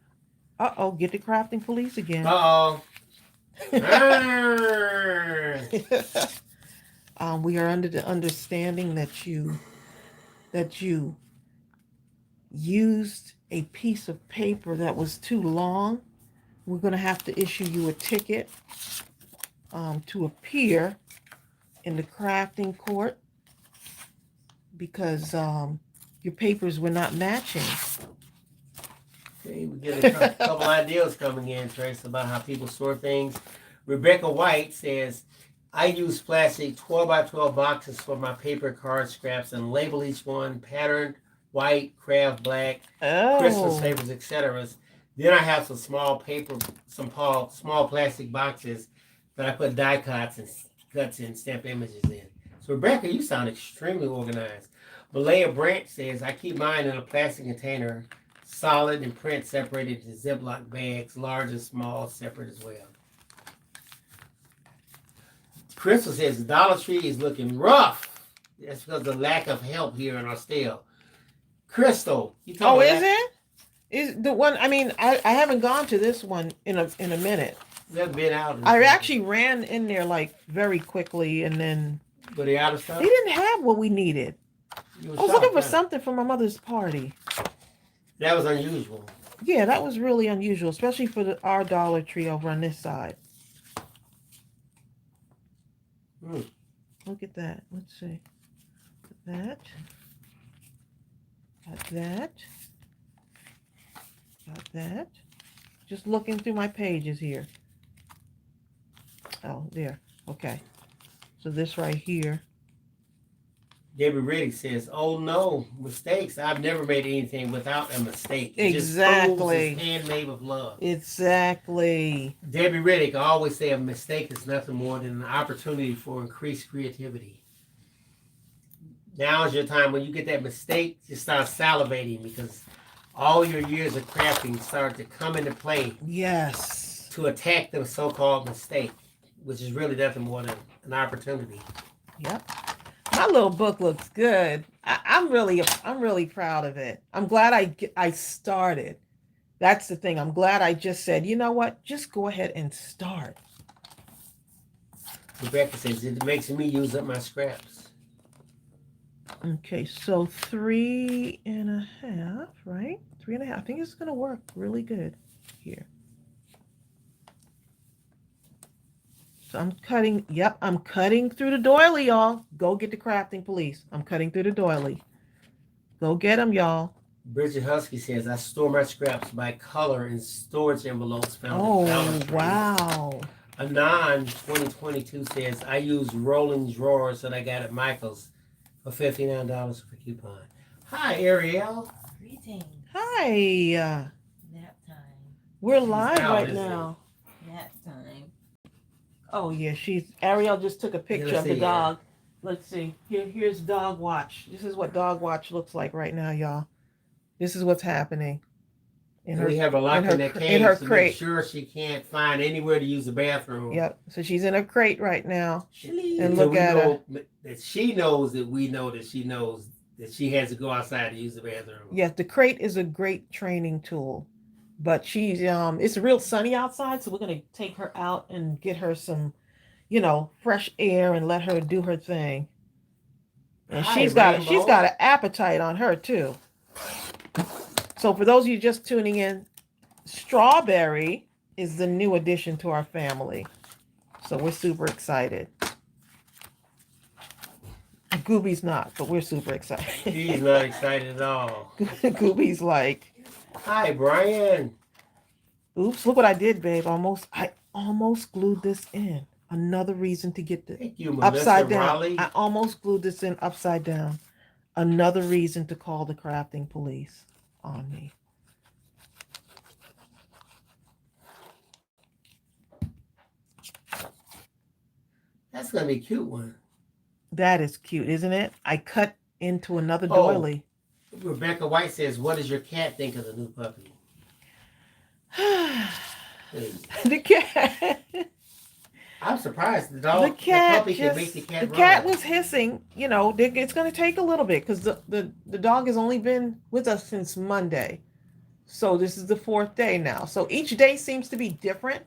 [SPEAKER 2] Uh-oh, get the crafting police again.
[SPEAKER 1] Uh-oh.
[SPEAKER 2] We are under the understanding that you used a piece of paper that was too long. We're going to have to issue you a ticket to appear in the crafting court because your papers were not matching.
[SPEAKER 1] Okay, we get a couple ideas coming in, Trace, about how people store things. Rebecca White says, I use plastic 12 by 12 boxes for my paper card scraps and label each one patterned, white, craft, black, Christmas papers, etc. Then I have some small plastic boxes that I put die cuts and stamp images in. So Rebecca, you sound extremely organized. Malaya Branch says, I keep mine in a plastic container, solid and print separated into Ziploc bags, large and small, separate as well. Crystal says, the Dollar Tree is looking rough. That's because of the lack of help here in Austell. Crystal, you talking about
[SPEAKER 2] is it? Is the one? I mean, I haven't gone to this one in a minute.
[SPEAKER 1] We haven't been out.
[SPEAKER 2] I actually ran in there like very quickly, and then
[SPEAKER 1] were they out of stuff?
[SPEAKER 2] They didn't have what we needed. I was looking for something for my mother's party.
[SPEAKER 1] That was unusual.
[SPEAKER 2] Yeah, that was really unusual, especially for our Dollar Tree over on this side. Look at that. Let's see. That. Got that. Got that. Just looking through my pages here. Oh, there. Okay. So this right here.
[SPEAKER 1] Debbie Riddick says, oh no, mistakes. I've never made anything without a mistake.
[SPEAKER 2] Exactly.
[SPEAKER 1] It's handmade with love.
[SPEAKER 2] Exactly.
[SPEAKER 1] Debbie Riddick, I always say a mistake is nothing more than an opportunity for increased creativity. Now is your time. When you get that mistake, you start salivating because all your years of crafting start to come into play.
[SPEAKER 2] Yes.
[SPEAKER 1] To attack the so-called mistake, which is really nothing more than an opportunity.
[SPEAKER 2] Yep. My little book looks good. I'm really proud of it. I'm glad I started. That's the thing. I'm glad I just said, you know what? Just go ahead and start.
[SPEAKER 1] Rebecca says it makes me use up my scraps.
[SPEAKER 2] Okay, so 3.5, right? 3.5. I think it's going to work really good here. So I'm cutting, I'm cutting through the doily, y'all. Go get the crafting police. I'm cutting through the doily. Go get them, y'all.
[SPEAKER 1] Bridget Husky says, I store my scraps by color in storage envelopes found
[SPEAKER 2] Oh,
[SPEAKER 1] at
[SPEAKER 2] wow.
[SPEAKER 1] Anon 2022 says, I use rolling drawers that I got at Michael's for $59 for coupon. Hi, Ariel.
[SPEAKER 3] Greetings.
[SPEAKER 2] Hi.
[SPEAKER 3] Nap time.
[SPEAKER 2] We're
[SPEAKER 1] She's
[SPEAKER 2] live
[SPEAKER 1] out,
[SPEAKER 2] right
[SPEAKER 1] isn't
[SPEAKER 2] now.
[SPEAKER 3] Nap time.
[SPEAKER 2] Oh yeah, Ariel just took a picture
[SPEAKER 1] let's
[SPEAKER 2] of the
[SPEAKER 1] see,
[SPEAKER 2] dog. Let's see. Here's dog watch. This is what dog watch looks like right now, y'all. This is what's happening in
[SPEAKER 1] And we have her locked in that
[SPEAKER 2] in her
[SPEAKER 1] cage to make
[SPEAKER 2] crate.
[SPEAKER 1] sure she can't find anywhere to use the bathroom.
[SPEAKER 2] Yep. So she's in her crate right now.
[SPEAKER 3] Sleep.
[SPEAKER 2] And
[SPEAKER 1] Until
[SPEAKER 2] look
[SPEAKER 1] we
[SPEAKER 2] at her.
[SPEAKER 1] know that she knows that we know that she knows that she has to go outside to use the bathroom.
[SPEAKER 2] Yes, the crate is a great training tool. But she's it's real sunny outside, so we're gonna take her out and get her some, fresh air and let her do her thing. And
[SPEAKER 1] Hi,
[SPEAKER 2] she's got an appetite on her too. So for those of you just tuning in, Strawberry is the new addition to our family. So we're super excited. Gooby's not, but we're super excited.
[SPEAKER 1] She's not excited at all.
[SPEAKER 2] Gooby's like,
[SPEAKER 1] hi, Brian.
[SPEAKER 2] oops, look what I did, babe. I almost glued this in. Another reason to get the
[SPEAKER 1] Thank you, Melissa
[SPEAKER 2] upside down.
[SPEAKER 1] Raleigh.
[SPEAKER 2] I almost glued this in upside down. Another reason to call the crafting police on me.
[SPEAKER 1] That's gonna be a cute one.
[SPEAKER 2] That is cute, isn't it? I cut into another doily.
[SPEAKER 1] Rebecca White says, "What does your cat think of the new puppy?"
[SPEAKER 2] The cat.
[SPEAKER 1] I'm surprised the puppy can make the cat
[SPEAKER 2] the
[SPEAKER 1] run.
[SPEAKER 2] cat was hissing. It's going to take a little bit because the dog has only been with us since Monday. So this is the 4th day now. So each day seems to be different.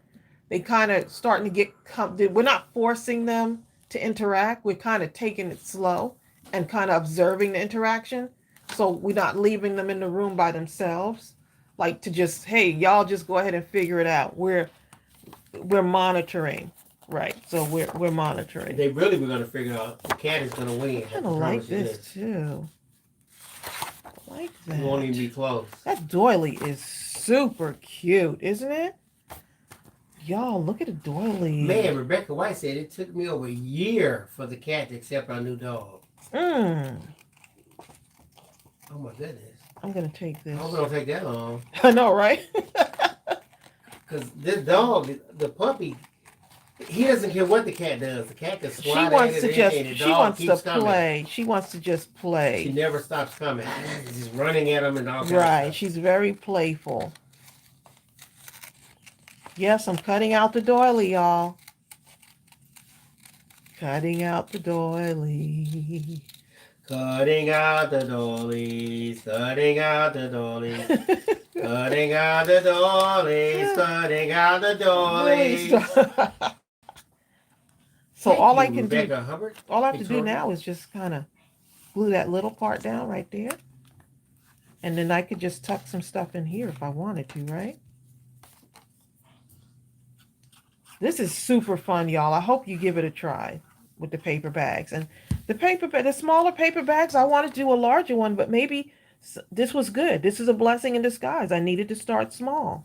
[SPEAKER 2] They kind of starting to get, we're not forcing them to interact. We're kind of taking it slow and kind of observing the interaction. So we're not leaving them in the room by themselves. Like to just, hey, y'all just go ahead and figure it out. We're monitoring. Right, so we're monitoring.
[SPEAKER 1] They really were going to figure out the cat is going to win.
[SPEAKER 2] I kind of like this too. I like that.
[SPEAKER 1] You won't even be close.
[SPEAKER 2] That doily is super cute, isn't it? Y'all, look at the doily.
[SPEAKER 1] Man, Rebecca White said it took me over a year for the cat to accept our new dog. Oh my goodness.
[SPEAKER 2] I'm going to take this.
[SPEAKER 1] I hope it don't take that long.
[SPEAKER 2] I know, right?
[SPEAKER 1] Because this dog, the puppy, he doesn't care what the cat does. The cat can swat
[SPEAKER 2] She wants
[SPEAKER 1] at
[SPEAKER 2] to
[SPEAKER 1] it
[SPEAKER 2] just,
[SPEAKER 1] and the
[SPEAKER 2] she
[SPEAKER 1] dog
[SPEAKER 2] wants to
[SPEAKER 1] keeps coming.
[SPEAKER 2] play. She wants to just play.
[SPEAKER 1] She never stops coming. She's running at him and all kinds of
[SPEAKER 2] Right,
[SPEAKER 1] stuff.
[SPEAKER 2] she's very playful. Yes, I'm cutting out the doily, y'all. Cutting out the doily.
[SPEAKER 1] Cutting out the dollies, cutting out the dollies, cutting out the dollies, cutting out the dollies.
[SPEAKER 2] So
[SPEAKER 1] Thank
[SPEAKER 2] all
[SPEAKER 1] you,
[SPEAKER 2] I can
[SPEAKER 1] Rebecca
[SPEAKER 2] do,
[SPEAKER 1] Hubbard.
[SPEAKER 2] all I have to do
[SPEAKER 1] Victoria.
[SPEAKER 2] now is just kind of glue that little part down right there. And then I could just tuck some stuff in here if I wanted to, right? This is super fun, y'all. I hope you give it a try with the paper bags. And the smaller paper bags, I want to do a larger one, but maybe this was good. This is a blessing in disguise. I needed to start small.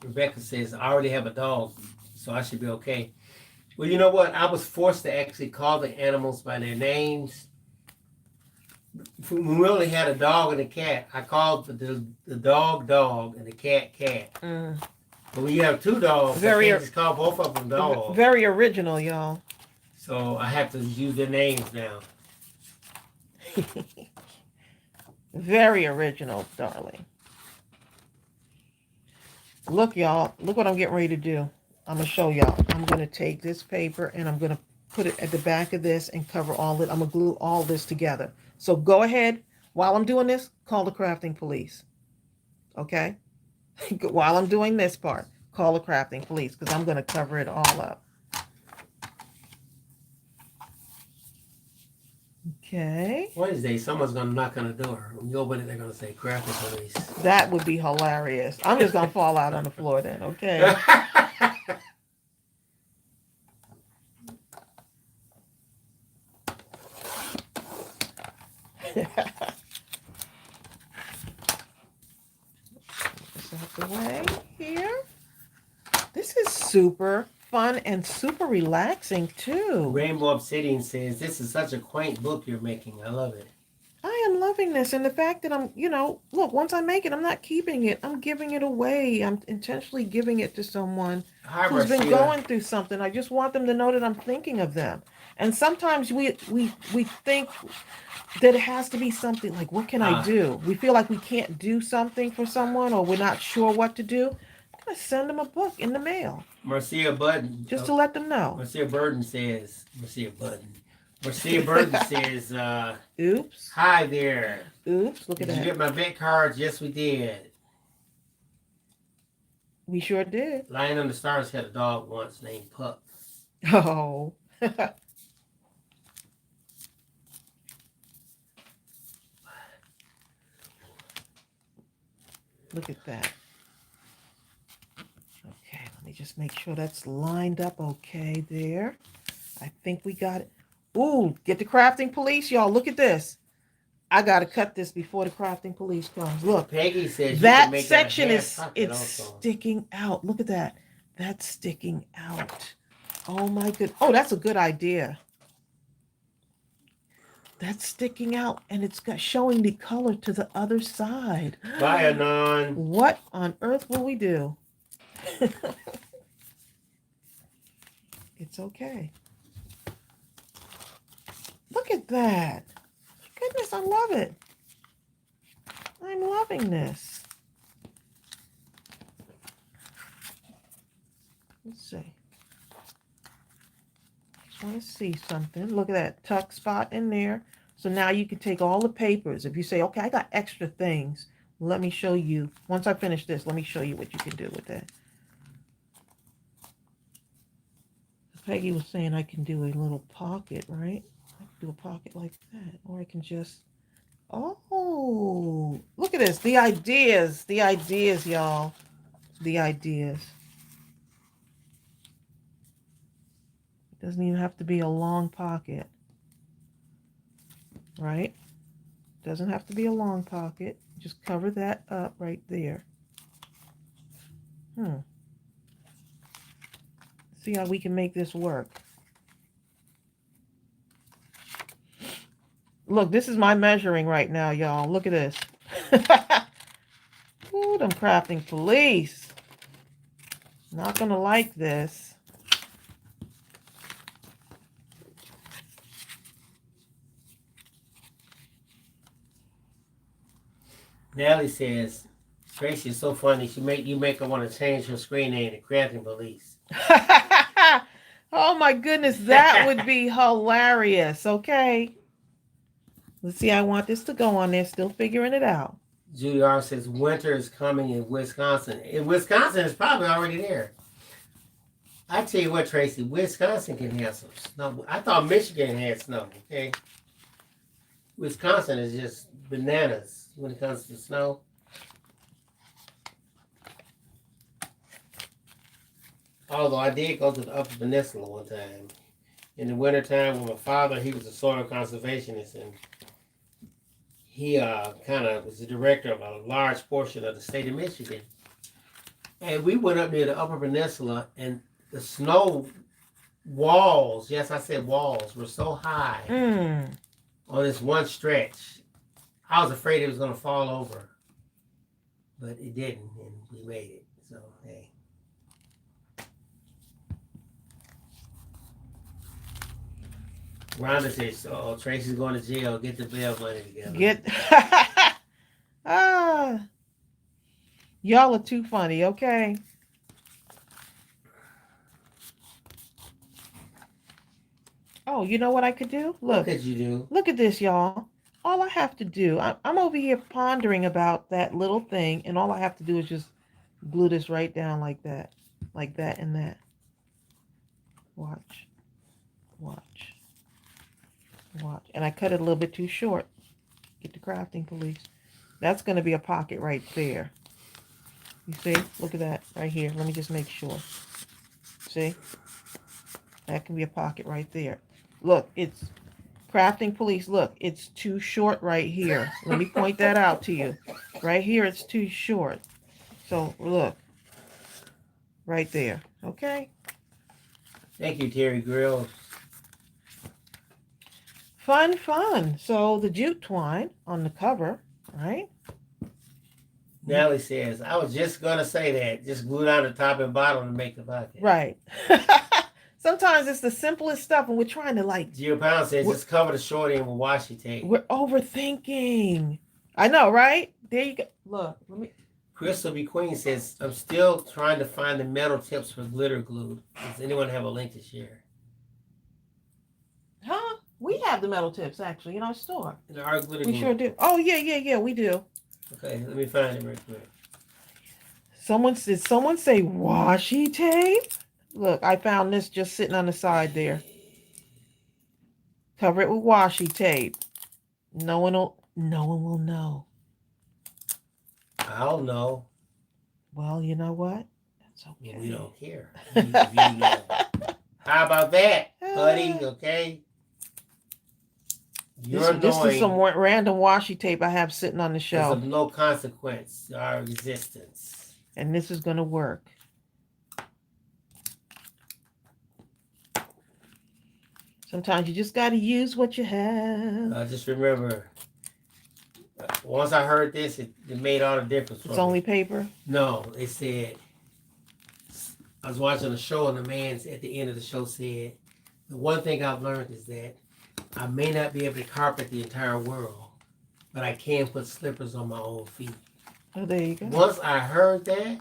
[SPEAKER 1] Rebecca says, I already have a dog, so I should be okay. Well, you know what? I was forced to actually call the animals by their names. When we only had a dog and a cat, I called the dog and the cat. But when you have two dogs, I can't just call both of them dogs.
[SPEAKER 2] Very original, y'all.
[SPEAKER 1] So I have to use their names now.
[SPEAKER 2] Very original, darling. Look, y'all. Look what I'm getting ready to do. I'm going to show y'all. I'm going to take this paper and I'm going to put it at the back of this and cover all it. I'm going to glue all this together. So go ahead. While I'm doing this, call the crafting police. Okay? While I'm doing this part, call the crafting police because I'm going to cover it all up. Okay.
[SPEAKER 1] Wednesday, someone's going to knock on the door. When you open it, they're going to say, crafting police.
[SPEAKER 2] That would be hilarious. I'm just going to fall out on the floor then, okay? This out the way here. This is super fun and super relaxing too.
[SPEAKER 1] Rainbow Obsidian says, this is such a quaint book you're making. I love it.
[SPEAKER 2] I am loving loving this. And the fact that I'm, look, once I make it, I'm not keeping it. I'm giving it away. I'm intentionally giving it to someone
[SPEAKER 1] Hi,
[SPEAKER 2] who's been
[SPEAKER 1] Marcia.
[SPEAKER 2] going through something. I just want them to know that I'm thinking of them. And sometimes we think that it has to be something like, what can I do? We feel like we can't do something for someone, or we're not sure what to do. I'm going to send them a book in the mail.
[SPEAKER 1] Marcia Button.
[SPEAKER 2] Just to let them know.
[SPEAKER 1] Marcia Burton says,
[SPEAKER 2] Oops.
[SPEAKER 1] hi there.
[SPEAKER 2] Oops. Look at
[SPEAKER 1] Did
[SPEAKER 2] that.
[SPEAKER 1] you get my vet cards? Yes, we did.
[SPEAKER 2] We sure did.
[SPEAKER 1] Lion on the Stars had a dog once named Pup.
[SPEAKER 2] Oh. Look at that. Okay, let me just make sure that's lined up okay there. I think we got it. Ooh, get the crafting police, y'all. Look at this. I got to cut this before the crafting police comes. Look.
[SPEAKER 1] Peggy says
[SPEAKER 2] that section is
[SPEAKER 1] also
[SPEAKER 2] sticking out. Look at that. That's sticking out. Oh my good. Oh, that's a good idea. That's sticking out, and it's got showing the color to the other side.
[SPEAKER 1] Bye, Anon.
[SPEAKER 2] What on earth will we do? It's okay. Look at that. Goodness, I love it. I'm loving this. Let's see. Just want to see something. Look at that tuck spot in there. So now you can take all the papers. If you say, okay, I got extra things, let me show you. Once I finish this, let me show you what you can do with that. Peggy was saying I can do a little pocket, right? I can do a pocket like that. Or I can just, oh, look at this. The ideas, y'all. The ideas. It doesn't even have to be a long pocket. Right? Doesn't have to be a long pocket. Just cover that up right there. See how we can make this work. Look, this is my measuring right now, y'all. Look at this. Ooh, them crafting police. Not gonna like this.
[SPEAKER 1] Natalie says, Tracy is so funny. You make her want to change her screen name to Crafting Police.
[SPEAKER 2] Oh my goodness, that would be hilarious. Okay. Let's see, I want this to go on there. Still figuring it out.
[SPEAKER 1] Judy R says, winter is coming in Wisconsin. In Wisconsin, it's probably already there. I tell you what, Tracy, Wisconsin can have some snow. I thought Michigan had snow, okay? Wisconsin is just bananas when it comes to snow. Although I did go to the Upper Peninsula one time. In the wintertime with my father, he was a soil conservationist, and he kind of was the director of a large portion of the state of Michigan. And we went up near the Upper Peninsula, and the snow walls, yes, I said walls, were so high on this one stretch. I was afraid it was going to fall over, but it didn't, and we made it. So, hey. Rhonda says, "Oh, Tracy's going to jail. Get the bail money together."
[SPEAKER 2] Y'all are too funny, okay? Oh, you know what I could do? Look.
[SPEAKER 1] What could you do?
[SPEAKER 2] Look at this, y'all. All I have to do, I'm over here pondering about that little thing, and all I have to do is just glue this right down like that and that. Watch. And I cut it a little bit too short. Get the crafting police. That's going to be a pocket right there. You see? Look at that right here. Let me just make sure. See? That can be a pocket right there. Look, it's crafting police. Look, it's too short right here. Let me point that out to you. Right here, it's too short. So, look. Right there. Okay?
[SPEAKER 1] Thank you, Terry Grills.
[SPEAKER 2] Fun, fun. So the jute twine on the cover, right?
[SPEAKER 1] Natalie says, I was just gonna say that. Just glue down the top and bottom to make the pocket.
[SPEAKER 2] Right. Sometimes it's the simplest stuff, and we're trying to like.
[SPEAKER 1] Gio Pound says, just cover the short end with washi tape.
[SPEAKER 2] We're overthinking. I know, right? There you go. Look, let me.
[SPEAKER 1] Crystal B. Queen says, I'm still trying to find the metal tips for glitter glue. Does anyone have a link to share?
[SPEAKER 2] Huh? We have the metal tips actually in our store.
[SPEAKER 1] In our glitter
[SPEAKER 2] We
[SPEAKER 1] glue.
[SPEAKER 2] sure do. Oh yeah, we do.
[SPEAKER 1] Okay, let me find it real quick.
[SPEAKER 2] Someone say washi tape? Look, I found this just sitting on the side there. Cover it with washi tape. No one will know.
[SPEAKER 1] I'll know.
[SPEAKER 2] Well, you know what? That's okay.
[SPEAKER 1] We don't care. You know. How about that, buddy? Okay.
[SPEAKER 2] This is some random washi tape I have sitting on the shelf.
[SPEAKER 1] Of no consequence, our existence.
[SPEAKER 2] And this is going to work. Sometimes you just got to use what you have.
[SPEAKER 1] Just remember, once I heard this, it made all the difference.
[SPEAKER 2] It's only paper?
[SPEAKER 1] No, they said, I was watching a show and the man at the end of the show said, the one thing I've learned is that I may not be able to carpet the entire world, but I can put slippers on my own feet.
[SPEAKER 2] Oh, there you go.
[SPEAKER 1] Once I heard that,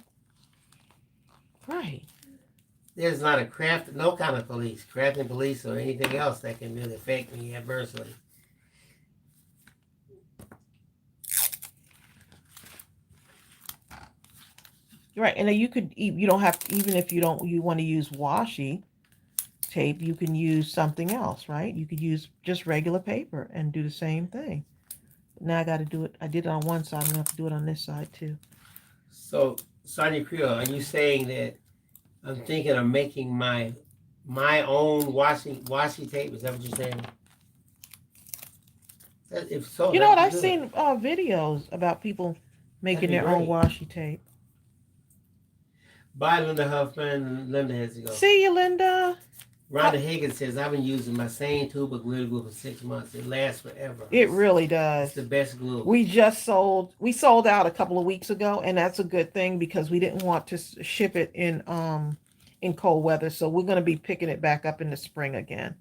[SPEAKER 2] right.
[SPEAKER 1] There's not a no kind of crafting police or anything else that can really affect me adversely.
[SPEAKER 2] Right, and then you don't have to, even if you want to use washi tape, you can use something else, right? You could use just regular paper and do the same thing. Now I got to do it. I did it on one side. I'm going to have to do it on this side too.
[SPEAKER 1] So, Sonia Creel, are you saying that I'm thinking of making my own washi tape? Is that what you're saying? If so,
[SPEAKER 2] you know what? I've seen videos about people making their own washi tape.
[SPEAKER 1] Bye, Linda Huffman. Linda has to go.
[SPEAKER 2] See you, Linda.
[SPEAKER 1] Rhonda Higgins says, I've been using my same tube of glitter glue for 6 months. It lasts forever.
[SPEAKER 2] It really does.
[SPEAKER 1] It's the best glue.
[SPEAKER 2] We sold out a couple of weeks ago, and that's a good thing because we didn't want to ship it in cold weather. So we're going to be picking it back up in the spring again.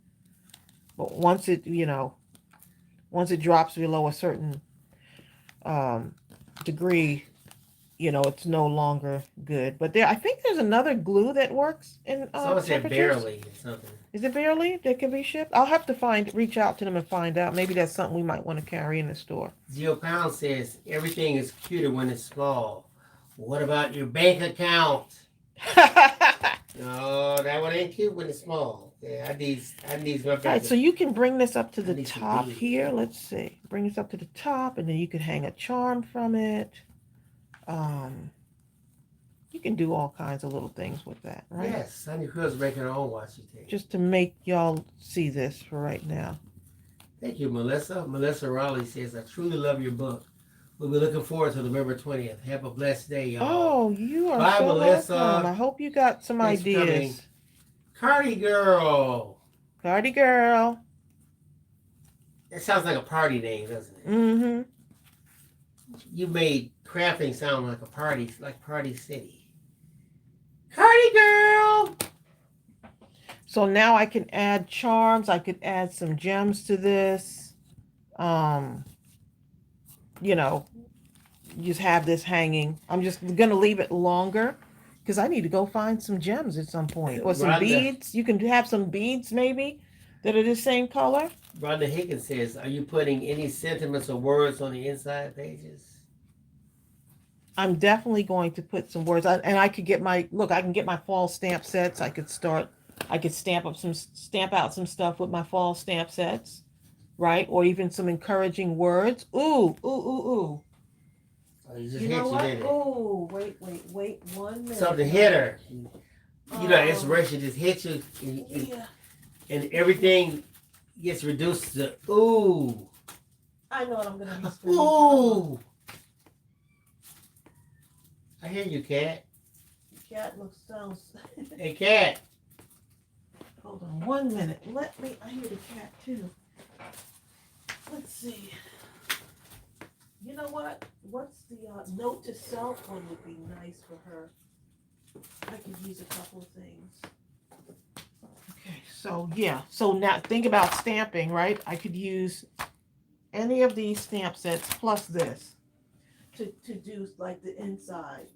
[SPEAKER 2] But once it drops below a certain degree, it's no longer good. But I think there's another glue that works in
[SPEAKER 1] someone said barely or something.
[SPEAKER 2] Is it barely that can be shipped? I'll have to reach out to them and find out. Maybe that's something we might want to carry in the store.
[SPEAKER 1] Gio Pound says everything is cuter when it's small. What about your bank account? No, that one ain't cute when it's small. Yeah, I need my bank.
[SPEAKER 2] Right, so you can bring this up to the top here. Let's see. Bring this up to the top, and then you could hang a charm from it. You can do all kinds of little things with that, right?
[SPEAKER 1] Yes, Sunny Crew's making her own washi tape.
[SPEAKER 2] Just to make y'all see this for right now.
[SPEAKER 1] Thank you, Melissa. Melissa Raleigh says, I truly love your book. We'll be looking forward to November 20th. Have a blessed day, y'all.
[SPEAKER 2] Oh, you are
[SPEAKER 1] Bye,
[SPEAKER 2] so
[SPEAKER 1] Melissa.
[SPEAKER 2] welcome. I hope you got some ideas.
[SPEAKER 1] Cardi Girl.
[SPEAKER 2] Cardi Girl.
[SPEAKER 1] That sounds like a party name, doesn't it?
[SPEAKER 2] Mm-hmm.
[SPEAKER 1] You made crafting sound like a party, like Party City. Cardi Girl!
[SPEAKER 2] So now I can add charms. I could add some gems to this. Just have this hanging. I'm just going to leave it longer because I need to go find some gems at some point. Or some beads. You can have some beads maybe that are the same color.
[SPEAKER 1] Rhonda Higgins says, are you putting any sentiments or words on the inside pages?
[SPEAKER 2] I'm definitely going to put some words on, and I can get my fall stamp sets. I could stamp out some stuff with my fall stamp sets, right? Or even some encouraging words. Ooh.
[SPEAKER 1] Oh, you know what?
[SPEAKER 2] Oh, wait, 1 minute.
[SPEAKER 1] Something hit her. Inspiration just hit you, and everything gets reduced to ooh.
[SPEAKER 2] I know what I'm gonna be screaming.
[SPEAKER 1] Ooh. I hear you, Cat.
[SPEAKER 2] Cat sounds.
[SPEAKER 1] Hey, Cat.
[SPEAKER 2] Hold on 1 minute. I hear the cat too. let's see. You know what? What's the note to self one would be nice for her. I could use a couple of things. Okay, so yeah. So now think about stamping, right? I could use any of these stamp sets plus this to do like the inside.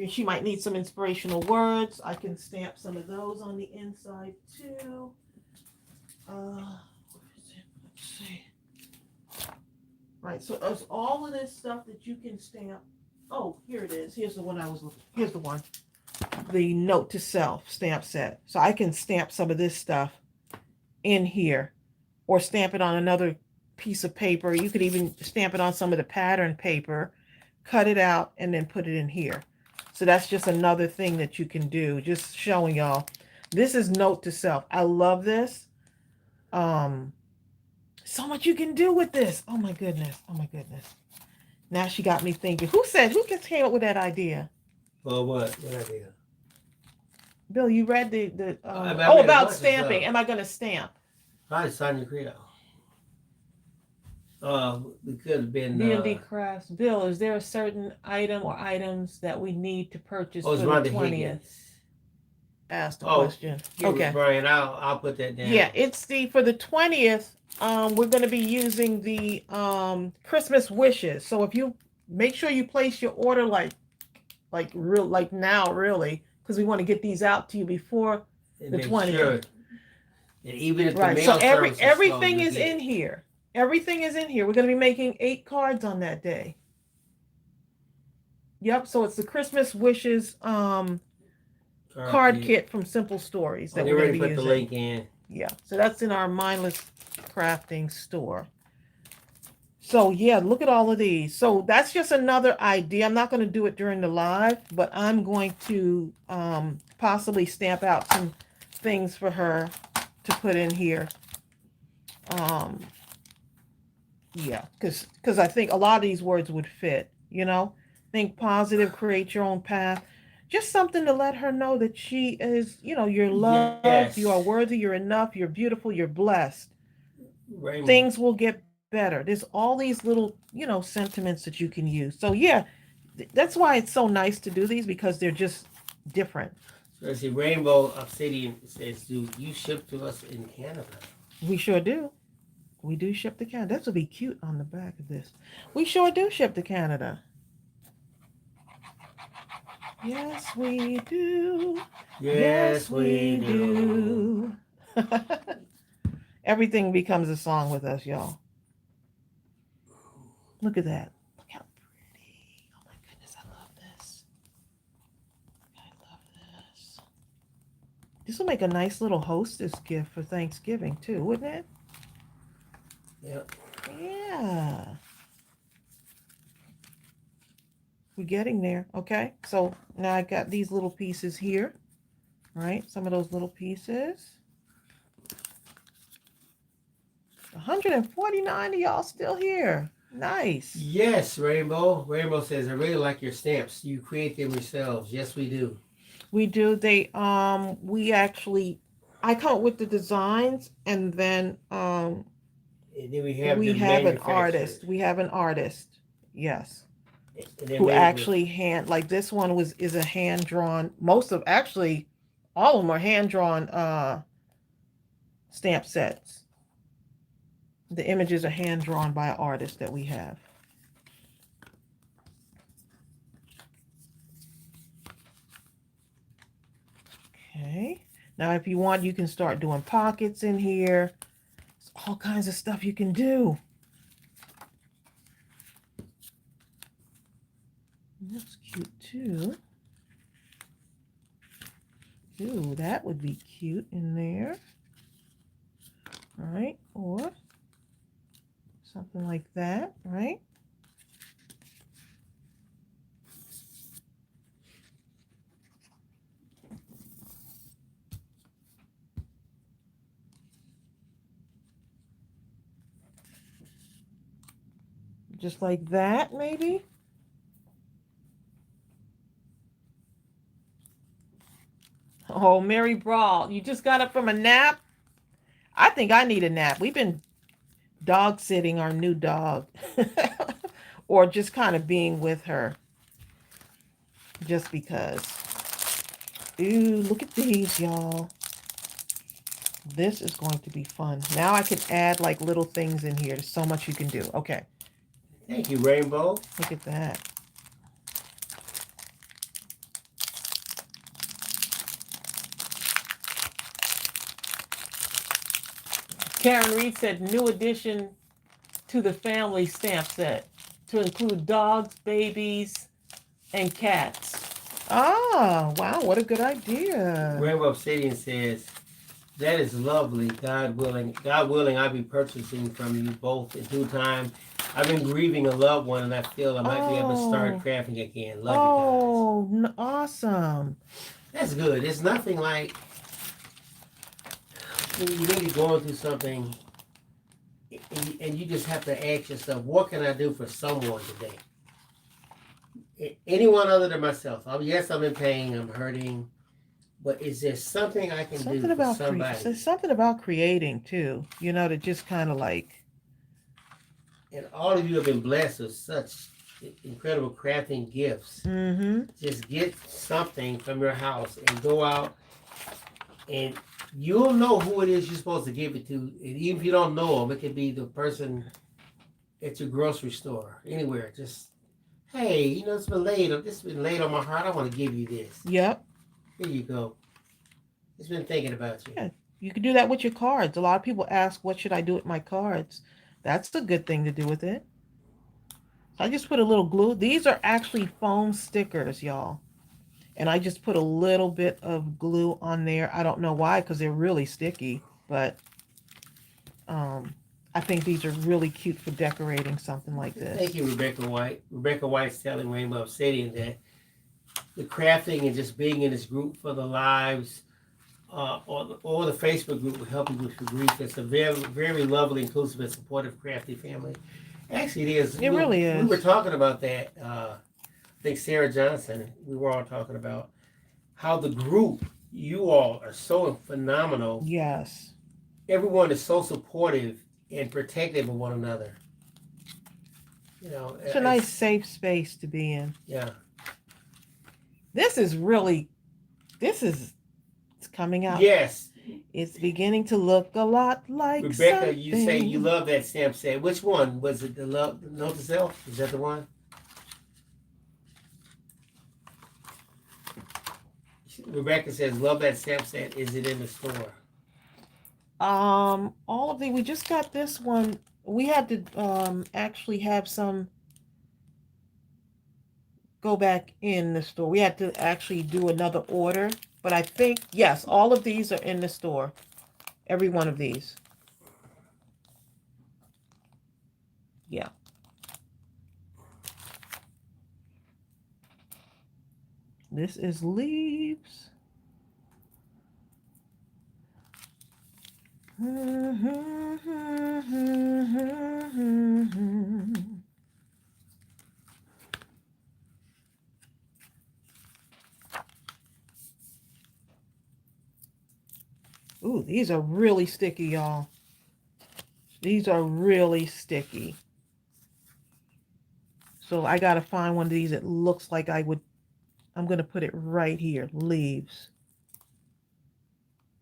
[SPEAKER 2] She might need some inspirational words. I can stamp some of those on the inside too. Let's see. Right, so there's all of this stuff that you can stamp. Oh, here it is. Here's the one I was looking. Here's the one. The note to self stamp set. So I can stamp some of this stuff in here or stamp it on another piece of paper. You could even stamp it on some of the pattern paper, cut it out, and then put it in here. So that's just another thing that you can do. Just showing y'all. This is note to self. I love this. So much you can do with this. Oh my goodness. Oh my goodness. Now she got me thinking. Who just came up with that idea?
[SPEAKER 1] Well, what? What idea?
[SPEAKER 2] Bill, you read the about stamping. Am I going to stamp?
[SPEAKER 1] Hi, Sonia Creole. We could have been.
[SPEAKER 2] D&D Crafts. Bill, is there a certain item or items that we need to purchase for the
[SPEAKER 1] Rhonda
[SPEAKER 2] 20th?
[SPEAKER 1] Higgins.
[SPEAKER 2] Ask the question.
[SPEAKER 1] Okay, Brian, I'll put that down.
[SPEAKER 2] Yeah, it's for the 20th. We're going to be using the Christmas wishes. So if you make sure you place your order like now, really, because we want to get these out to you before the 20th. Sure.
[SPEAKER 1] And even if
[SPEAKER 2] right.
[SPEAKER 1] The
[SPEAKER 2] so
[SPEAKER 1] mail
[SPEAKER 2] everything is in here. Everything is in here. We're going to be making 8 cards on that day. Yep. So it's the Christmas wishes card kit from Simple Stories that we're going to be using.
[SPEAKER 1] Put the link in.
[SPEAKER 2] Yeah. So that's in our Mindless Crafting store. So yeah, look at all of these. So that's just another idea. I'm not going to do it during the live, but I'm going to possibly stamp out some things for her to put in here. Yeah, because I think a lot of these words would fit, think positive, create your own path. Just something to let her know that she is, you're loved, yes. You are worthy, you're enough, you're beautiful, you're blessed. Raymond. Things will get better. There's all these little, sentiments that you can use. So yeah, that's why it's so nice to do these, because they're just different.
[SPEAKER 1] So see, Rainbow Obsidian says, do you ship to us in Canada?
[SPEAKER 2] We sure do. We do ship to Canada. This will be cute on the back of this. We sure do ship to Canada. Yes, we do. Yes, we do. Everything becomes a song with us, y'all. Look at that. Look how pretty. Oh my goodness, I love this. I love this. This will make a nice little hostess gift for Thanksgiving too, wouldn't it?
[SPEAKER 1] Yep.
[SPEAKER 2] Yeah. We're getting there. Okay. So now I got these little pieces here. Right? Some of those little pieces. 149 of y'all still here. Nice.
[SPEAKER 1] Yes, Rainbow. Rainbow says, I really like your stamps. You create them yourselves. Yes, we do.
[SPEAKER 2] We do. We actually, I come up with the designs, and then we have an artist. We have an artist. Yes. Who actually like this one is a hand drawn. All of them are hand drawn stamp sets. The images are hand drawn by an artist that we have. Okay. Now, if you want, you can start doing pockets in here. There's all kinds of stuff you can do. That's cute too. Ooh, that would be cute in there. All right, or something like that, right? Just like that, maybe. Oh, Mary Brawl, you just got up from a nap? I think I need a nap. We've been dog sitting our new dog or just kind of being with her just because. Ooh, look at these, y'all. This is going to be fun. Now I can add like little things in here. There's so much you can do. Okay.
[SPEAKER 1] Thank you, Rainbow.
[SPEAKER 2] Look at that. Karen Reed said new addition to the family stamp set to include dogs, babies, and cats. Ah, wow, what a good idea.
[SPEAKER 1] Rainbow Obsidian says, that is lovely. God willing, I'll be purchasing from you both in due time. I've been grieving a loved one, and I feel I might be able to start crafting again. Love you guys.
[SPEAKER 2] Awesome.
[SPEAKER 1] That's good. It's nothing like when you may be going through something, and you just have to ask yourself, what can I do for someone today? Anyone other than myself. Yes, I'm in pain. I'm hurting. But is there something I can do for somebody?
[SPEAKER 2] There's something about creating too, to just kind of like.
[SPEAKER 1] And all of you have been blessed with such incredible crafting gifts.
[SPEAKER 2] Mm-hmm.
[SPEAKER 1] Just get something from your house and go out, and you'll know who it is you're supposed to give it to. And even if you don't know them, it could be the person at your grocery store, anywhere. Just, hey, it's been laid on my heart. I want to give you this.
[SPEAKER 2] Yep.
[SPEAKER 1] Here you go. It's been thinking about you.
[SPEAKER 2] Yeah, you can do that with your cards. A lot of people ask, what should I do with my cards? That's a good thing to do with it. I just put a little glue. These are actually foam stickers, y'all. And I just put a little bit of glue on there. I don't know why, because they're really sticky. But I think these are really cute for decorating something like this.
[SPEAKER 1] Thank you, Rebecca White. Rebecca White's telling Rainbow Obsidian that the crafting and just being in this group for the lives or the Facebook group will help you with your grief. It's a very, very lovely, inclusive, and supportive crafty family. Actually, it is.
[SPEAKER 2] It really is.
[SPEAKER 1] We were talking about that. I think Sarah Johnson, we were all talking about how the group, you all are so phenomenal.
[SPEAKER 2] Yes.
[SPEAKER 1] Everyone is so supportive and protective of one another.
[SPEAKER 2] It's a nice, safe space to be in.
[SPEAKER 1] Yeah.
[SPEAKER 2] It's coming out.
[SPEAKER 1] Yes.
[SPEAKER 2] It's beginning to look a lot like
[SPEAKER 1] Rebecca,
[SPEAKER 2] something.
[SPEAKER 1] you say you love that stamp set. Which one? Was it the Note to Self? Is that the one? Rebecca says, love that stamp set. Is it in the store?
[SPEAKER 2] We just got this one. We had to actually have some go back in the store. We had to actually do another order. But I think, yes, all of these are in the store. Every one of these. Yeah. This is leaves. Ooh, these are really sticky, y'all. These are really sticky. So I got to find one of these that looks like I'm going to put it right here. Leaves.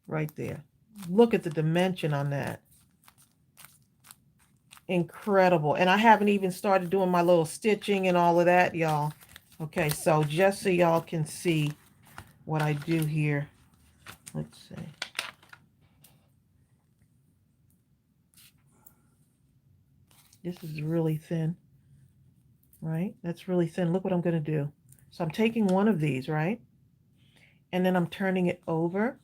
[SPEAKER 2] Right there. Look at the dimension on that. Incredible. And I haven't even started doing my little stitching and all of that, y'all. Okay, so just so y'all can see what I do here. Let's see. This is really thin, right? That's really thin. Look what I'm going to do. So I'm taking one of these, right? And then I'm turning it over.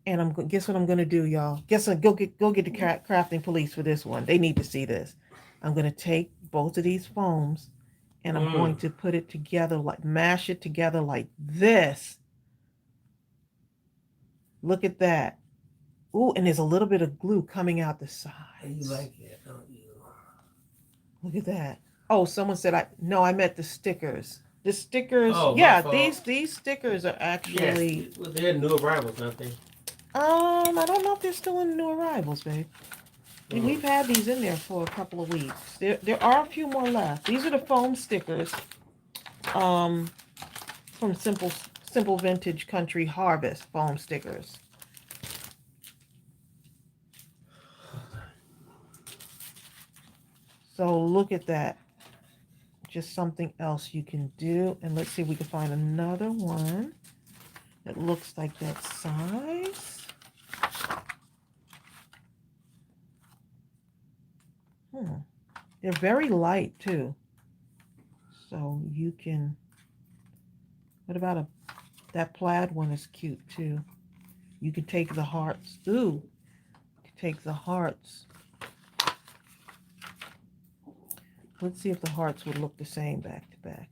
[SPEAKER 2] And guess what I'm going to do, y'all? Go get the crafting police for this one. They need to see this. I'm going to take both of these foams and I'm going to put it together, mash it together like this. Look at that. Ooh, and there's a little bit of glue coming out the sides.
[SPEAKER 1] You like it, don't you?
[SPEAKER 2] Look at that. Oh, someone said I meant the stickers. The stickers.
[SPEAKER 1] Oh,
[SPEAKER 2] yeah, these stickers are actually.
[SPEAKER 1] Yes, well, they're new arrivals, aren't they?
[SPEAKER 2] I don't know if they're still in new arrivals, babe. We've had these in there for a couple of weeks. There are a few more left. These are the foam stickers from Simple Vintage Country Harvest foam stickers. So look at that. Just something else you can do. And let's see if we can find another one that looks like that size. They're very light too. So you can, what about that plaid one is cute too. You can take the hearts. Ooh, you can take the hearts. Let's see if the hearts would look the same back to back.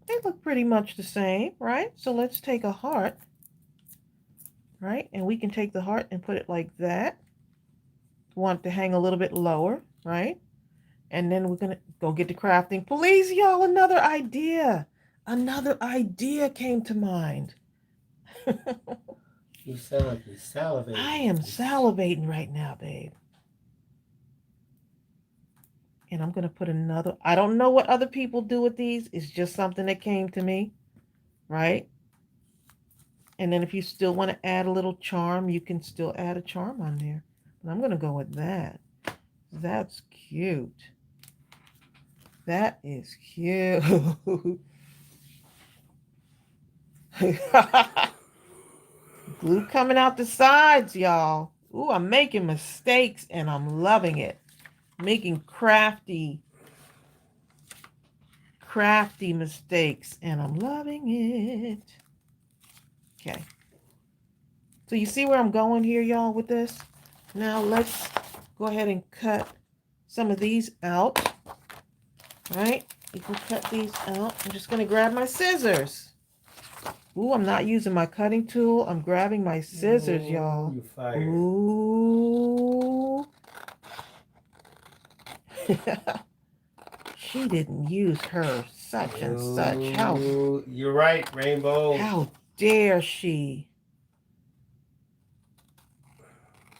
[SPEAKER 2] They look pretty much the same, right? So let's take a heart, right? And we can take the heart and put it like that. Want to hang a little bit lower, right? And then we're going to go get the crafting. Please, y'all, another idea. Another idea came to mind.
[SPEAKER 1] You sound like you're salivating.
[SPEAKER 2] I am salivating right now, babe. And I'm going to put another. I don't know what other people do with these. It's just something that came to me, right? And then if you still want to add a little charm, you can still add a charm on there. But I'm going to go with that. That's cute. That is cute. Glue coming out the sides, y'all. Ooh, I'm making mistakes and I'm loving it. Making crafty mistakes and I'm loving it. Okay. So you see where I'm going here, y'all, with this? Now let's go ahead and cut some of these out. Right? You can cut these out. I'm just going to grab my scissors. Ooh, I'm not using my cutting tool. I'm grabbing my scissors, y'all.
[SPEAKER 1] You fired.
[SPEAKER 2] Ooh. She didn't use her such and such. How?
[SPEAKER 1] You're right, Rainbow.
[SPEAKER 2] How dare she?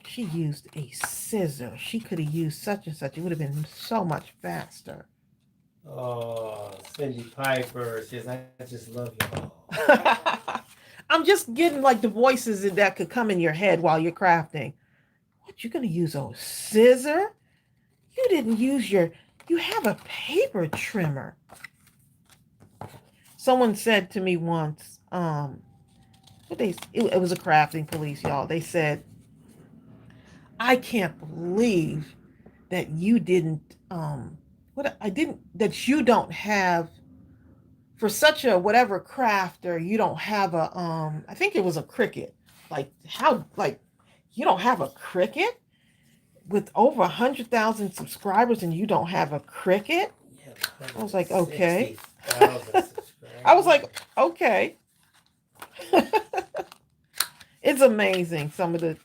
[SPEAKER 2] She used a scissor. She could have used such and such. It would have been so much faster.
[SPEAKER 1] Oh, Cindy Piper says, I just love y'all.
[SPEAKER 2] I'm just getting like the voices that could come in your head while you're crafting. What, you're going to use a scissor? You didn't use you have a paper trimmer. Someone said to me once, it was a crafting police, y'all. They said, I can't believe that you didn't, that you don't have, for such a whatever crafter, you don't have a, I think it was a Cricut. Like, how, like, you don't have a Cricut? With over 100,000 subscribers and you don't have a Cricut?
[SPEAKER 1] Yeah,
[SPEAKER 2] I was like, okay.
[SPEAKER 1] 60,000
[SPEAKER 2] I was like, okay. It's amazing some of the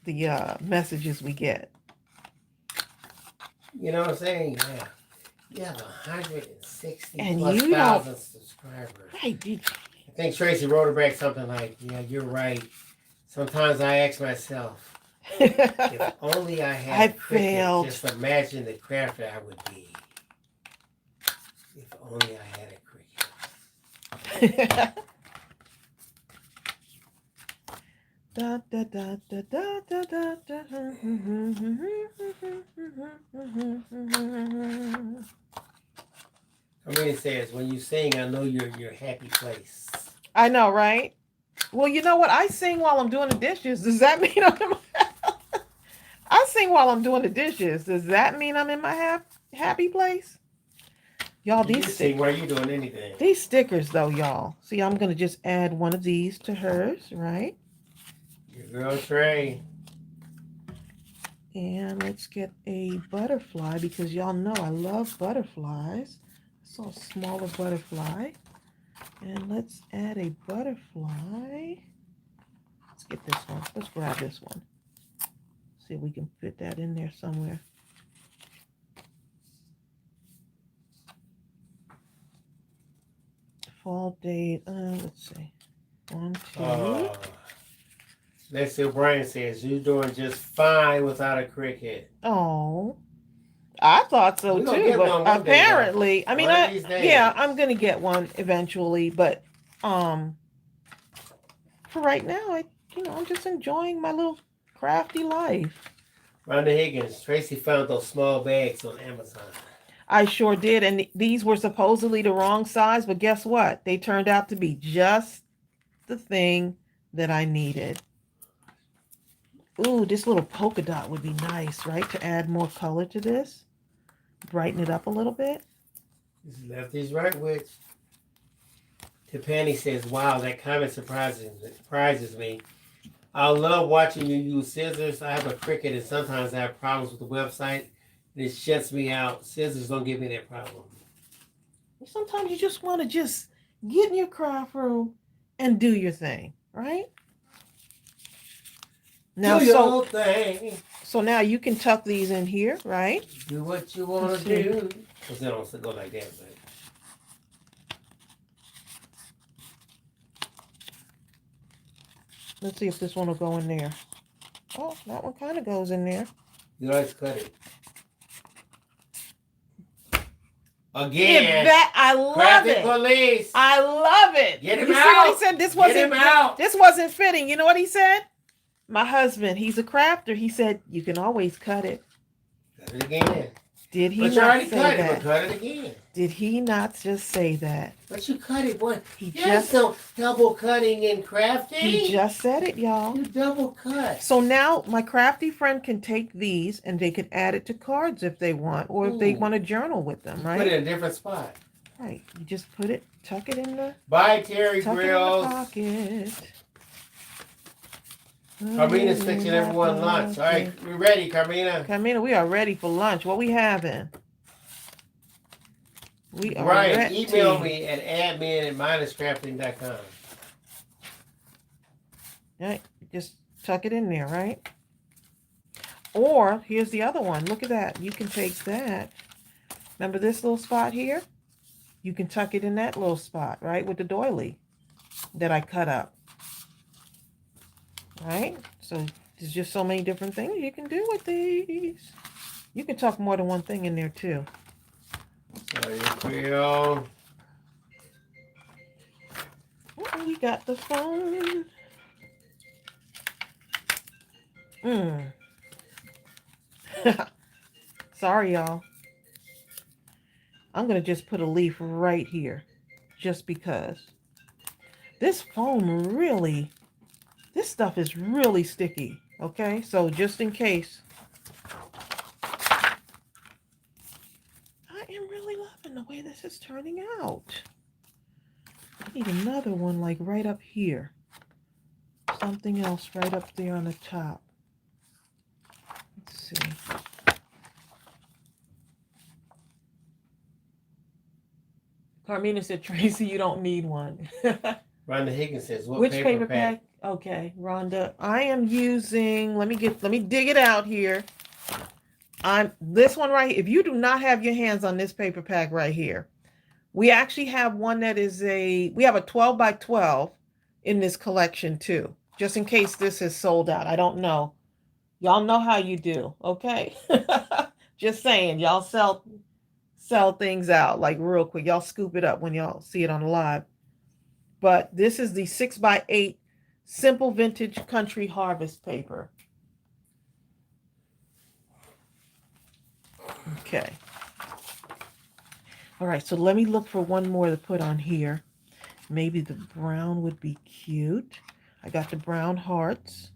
[SPEAKER 2] messages we get.
[SPEAKER 1] You know what I'm saying? Yeah. You have 160
[SPEAKER 2] And
[SPEAKER 1] plus
[SPEAKER 2] you
[SPEAKER 1] thousand subscribers.
[SPEAKER 2] Right.
[SPEAKER 1] I think Tracy wrote back something like, yeah, you're right. Sometimes I ask myself, if only I had a Cricut,
[SPEAKER 2] failed.
[SPEAKER 1] just imagine the crafter I would be. If only I had a Cricut.
[SPEAKER 2] Da, da, da, da, da, da, da, da.
[SPEAKER 1] Somebody says, when you sing, I know you're in your happy place.
[SPEAKER 2] I know, right? Well, you know what? I sing while I'm doing the dishes. Does that mean I'm in my I sing while I'm doing the dishes. Does that mean I'm in my happy place? Y'all,
[SPEAKER 1] You sing while you're doing anything.
[SPEAKER 2] These stickers, though, y'all. See, I'm going to just add one of these to hers, right?
[SPEAKER 1] Your girl Trey.
[SPEAKER 2] And let's get a butterfly because y'all know I love butterflies. I saw a smaller butterfly. And let's add a butterfly. Let's get this one. Let's grab this one. See if we can fit that in there somewhere. Fall date. Let's see. 1, 2.
[SPEAKER 1] Leslie O'Brien says, you're doing just fine without a cricket.
[SPEAKER 2] Oh, I thought so
[SPEAKER 1] We're gonna
[SPEAKER 2] too,
[SPEAKER 1] get
[SPEAKER 2] but
[SPEAKER 1] one day, though.
[SPEAKER 2] apparently, I mean,
[SPEAKER 1] One of these days.
[SPEAKER 2] yeah, I'm gonna get one eventually, but for right now, I'm just enjoying my little crafty life.
[SPEAKER 1] Rhonda Higgins, Tracy found those small bags on Amazon.
[SPEAKER 2] I sure did, and these were supposedly the wrong size, but guess what? They turned out to be just the thing that I needed. Ooh, this little polka dot would be nice, right? To add more color to this. Brighten it up a little bit.
[SPEAKER 1] This is Lefty's Right Witch. Tipani says, wow, that comment surprises me. I love watching you use scissors. I have a Cricut and sometimes I have problems with the website and it shuts me out. Scissors don't give me that problem.
[SPEAKER 2] Sometimes you just want to just get in your craft room and do your thing, right? Now,
[SPEAKER 1] do your thing.
[SPEAKER 2] So now you can tuck these in here, right?
[SPEAKER 1] Do what you want to do. Because they don't go like that, but.
[SPEAKER 2] Let's see if this one will go in there. Oh, that one kind of goes in there.
[SPEAKER 1] You always cut it. Again.
[SPEAKER 2] I love
[SPEAKER 1] Crafting
[SPEAKER 2] it.
[SPEAKER 1] Police.
[SPEAKER 2] I love it.
[SPEAKER 1] Get him
[SPEAKER 2] you
[SPEAKER 1] out.
[SPEAKER 2] See what he said? This wasn't.
[SPEAKER 1] Get him out.
[SPEAKER 2] This wasn't fitting. You know what he said? My husband, he's a crafter. He said you can always cut it.
[SPEAKER 1] Cut it again.
[SPEAKER 2] Did he
[SPEAKER 1] but you
[SPEAKER 2] not
[SPEAKER 1] already
[SPEAKER 2] say
[SPEAKER 1] cut
[SPEAKER 2] that?
[SPEAKER 1] it, but cut it again.
[SPEAKER 2] Did he not just say that?
[SPEAKER 1] But you cut it, boy.
[SPEAKER 2] He
[SPEAKER 1] There's
[SPEAKER 2] just
[SPEAKER 1] no double cutting in crafting.
[SPEAKER 2] He just said it, y'all.
[SPEAKER 1] You double cut.
[SPEAKER 2] So now my crafty friend can take these and they can add it to cards if they want, or if they want to journal with them, right?
[SPEAKER 1] Put it in a different spot.
[SPEAKER 2] Right. You just put it, tuck it in the
[SPEAKER 1] Bye, Terry
[SPEAKER 2] tuck
[SPEAKER 1] Grills.
[SPEAKER 2] it in the pocket.
[SPEAKER 1] Carmina's fixing everyone lunch. All right, we ready, Carmina?
[SPEAKER 2] Carmina, we are ready for lunch. What we having? We are
[SPEAKER 1] Brian,
[SPEAKER 2] ready.
[SPEAKER 1] email me at admin@mindlesscrafting.com.
[SPEAKER 2] Right. Just tuck it in there, right? Or here's the other one. Look at that. You can take that. Remember this little spot here? You can tuck it in that little spot, right? With the doily that I cut up. Right? So there's just so many different things you can do with these. You can tuck more than one thing in there too.
[SPEAKER 1] Sorry, Creole.
[SPEAKER 2] Oh, we got the phone. Sorry, y'all. I'm going to just put a leaf right here. Just because. This foam really... This stuff is really sticky. Okay? So just in case. I am really loving the way this is turning out. I need another one like right up here. Something else right up there on the top. Let's see. Carmina said, Tracy, you don't need one.
[SPEAKER 1] Rhonda Higgins says, what
[SPEAKER 2] Which paper pack? Okay, Rhonda. I am using, let me dig it out here. This one right here. If you do not have your hands on this paper pack right here, we actually have one that is we have a 12 by 12 in this collection too, just in case this is sold out. I don't know. Y'all know how you do, okay? Just saying, y'all sell things out like real quick. Y'all scoop it up when y'all see it on the live. But this is the 6 by 8 simple vintage country harvest paper. Okay. All right, so let me look for one more to put on here. Maybe the brown would be cute. I got the brown hearts.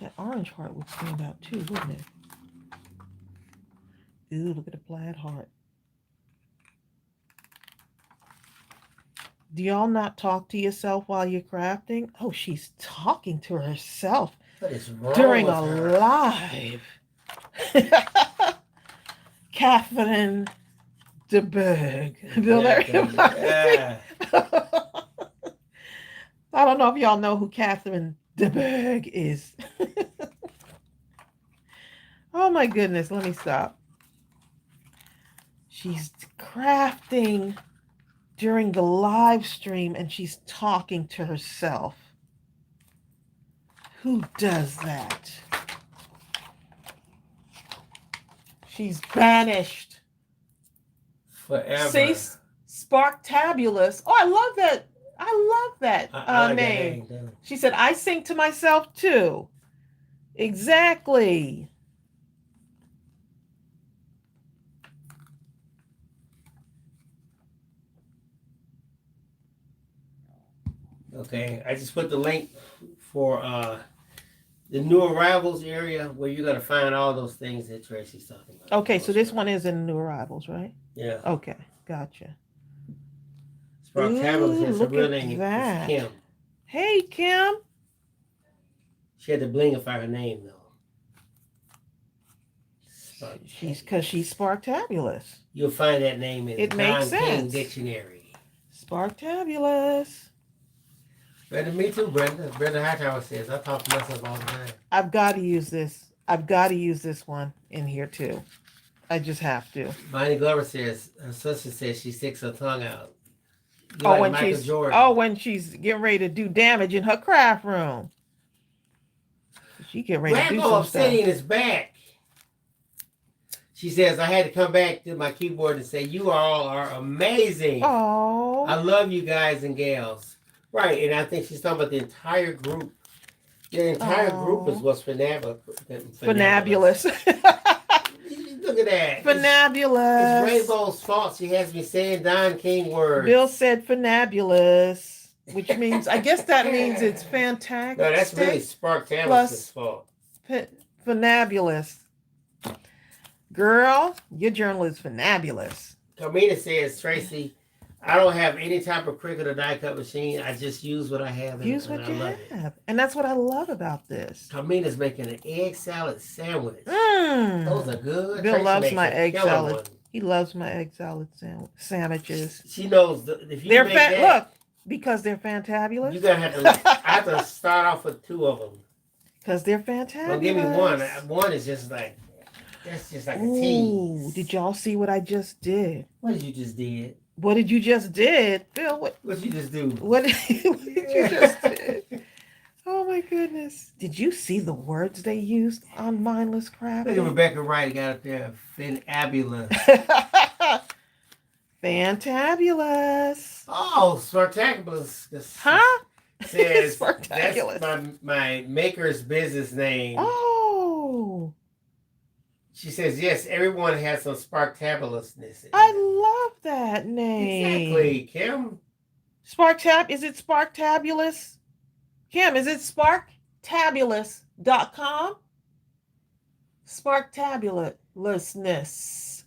[SPEAKER 2] That orange heart would stand out too, wouldn't it? Ooh, look at the plaid heart. Do y'all not talk to yourself while you're crafting? Oh, she's talking to herself during a live. Catherine DeBerg.
[SPEAKER 1] Yeah.
[SPEAKER 2] I don't know if y'all know who Catherine DeBerg is. Oh my goodness, let me stop. She's crafting during the live stream and she's talking to herself. Who does that? She's banished.
[SPEAKER 1] Forever.
[SPEAKER 2] Say Sparktabulous. Oh, I love that. I love that
[SPEAKER 1] I like
[SPEAKER 2] name.
[SPEAKER 1] that name, too.
[SPEAKER 2] She said, I sing to myself too. Exactly.
[SPEAKER 1] Okay, I just put the link for the new arrivals area where you're gonna find all those things that Tracy's talking about.
[SPEAKER 2] Okay, so this one is in new arrivals, right?
[SPEAKER 1] Yeah.
[SPEAKER 2] Okay, gotcha.
[SPEAKER 1] Sparktabulous
[SPEAKER 2] Ooh,
[SPEAKER 1] is her
[SPEAKER 2] look
[SPEAKER 1] real
[SPEAKER 2] at
[SPEAKER 1] name is
[SPEAKER 2] that.
[SPEAKER 1] Kim.
[SPEAKER 2] Hey, Kim.
[SPEAKER 1] She had to blingify her name though.
[SPEAKER 2] She's Sparktabulous.
[SPEAKER 1] You'll find that name in
[SPEAKER 2] It
[SPEAKER 1] the
[SPEAKER 2] makes
[SPEAKER 1] Don King
[SPEAKER 2] sense.
[SPEAKER 1] Dictionary.
[SPEAKER 2] Sparktabulous.
[SPEAKER 1] Brenda, me too, Brenda. Brenda Hightower says I talk to myself all the time.
[SPEAKER 2] I've got to use this. I've got to use this one in here too. I just have to.
[SPEAKER 1] Bonnie Glover says her sister says she sticks her tongue out. You
[SPEAKER 2] Oh,
[SPEAKER 1] like
[SPEAKER 2] when
[SPEAKER 1] Michael
[SPEAKER 2] she's
[SPEAKER 1] Jordan.
[SPEAKER 2] when she's getting ready to do damage in her craft room. She getting ready to do
[SPEAKER 1] Rambo
[SPEAKER 2] some stuff.
[SPEAKER 1] Obsidian is back. She says, I had to come back to my keyboard and say, you all are amazing.
[SPEAKER 2] Oh.
[SPEAKER 1] I love you guys and gals. Right, and I think she's talking about the entire group. The entire group is what's fanabulous.
[SPEAKER 2] Fanabulous.
[SPEAKER 1] Look at that.
[SPEAKER 2] Fanabulous.
[SPEAKER 1] It's Rainbow's fault. She has me saying Don King words.
[SPEAKER 2] Bill said fanabulous, which means, I guess that means it's fantastic.
[SPEAKER 1] No, that's really Sparktabulous' fault.
[SPEAKER 2] Fanabulous. Girl, your journal is fanabulous.
[SPEAKER 1] Carmina says, Tracy, I don't have any type of Cricut or die cut machine. I just use what I have.
[SPEAKER 2] Use what you have. And that's what I love about this.
[SPEAKER 1] Carmina's making an egg salad sandwich.
[SPEAKER 2] Mmm.
[SPEAKER 1] Those are good.
[SPEAKER 2] Bill
[SPEAKER 1] Tracy
[SPEAKER 2] loves
[SPEAKER 1] makes
[SPEAKER 2] my
[SPEAKER 1] a
[SPEAKER 2] egg
[SPEAKER 1] killer
[SPEAKER 2] salad.
[SPEAKER 1] one.
[SPEAKER 2] He loves my egg salad sandwiches.
[SPEAKER 1] She knows if you
[SPEAKER 2] They're
[SPEAKER 1] make that,
[SPEAKER 2] look, because they're fantabulous.
[SPEAKER 1] you're gonna have to. I have to start off with 2 of them.
[SPEAKER 2] Because they're fantabulous.
[SPEAKER 1] Don't give me one. One is just like that's just like a
[SPEAKER 2] Ooh,
[SPEAKER 1] tease.
[SPEAKER 2] did y'all see what I just did?
[SPEAKER 1] What you just did?
[SPEAKER 2] What did you just did, Bill? What
[SPEAKER 1] you just do?
[SPEAKER 2] What did you just did? Oh my goodness! Did you see the words they used on Mindless
[SPEAKER 1] Look at
[SPEAKER 2] Crafting?
[SPEAKER 1] Rebecca Wright got up there. Fanabulous.
[SPEAKER 2] Fantabulous.
[SPEAKER 1] Oh, Sparktabulous.
[SPEAKER 2] Huh?
[SPEAKER 1] Says
[SPEAKER 2] Sparktabulous.
[SPEAKER 1] that's my maker's business name.
[SPEAKER 2] Oh,
[SPEAKER 1] She says, yes, everyone has some Sparktabulousness.
[SPEAKER 2] I love that name.
[SPEAKER 1] Exactly, Kim.
[SPEAKER 2] Is it Sparktabulous? Kim, is it sparktabulous.com? Sparktabulousness.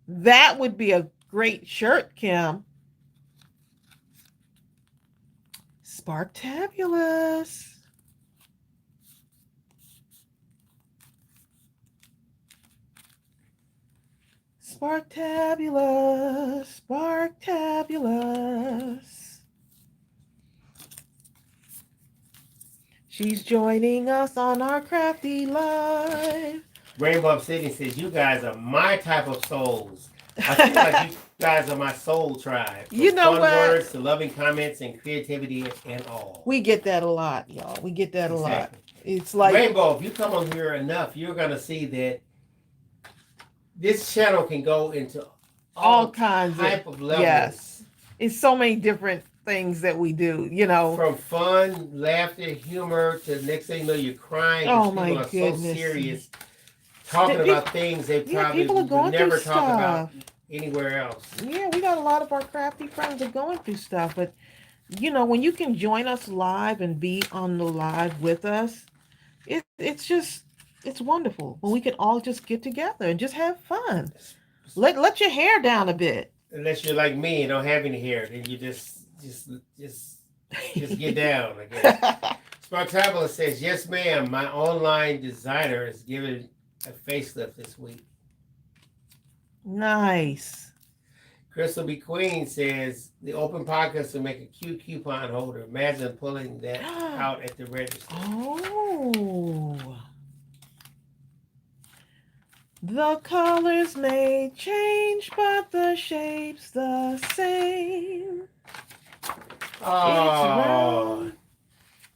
[SPEAKER 2] That would be a great shirt, Kim. Sparktabulous. Sparktabulous. Sparktabulous. She's joining us on our crafty live.
[SPEAKER 1] Rainbow Obsidian says, you guys are my type of souls. I feel like you guys are my soul tribe. From
[SPEAKER 2] You know
[SPEAKER 1] fun
[SPEAKER 2] what?
[SPEAKER 1] words to loving comments and creativity and all.
[SPEAKER 2] We get that a lot, y'all. We get that a lot.
[SPEAKER 1] Exactly.
[SPEAKER 2] It's like
[SPEAKER 1] Rainbow, if you come on here enough, you're going to see that this channel can go into
[SPEAKER 2] all kinds
[SPEAKER 1] type of levels.
[SPEAKER 2] Yes. It's so many different things that we do, you know.
[SPEAKER 1] From fun, laughter, humor to next thing you know, you're crying.
[SPEAKER 2] Oh,
[SPEAKER 1] because
[SPEAKER 2] my
[SPEAKER 1] people are
[SPEAKER 2] goodness.
[SPEAKER 1] so serious, talking about things they probably
[SPEAKER 2] people are
[SPEAKER 1] would
[SPEAKER 2] going
[SPEAKER 1] never
[SPEAKER 2] through
[SPEAKER 1] talk about
[SPEAKER 2] stuff.
[SPEAKER 1] anywhere else.
[SPEAKER 2] Yeah, we got a lot of our crafty friends are going through stuff, but you know, when you can join us live and be on the live with us, it's wonderful when we can all just get together and just have fun. Let your hair down a bit.
[SPEAKER 1] Unless you're like me and don't have any hair, then you just get down, I guess. Sparktabulous says, yes, ma'am, my online designer is giving a facelift this week.
[SPEAKER 2] Nice.
[SPEAKER 1] Crystal B. Queen says, the open podcast will make a cute coupon holder. Imagine pulling that out at the register.
[SPEAKER 2] Oh. The colors may change, but the shape's the same.
[SPEAKER 1] Oh,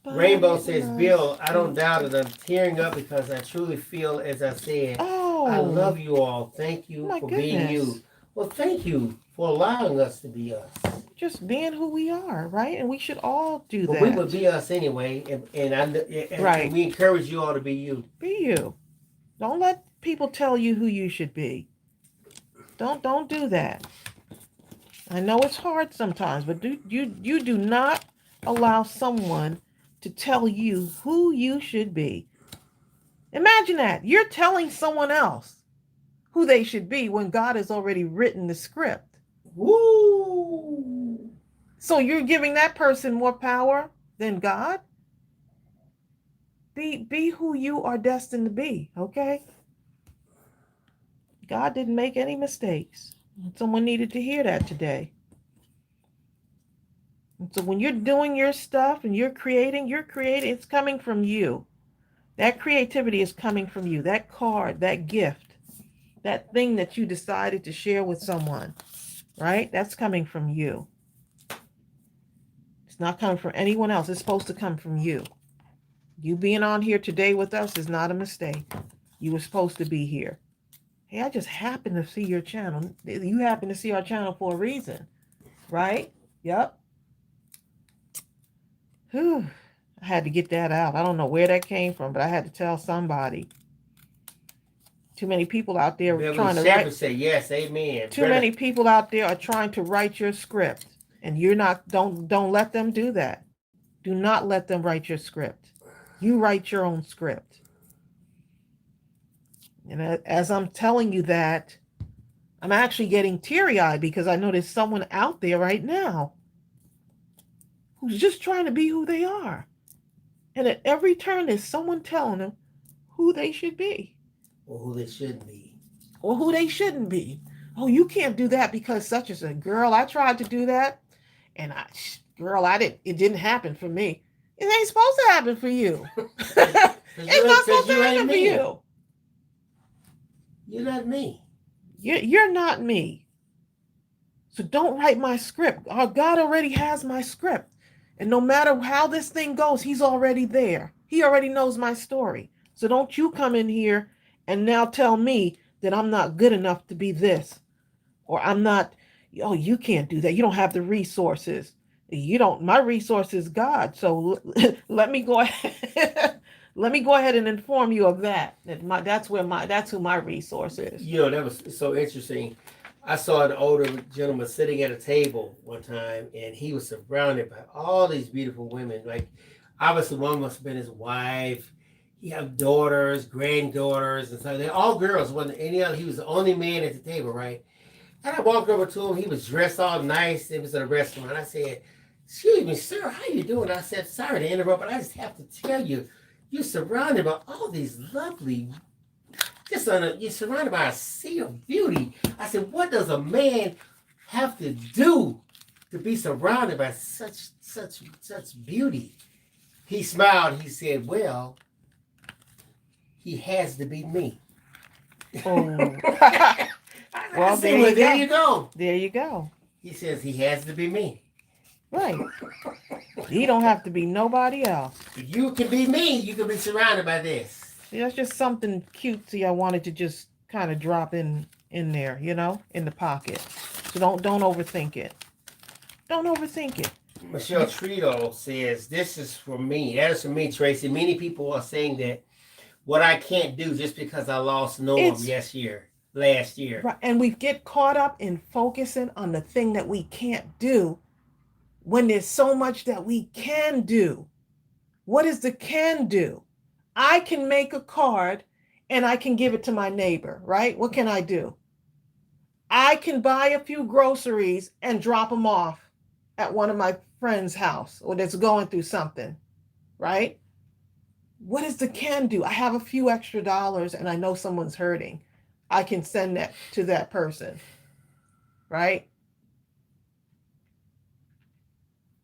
[SPEAKER 2] But
[SPEAKER 1] Rainbow says, Bill, I don't doubt it. I'm tearing up because I truly feel, as I said,
[SPEAKER 2] Oh,
[SPEAKER 1] I love you all. Thank you
[SPEAKER 2] my
[SPEAKER 1] for
[SPEAKER 2] goodness.
[SPEAKER 1] being you. Well, thank you for allowing us to be us.
[SPEAKER 2] Just being who we are, right? And we should all do
[SPEAKER 1] But
[SPEAKER 2] that.
[SPEAKER 1] we would be us anyway, and we encourage you all to be you.
[SPEAKER 2] Be you. Don't let people tell you who you should be. Don't do that. I know it's hard sometimes, but you do not allow someone to tell you who you should be. Imagine that. You're telling someone else who they should be when God has already written the script.
[SPEAKER 1] Woo!
[SPEAKER 2] So you're giving that person more power than God? Be who you are destined to be, okay? God didn't make any mistakes. Someone needed to hear that today. And so when you're doing your stuff and you're creating, it's coming from you. That creativity is coming from you. That card, that gift, that thing that you decided to share with someone, right? That's coming from you. It's not coming from anyone else. It's supposed to come from you. You being on here today with us is not a mistake. You were supposed to be here. Hey, I just happened to see your channel. You happen to see our channel for a reason, right? Yep. Whew. I had to get that out. I don't know where that came from, but I had to tell somebody. Too many people out there trying to write.
[SPEAKER 1] Say yes, amen.
[SPEAKER 2] Too many people out there are trying to write your script, and you're not. Don't let them do that. Do not let them write your script. You write your own script. And as I'm telling you that, I'm actually getting teary-eyed because I know there's someone out there right now who's just trying to be who they are. And at every turn, there's someone telling them who they should be.
[SPEAKER 1] Or who they shouldn't be.
[SPEAKER 2] Or who they shouldn't be. Oh, you can't do that because such as a girl. I tried to do that. And it didn't happen for me. It ain't supposed to happen for you. It's not supposed to happen for you.
[SPEAKER 1] You're not me.
[SPEAKER 2] You're not me. So don't write my script. God already has my script. And no matter how this thing goes, he's already there. He already knows my story. So don't you come in here and now tell me that I'm not good enough to be this. Or I'm not, oh, you can't do that. You don't have the resources. My resource is God. So let me go ahead. Let me go ahead and inform you of that. That's who my resource is.
[SPEAKER 1] That was so interesting. I saw an older gentleman sitting at a table one time, and he was surrounded by all these beautiful women. Like, obviously, one must have been his wife. He had daughters, granddaughters, and so they're all girls. Wasn't any other? He was the only man at the table, right? And I walked over to him. He was dressed all nice. It was at a restaurant. I said, "Excuse me, sir, how you doing?" I said, "Sorry to interrupt, but I just have to tell you, you're surrounded by all these lovely." You're surrounded by a sea of beauty. I said, what does a man have to do to be surrounded by such beauty? He smiled. He said, well, he has to be me.
[SPEAKER 2] Oh.
[SPEAKER 1] Well, there you go.
[SPEAKER 2] There you go.
[SPEAKER 1] He says he has to be me.
[SPEAKER 2] Right. He don't have to be nobody else.
[SPEAKER 1] If you can be me, you can be surrounded by this.
[SPEAKER 2] That's just something cutesy I wanted to just kind of drop in there, in the pocket. So don't overthink it. Don't overthink it.
[SPEAKER 1] Michelle Trito says, this is for me. That is for me, Tracy. Many people are saying that what I can't do just because I lost Norm last year. Right.
[SPEAKER 2] And we get caught up in focusing on the thing that we can't do when there's so much that we can do. What is the can do? I can make a card and I can give it to my neighbor, right? What can I do? I can buy a few groceries and drop them off at one of my friend's house or that's going through something, right? What is the can do? I have a few extra dollars and I know someone's hurting. I can send that to that person, right?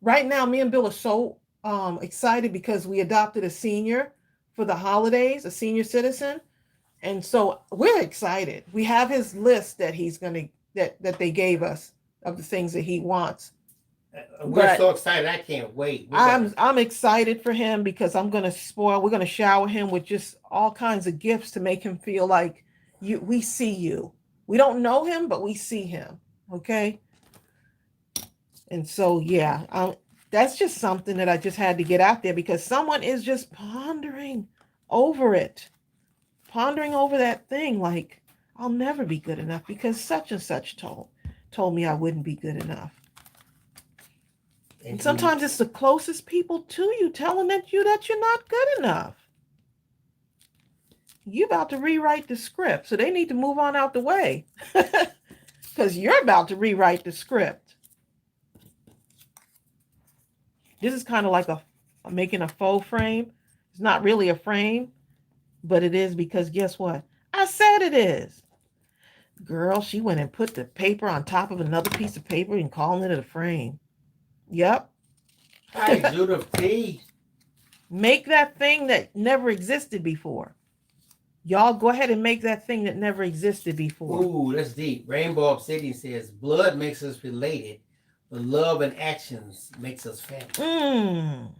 [SPEAKER 2] Right now, me and Bill are so excited because we adopted a senior for the holidays, a senior citizen. And so we're excited. We have his list that he's going to, that they gave us of the things that he wants.
[SPEAKER 1] We're
[SPEAKER 2] But
[SPEAKER 1] so excited. I can't wait. We're gonna,
[SPEAKER 2] I'm excited for him because we're gonna shower him with just all kinds of gifts to make him feel like we see you. We don't know him, but we see him. Okay. And so yeah, that's just something that I just had to get out there because someone is just pondering over it. Pondering over that thing like I'll never be good enough because such and such told me I wouldn't be good enough. And sometimes it's the closest people to you telling that you're not good enough. You're about to rewrite the script, so they need to move on out the way because you're about to rewrite the script. This is kind of like making a faux frame. It's not really a frame, but it is because guess what? I said it is. Girl, she went and put the paper on top of another piece of paper and calling it a frame. Yep.
[SPEAKER 1] hi, Judith T.
[SPEAKER 2] Make that thing that never existed before. Y'all go ahead and make that thing that never existed before.
[SPEAKER 1] Ooh, that's deep. Rainbow Obsidian says, blood makes us related, but love and actions makes us family.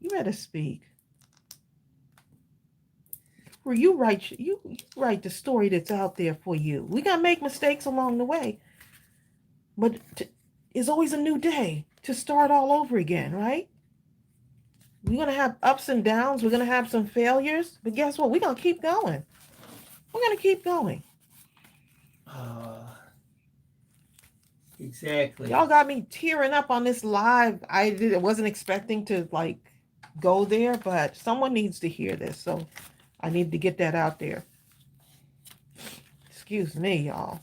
[SPEAKER 2] You better speak. Where you write the story that's out there for you. We gotta make mistakes along the way, but it's always a new day to start all over again, right? We're gonna have ups and downs. We're gonna have some failures, but guess what? We're gonna keep going. We're gonna keep going.
[SPEAKER 1] Exactly.
[SPEAKER 2] Y'all got me tearing up on this live. I wasn't expecting to like go there, but someone needs to hear this, so I need to get that out there. Excuse me, y'all.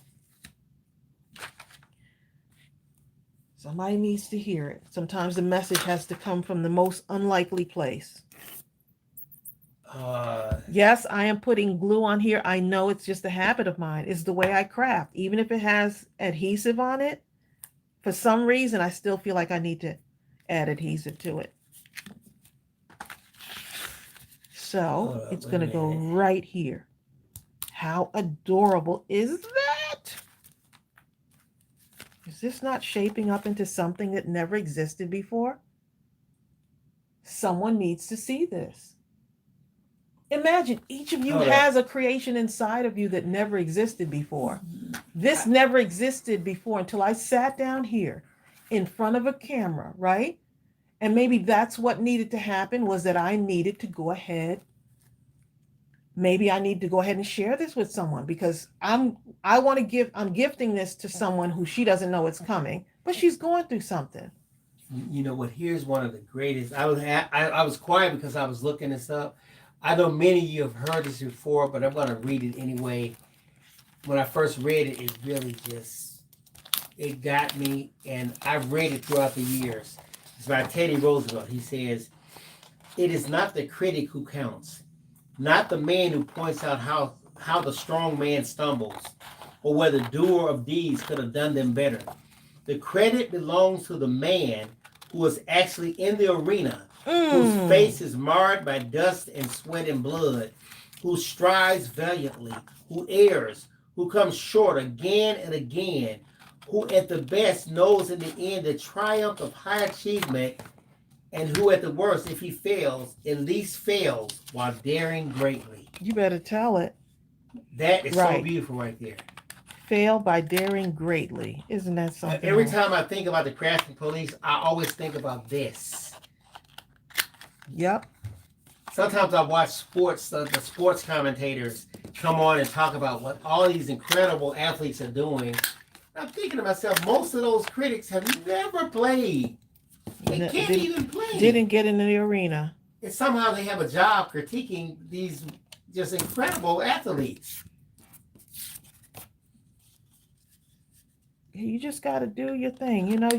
[SPEAKER 2] Somebody needs to hear it. Sometimes the message has to come from the most unlikely place. Yes, I am putting glue on here. I know it's just a habit of mine. It's the way I craft. Even if it has adhesive on it, for some reason, I still feel like I need to add adhesive to it. So it's going to go right here. How adorable is that? Is this not shaping up into something that never existed before? Someone needs to see this. Imagine each of you has a creation inside of you that never existed before. This never existed before until I sat down here in front of a camera, right? And maybe that's what needed to happen, was that I needed to go ahead. Maybe I need to go ahead and share this with someone because I'm gifting this to someone who she doesn't know it's coming, but she's going through something.
[SPEAKER 1] You know what? Here's one of the greatest. I was quiet because I was looking this up. I know many of you have heard this before, but I'm going to read it anyway. When I first read it, it really it got me, and I've read it throughout the years. It's by Teddy Roosevelt. He says, "It is not the critic who counts, not the man who points out how the strong man stumbles, or whether the doer of deeds could have done them better. The credit belongs to the man who is actually in the arena, whose face is marred by dust and sweat and blood, who strives valiantly, who errs, who comes short again and again, who at the best knows in the end the triumph of high achievement, and who at the worst, if he fails, at least fails while daring greatly."
[SPEAKER 2] You better tell it.
[SPEAKER 1] That is so beautiful right there.
[SPEAKER 2] Fail by daring greatly. Isn't that something?
[SPEAKER 1] Every time I think about the crafting police, I always think about this.
[SPEAKER 2] Yep.
[SPEAKER 1] Sometimes I watch the sports commentators come on and talk about what all these incredible athletes are doing. I'm thinking to myself, most of those critics have never played. They can't even play.
[SPEAKER 2] Didn't get in the arena.
[SPEAKER 1] And somehow they have a job critiquing these just incredible athletes.
[SPEAKER 2] You just got to do your thing. You know,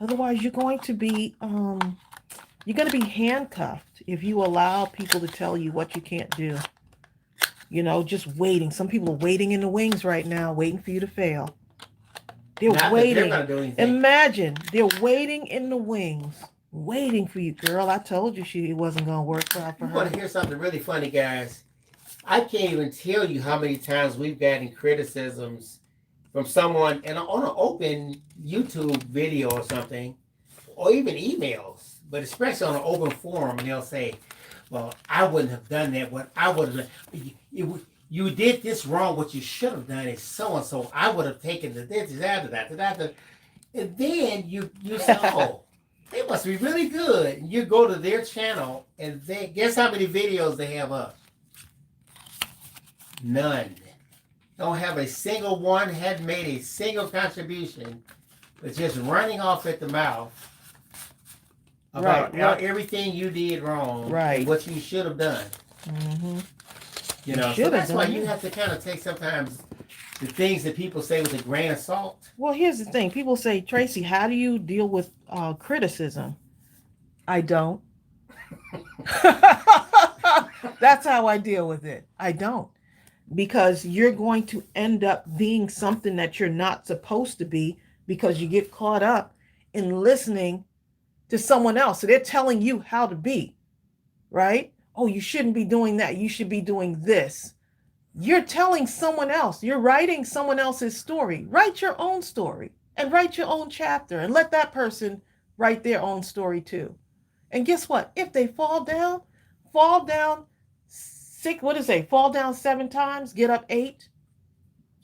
[SPEAKER 2] otherwise you're going to be handcuffed if you allow people to tell you what you can't do. You know, just waiting. Some people are waiting in the wings right now, waiting for you to fail. They're waiting. Imagine they're waiting in the wings, waiting for you, girl. I told you it wasn't going to work out for her.
[SPEAKER 1] You want to hear something really funny, guys? I can't even tell you how many times we've gotten criticisms from someone and on an open YouTube video or something, or even emails, but especially on an open forum, and they'll say, well, I wouldn't have done that. What I would have done, you did this wrong. What you should have done is so and so. I would have taken that. And then you say, oh, they must be really good. And you go to their channel, and they guess how many videos they have up? None. Don't have a single one. Hadn't made a single contribution, but just running off at the mouth about everything you did wrong, and what you should have done.
[SPEAKER 2] Mm-hmm.
[SPEAKER 1] You know, so that's why you have to kind of take sometimes the things that people say with a grain of salt.
[SPEAKER 2] Well, here's the thing. People say, Tracey, how do you deal with criticism? I don't. That's how I deal with it. I don't. Because you're going to end up being something that you're not supposed to be because you get caught up in listening to someone else. So they're telling you how to be, right? Oh, you shouldn't be doing that. You should be doing this. You're telling someone else. You're writing someone else's story. Write your own story and write your own chapter and let that person write their own story too. And guess what? If they fall down six, what does it say? Fall down 7 times, get up 8.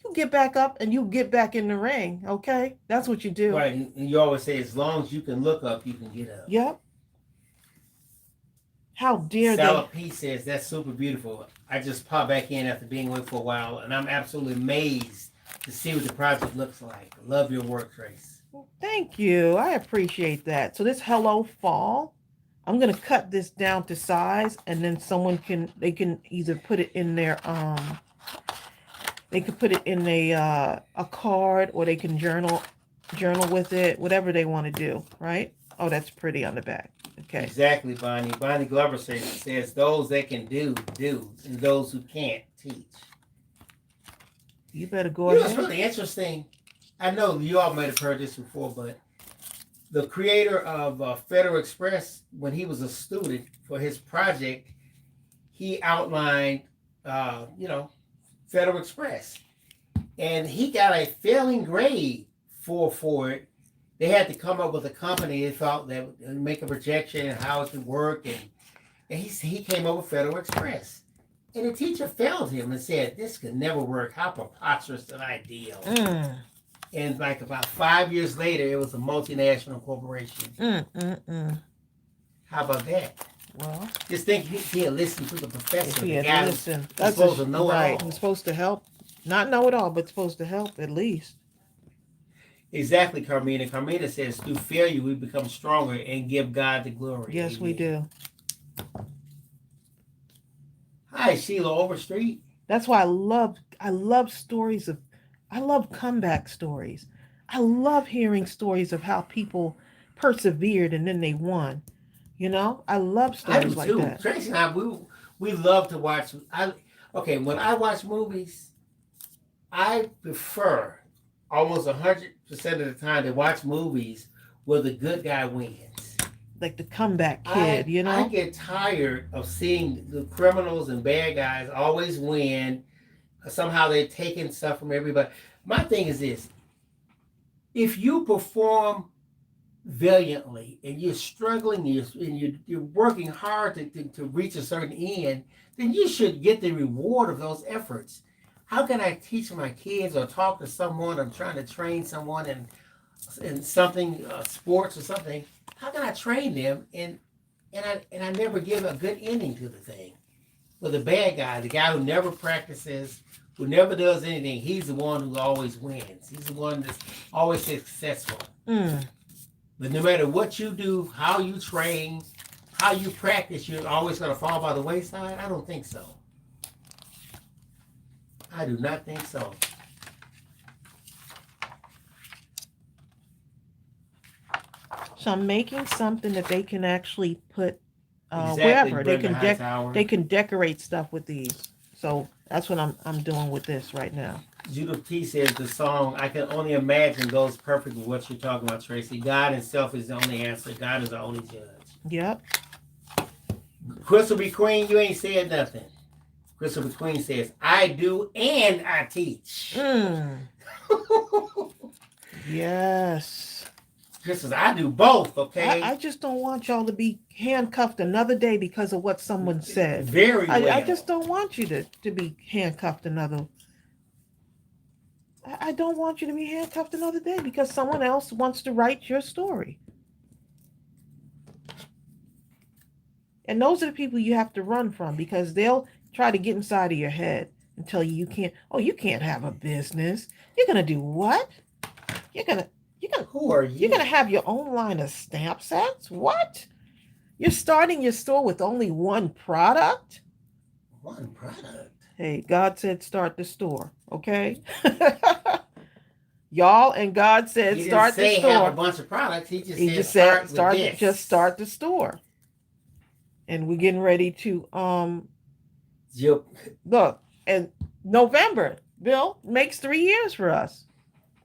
[SPEAKER 2] You get back up and you get back in the ring. Okay. That's what you do.
[SPEAKER 1] Right. And you always say, as long as you can look up, you can get up.
[SPEAKER 2] Yep. How dare
[SPEAKER 1] Sarah P says, that's super beautiful. I just popped back in after being away for a while, and I'm absolutely amazed to see what the project looks like. Love your work, Trace.
[SPEAKER 2] Thank you. I appreciate that. So this Hello Fall, I'm going to cut this down to size, and then they can either put it in their, they could put it in a card, or they can journal with it, whatever they want to do, right? Oh, that's pretty on the back. Okay.
[SPEAKER 1] Exactly, Bonnie. Bonnie Glover says those that can do, and those who can't, teach.
[SPEAKER 2] You better go
[SPEAKER 1] You know,
[SPEAKER 2] ahead.
[SPEAKER 1] it's really interesting. I know you all might have heard this before, but the creator of Federal Express, when he was a student for his project, he outlined, Federal Express. And he got a failing grade for it. They had to come up with a company they thought that would make a projection and how it could work. And he came up with Federal Express. And the teacher failed him and said, this could never work. How preposterous an idea. And like about 5 years later, it was a multinational corporation. How about that?
[SPEAKER 2] Well,
[SPEAKER 1] Just think he had listened to the professor.
[SPEAKER 2] he
[SPEAKER 1] The
[SPEAKER 2] had
[SPEAKER 1] guy
[SPEAKER 2] listened.
[SPEAKER 1] who's
[SPEAKER 2] That's
[SPEAKER 1] supposed to know it
[SPEAKER 2] right.
[SPEAKER 1] all.
[SPEAKER 2] He's supposed to help. Not know it all, but supposed to help at least.
[SPEAKER 1] Exactly, Carmina. Carmina says, through failure, we become stronger and give God the glory.
[SPEAKER 2] Yes, we do.
[SPEAKER 1] Hi, Sheila Overstreet.
[SPEAKER 2] That's why I love stories I love comeback stories. I love hearing stories of how people persevered and then they won. You know, I love stories like that.
[SPEAKER 1] Tracy and I, we love to watch. When I watch movies, I prefer almost 100% of the time to watch movies where the good guy wins.
[SPEAKER 2] Like the comeback kid, you know?
[SPEAKER 1] I get tired of seeing the criminals and bad guys always win. Somehow they're taking stuff from everybody. My thing is this. If you perform valiantly and you're struggling and you're working hard to reach a certain end, then you should get the reward of those efforts. How can I teach my kids or talk to someone? I'm trying to train someone in something, sports or something. How can I train them and I never give a good ending to the thing? Well, the bad guy, the guy who never practices, who never does anything, he's the one who always wins. He's the one that's always successful. But no matter what you do, how you train, how you practice, you're always going to fall by the wayside? I don't think so. I do not think so.
[SPEAKER 2] So I'm making something that they can actually put
[SPEAKER 1] Exactly,
[SPEAKER 2] wherever.
[SPEAKER 1] Brenda
[SPEAKER 2] They can decorate stuff with these. So that's what I'm doing with this right now.
[SPEAKER 1] Judith T says the song, I can only imagine, goes perfect with what you're talking about, Tracy. God himself is the only answer. God is the only judge.
[SPEAKER 2] Yep.
[SPEAKER 1] Crystal B. Queen, you ain't said nothing. Christopher Queen says, I do and I teach.
[SPEAKER 2] Yes.
[SPEAKER 1] Chris says, I do both, okay?
[SPEAKER 2] I just don't want y'all to be handcuffed another day because of what someone said.
[SPEAKER 1] Very well.
[SPEAKER 2] I just don't want you to be handcuffed another. I don't want you to be handcuffed another day because someone else wants to write your story. And those are the people you have to run from because they'll try to get inside of your head and tell you can't. Oh, you can't have a business. You're gonna do what? You're gonna.
[SPEAKER 1] Who are you?
[SPEAKER 2] You're gonna have your own line of stamp sets? What? You're starting your store with only one product?
[SPEAKER 1] One product.
[SPEAKER 2] Hey, God said start the store, okay? Y'all, and God said
[SPEAKER 1] He
[SPEAKER 2] start
[SPEAKER 1] didn't
[SPEAKER 2] the
[SPEAKER 1] say
[SPEAKER 2] store.
[SPEAKER 1] have a bunch of products. He just
[SPEAKER 2] said
[SPEAKER 1] start with this.
[SPEAKER 2] just start the store. And we're getting ready to
[SPEAKER 1] Yep.
[SPEAKER 2] look, and November, Bill, makes 3 years for us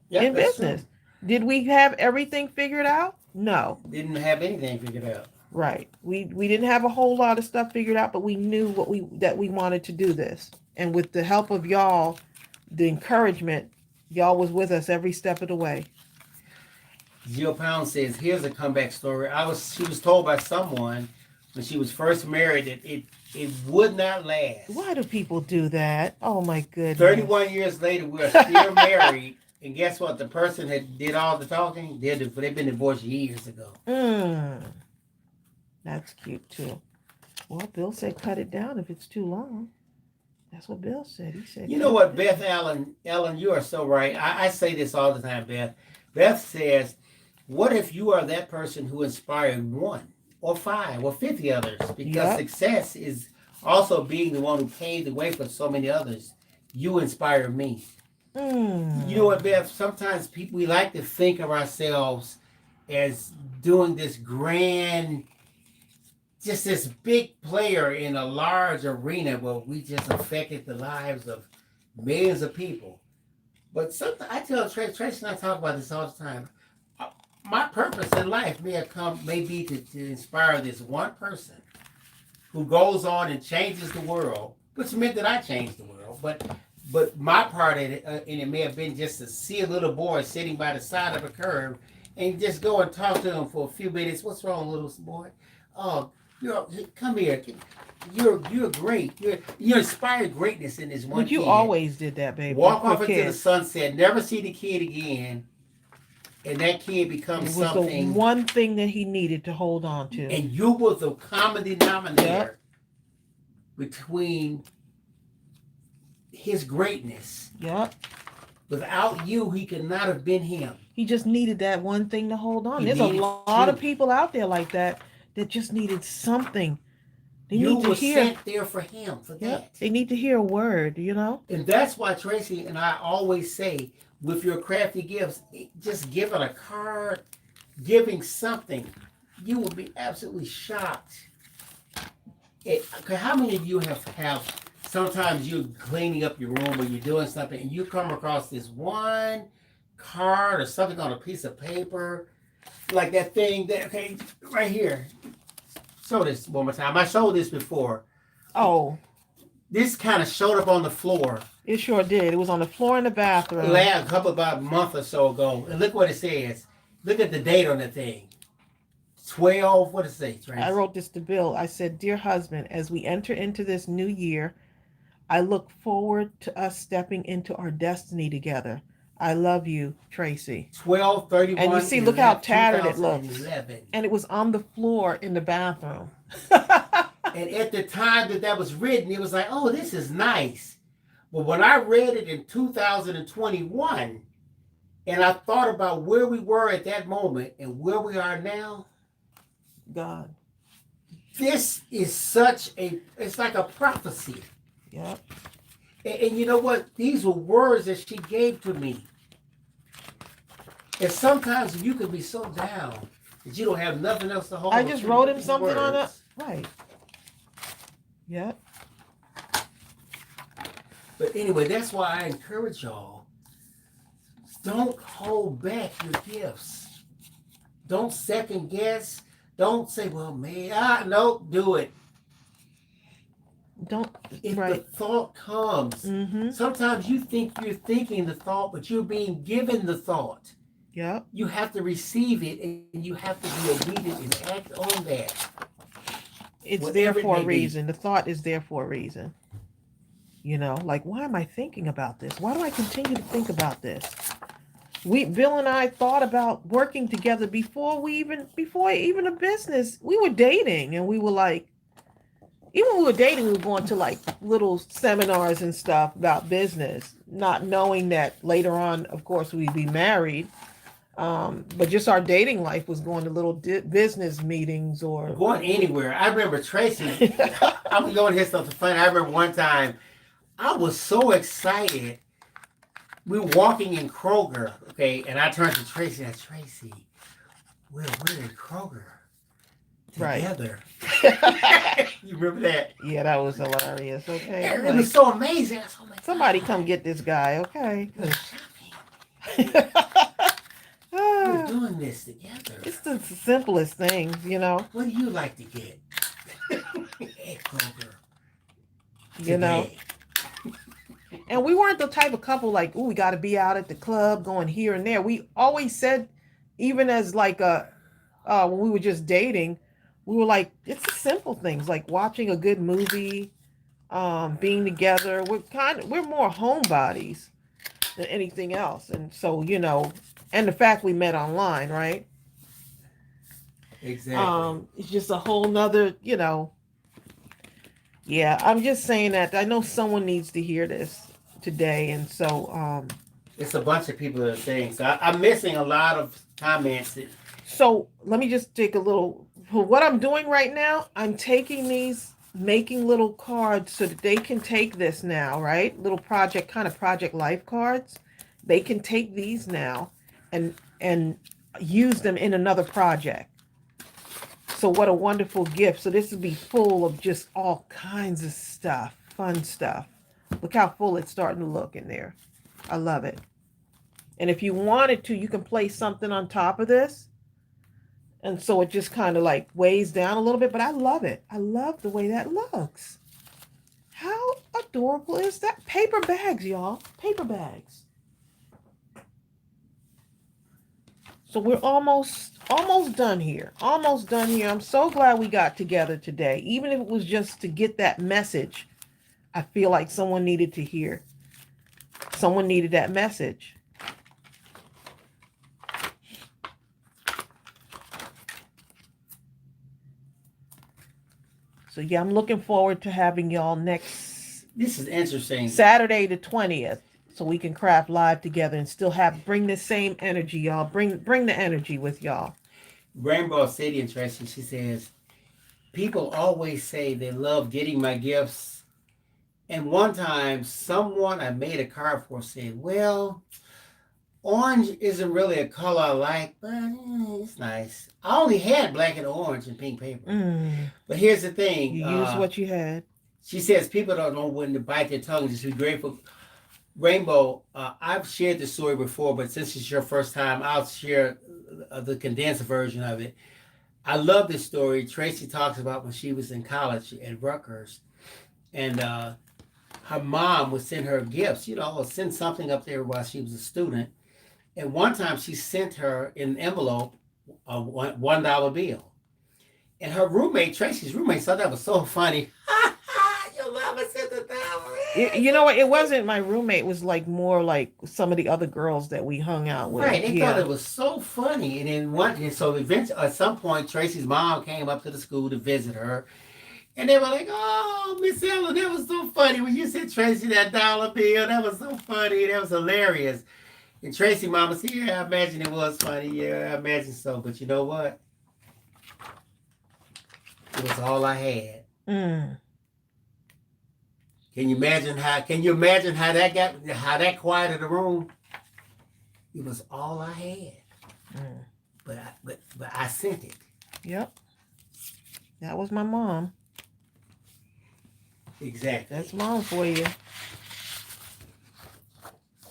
[SPEAKER 2] in business.
[SPEAKER 1] True.
[SPEAKER 2] Did we have everything figured out? No.
[SPEAKER 1] Didn't have anything figured out.
[SPEAKER 2] Right. We didn't have a whole lot of stuff figured out, but we knew that we wanted to do this. And with the help of y'all, the encouragement, y'all was with us every step of the way.
[SPEAKER 1] Jill Pound says, here's a comeback story. She was told by someone when she was first married that it would not last.
[SPEAKER 2] Why do people do that? Oh my goodness.
[SPEAKER 1] 31 years later, we're still married. And guess what? The person that did all the talking, they've been divorced years ago.
[SPEAKER 2] That's cute too. Well, Bill said cut it down if it's too long. That's what Bill said. He said.
[SPEAKER 1] You know what, Beth Ellen, you are so right. I say this all the time, Beth. Beth says, what if you are that person who inspired 1 or 5 or 50 others? Because success is also being the one who paved the way for so many others. You inspire me. You know what, Beth? Sometimes we like to think of ourselves as doing this grand, just this big player in a large arena where we just affected the lives of millions of people. But sometimes I tell Tracy and I talk about this all the time. My purpose in life may be to inspire this one person who goes on and changes the world, which meant that I changed the world. But my part in it may have been just to see a little boy sitting by the side of a curb and just go and talk to him for a few minutes. What's wrong, little boy? Oh, come here. You're great. You inspired greatness in this one
[SPEAKER 2] But you
[SPEAKER 1] kid.
[SPEAKER 2] Always did that, baby.
[SPEAKER 1] Walk off into the sunset, never see the kid again, and that kid becomes something.
[SPEAKER 2] It was the one thing that he needed to hold on to.
[SPEAKER 1] And you were the common denominator between his greatness.
[SPEAKER 2] Yep.
[SPEAKER 1] Without you, he could not have been him.
[SPEAKER 2] He just needed that one thing to hold on. There's a lot of people out there like that just needed something. They
[SPEAKER 1] you
[SPEAKER 2] need to
[SPEAKER 1] were
[SPEAKER 2] hear.
[SPEAKER 1] Sent there for him, for that.
[SPEAKER 2] They need to hear a word,
[SPEAKER 1] And that's why Tracy and I always say, with your crafty gifts, just giving a card, giving something, you will be absolutely shocked. How many of you have sometimes you're cleaning up your room or you're doing something and you come across this one card or something on a piece of paper, like that thing right here. Show this one more time. I showed this before.
[SPEAKER 2] Oh.
[SPEAKER 1] This kind of showed up on the floor.
[SPEAKER 2] It sure did. It was on the floor in the bathroom.
[SPEAKER 1] About a month or so ago. And look what it says. Look at the date on the thing. 12, what does it say, Tracy?
[SPEAKER 2] I wrote this to Bill. I said, dear husband, as we enter into this new year, I look forward to us stepping into our destiny together. I love you, Tracy.
[SPEAKER 1] 12/31.
[SPEAKER 2] And you see, look how tattered it looks. And it was on the floor in the bathroom.
[SPEAKER 1] And at the time that was written, it was like, oh, this is nice. But when I read it in 2021, and I thought about where we were at that moment and where we are now,
[SPEAKER 2] God.
[SPEAKER 1] This is it's like a prophecy.
[SPEAKER 2] Yep.
[SPEAKER 1] And you know what? These were words that she gave to me. And sometimes you can be so down that you don't have nothing else to hold.
[SPEAKER 2] I just wrote him something on it. Right. Yep.
[SPEAKER 1] But anyway, that's why I encourage y'all. Don't hold back your gifts. Don't second guess. Don't say, well, man, no, do it. If
[SPEAKER 2] right.
[SPEAKER 1] the thought comes,
[SPEAKER 2] Mm-hmm.
[SPEAKER 1] sometimes you think you're thinking the thought, but you're being given the thought.
[SPEAKER 2] Yep.
[SPEAKER 1] You have to receive it, and you have to be obedient and act on that.
[SPEAKER 2] It's there
[SPEAKER 1] Whatever it
[SPEAKER 2] for a
[SPEAKER 1] may be.
[SPEAKER 2] reason. The thought is there for a reason. Like, why am I thinking about this? Why do I continue to think about this? Bill and I thought about working together before even a business. We were dating, and we were like, even when we were dating, we were going to like little seminars and stuff about business, not knowing that later on, of course, we'd be married. But just our dating life was going to little business meetings or
[SPEAKER 1] Going anywhere. I remember Tracey. I was going to hear something funny. I remember one time I was so excited. We were walking in Kroger, okay, and I turned to Tracey and I said, Tracey, we're in Kroger together.
[SPEAKER 2] Right.
[SPEAKER 1] You remember that?
[SPEAKER 2] Yeah, that was hilarious. Okay,
[SPEAKER 1] And it was so amazing. I was, oh my
[SPEAKER 2] somebody
[SPEAKER 1] God.
[SPEAKER 2] come get this guy. Okay.
[SPEAKER 1] We're shopping. We're
[SPEAKER 2] Ah,
[SPEAKER 1] doing this together.
[SPEAKER 2] it's the simplest things.
[SPEAKER 1] What do you like to get? At Kroger.
[SPEAKER 2] You know.
[SPEAKER 1] Today.
[SPEAKER 2] And we weren't the type of couple like, oh, we got to be out at the club, going here and there. We always said, even as like when we were just dating, we were like, it's the simple things like watching a good movie, being together. We're more homebodies than anything else. And so, and the fact we met online, right?
[SPEAKER 1] Exactly.
[SPEAKER 2] It's just a whole nother, yeah, I'm just saying that I know someone needs to hear this today. And so,
[SPEAKER 1] It's a bunch of people that are saying, so I'm missing a lot of comments.
[SPEAKER 2] so let me just take a little, what I'm doing right now, I'm taking these, making little cards so that they can take this now, right? Little project life cards. They can take these now and use them in another project. So what a wonderful gift. So this will be full of just all kinds of stuff, fun stuff. Look how full it's starting to look in there. I love it. And if you wanted to, you can place something on top of this. And so it just kind of like weighs down a little bit, but I love it. I love the way that looks. How adorable is that? Paper bags, y'all. Paper bags. So we're almost done here. Almost done here. I'm so glad we got together today. Even if it was just to get that message, I feel like someone needed to hear. Someone needed that message. So yeah, I'm looking forward to having y'all next
[SPEAKER 1] This is interesting.
[SPEAKER 2] Saturday the 20th. So we can craft live together and still bring the same energy, y'all. Bring the energy with y'all.
[SPEAKER 1] Rainbow City and Tracy, she says, people always say they love getting my gifts. And one time, someone I made a card for said, well, orange isn't really a color I like, but it's nice. I only had black and orange and pink paper. But here's the thing.
[SPEAKER 2] You use what you had.
[SPEAKER 1] She says people don't know when to bite their tongue. Just be grateful. Rainbow, I've shared the story before, but since it's your first time, I'll share the condensed version of it. I love this story. Tracey talks about when she was in college at Rutgers, and her mom would send her gifts, or send something up there while she was a student. And one time she sent her in an envelope a $1 bill. And her roommate, Tracy's roommate, thought that was so funny. Your mama sent $1.
[SPEAKER 2] You know what? It wasn't my roommate. It was like more like some of the other girls that we hung out with.
[SPEAKER 1] Right. They thought it was so funny. And so eventually, at some point, Tracy's mom came up to the school to visit her. And they were like, oh, Miss Ellen, that was so funny. When you sent Tracy that $1 bill, that was so funny. That was hilarious. And Tracy mama said, yeah, I imagine it was funny. Yeah, I imagine so. But you know what? It was all I had. Can you imagine how that quieted the room? It was all I had. But I sent it.
[SPEAKER 2] Yep. That was my mom.
[SPEAKER 1] Exactly.
[SPEAKER 2] That's mom for you.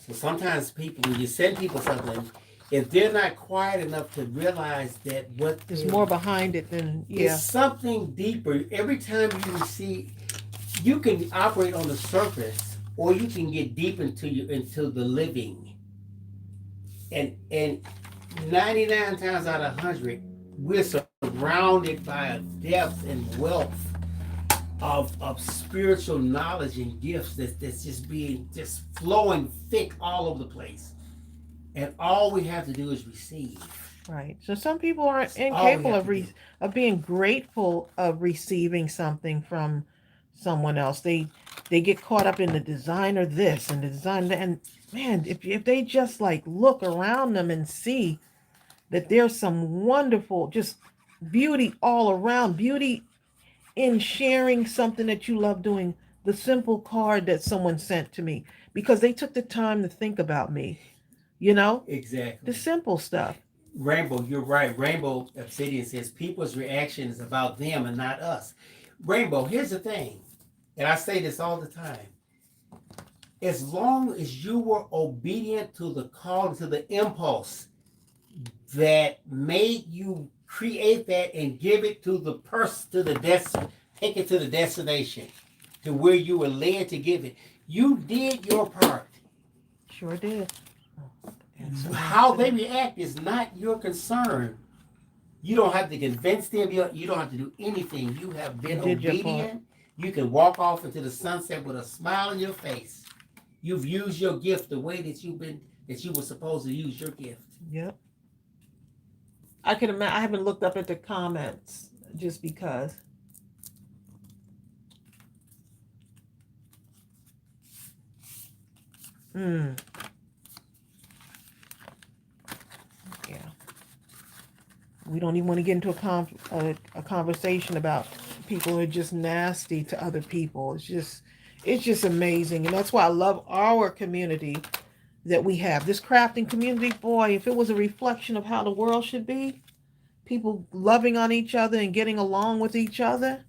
[SPEAKER 1] So sometimes people, when you send people something, if they're not quiet enough to realize that what
[SPEAKER 2] There's more behind it than
[SPEAKER 1] it's something deeper. Every time you receive, you can operate on the surface, or you can get deep into the living. And 99 times out of 100, we're surrounded by a depth and wealth of spiritual knowledge and gifts that's just flowing thick all over the place. And all we have to do is receive.
[SPEAKER 2] Right. So some people are
[SPEAKER 1] That's all we
[SPEAKER 2] incapable
[SPEAKER 1] have
[SPEAKER 2] of
[SPEAKER 1] to do.
[SPEAKER 2] of being grateful of receiving something from someone else. They get caught up in the designer this and the design that, and man, if they just like look around them and see that there's some wonderful just beauty all around, beauty in sharing something that you love doing, the simple card that someone sent to me because they took the time to think about me, you know, the
[SPEAKER 1] Exactly.
[SPEAKER 2] simple stuff.
[SPEAKER 1] Rainbow, you're right. Rainbow Obsidian says people's reaction is about them and not us. Rainbow, here's the thing, and I say this all the time. As long as you were obedient to the call, to the impulse that made you create that and give it to the person, to the take it to the destination, to where you were led to give it, you did your part.
[SPEAKER 2] Sure did.
[SPEAKER 1] How they react is not your concern. You don't have to convince them. You don't have to do anything. You have been
[SPEAKER 2] You did your part.
[SPEAKER 1] obedient. You can walk off into the sunset with a smile on your face. You've used your gift the way that you were supposed to use your gift.
[SPEAKER 2] Yep. I can imagine. I haven't looked up at the comments just because. Mm. Yeah. We don't even want to get into a conversation about people who are just nasty to other people. It's just amazing, and that's why I love our community that we have. This crafting community, boy, if it was a reflection of how the world should be, people loving on each other and getting along with each other,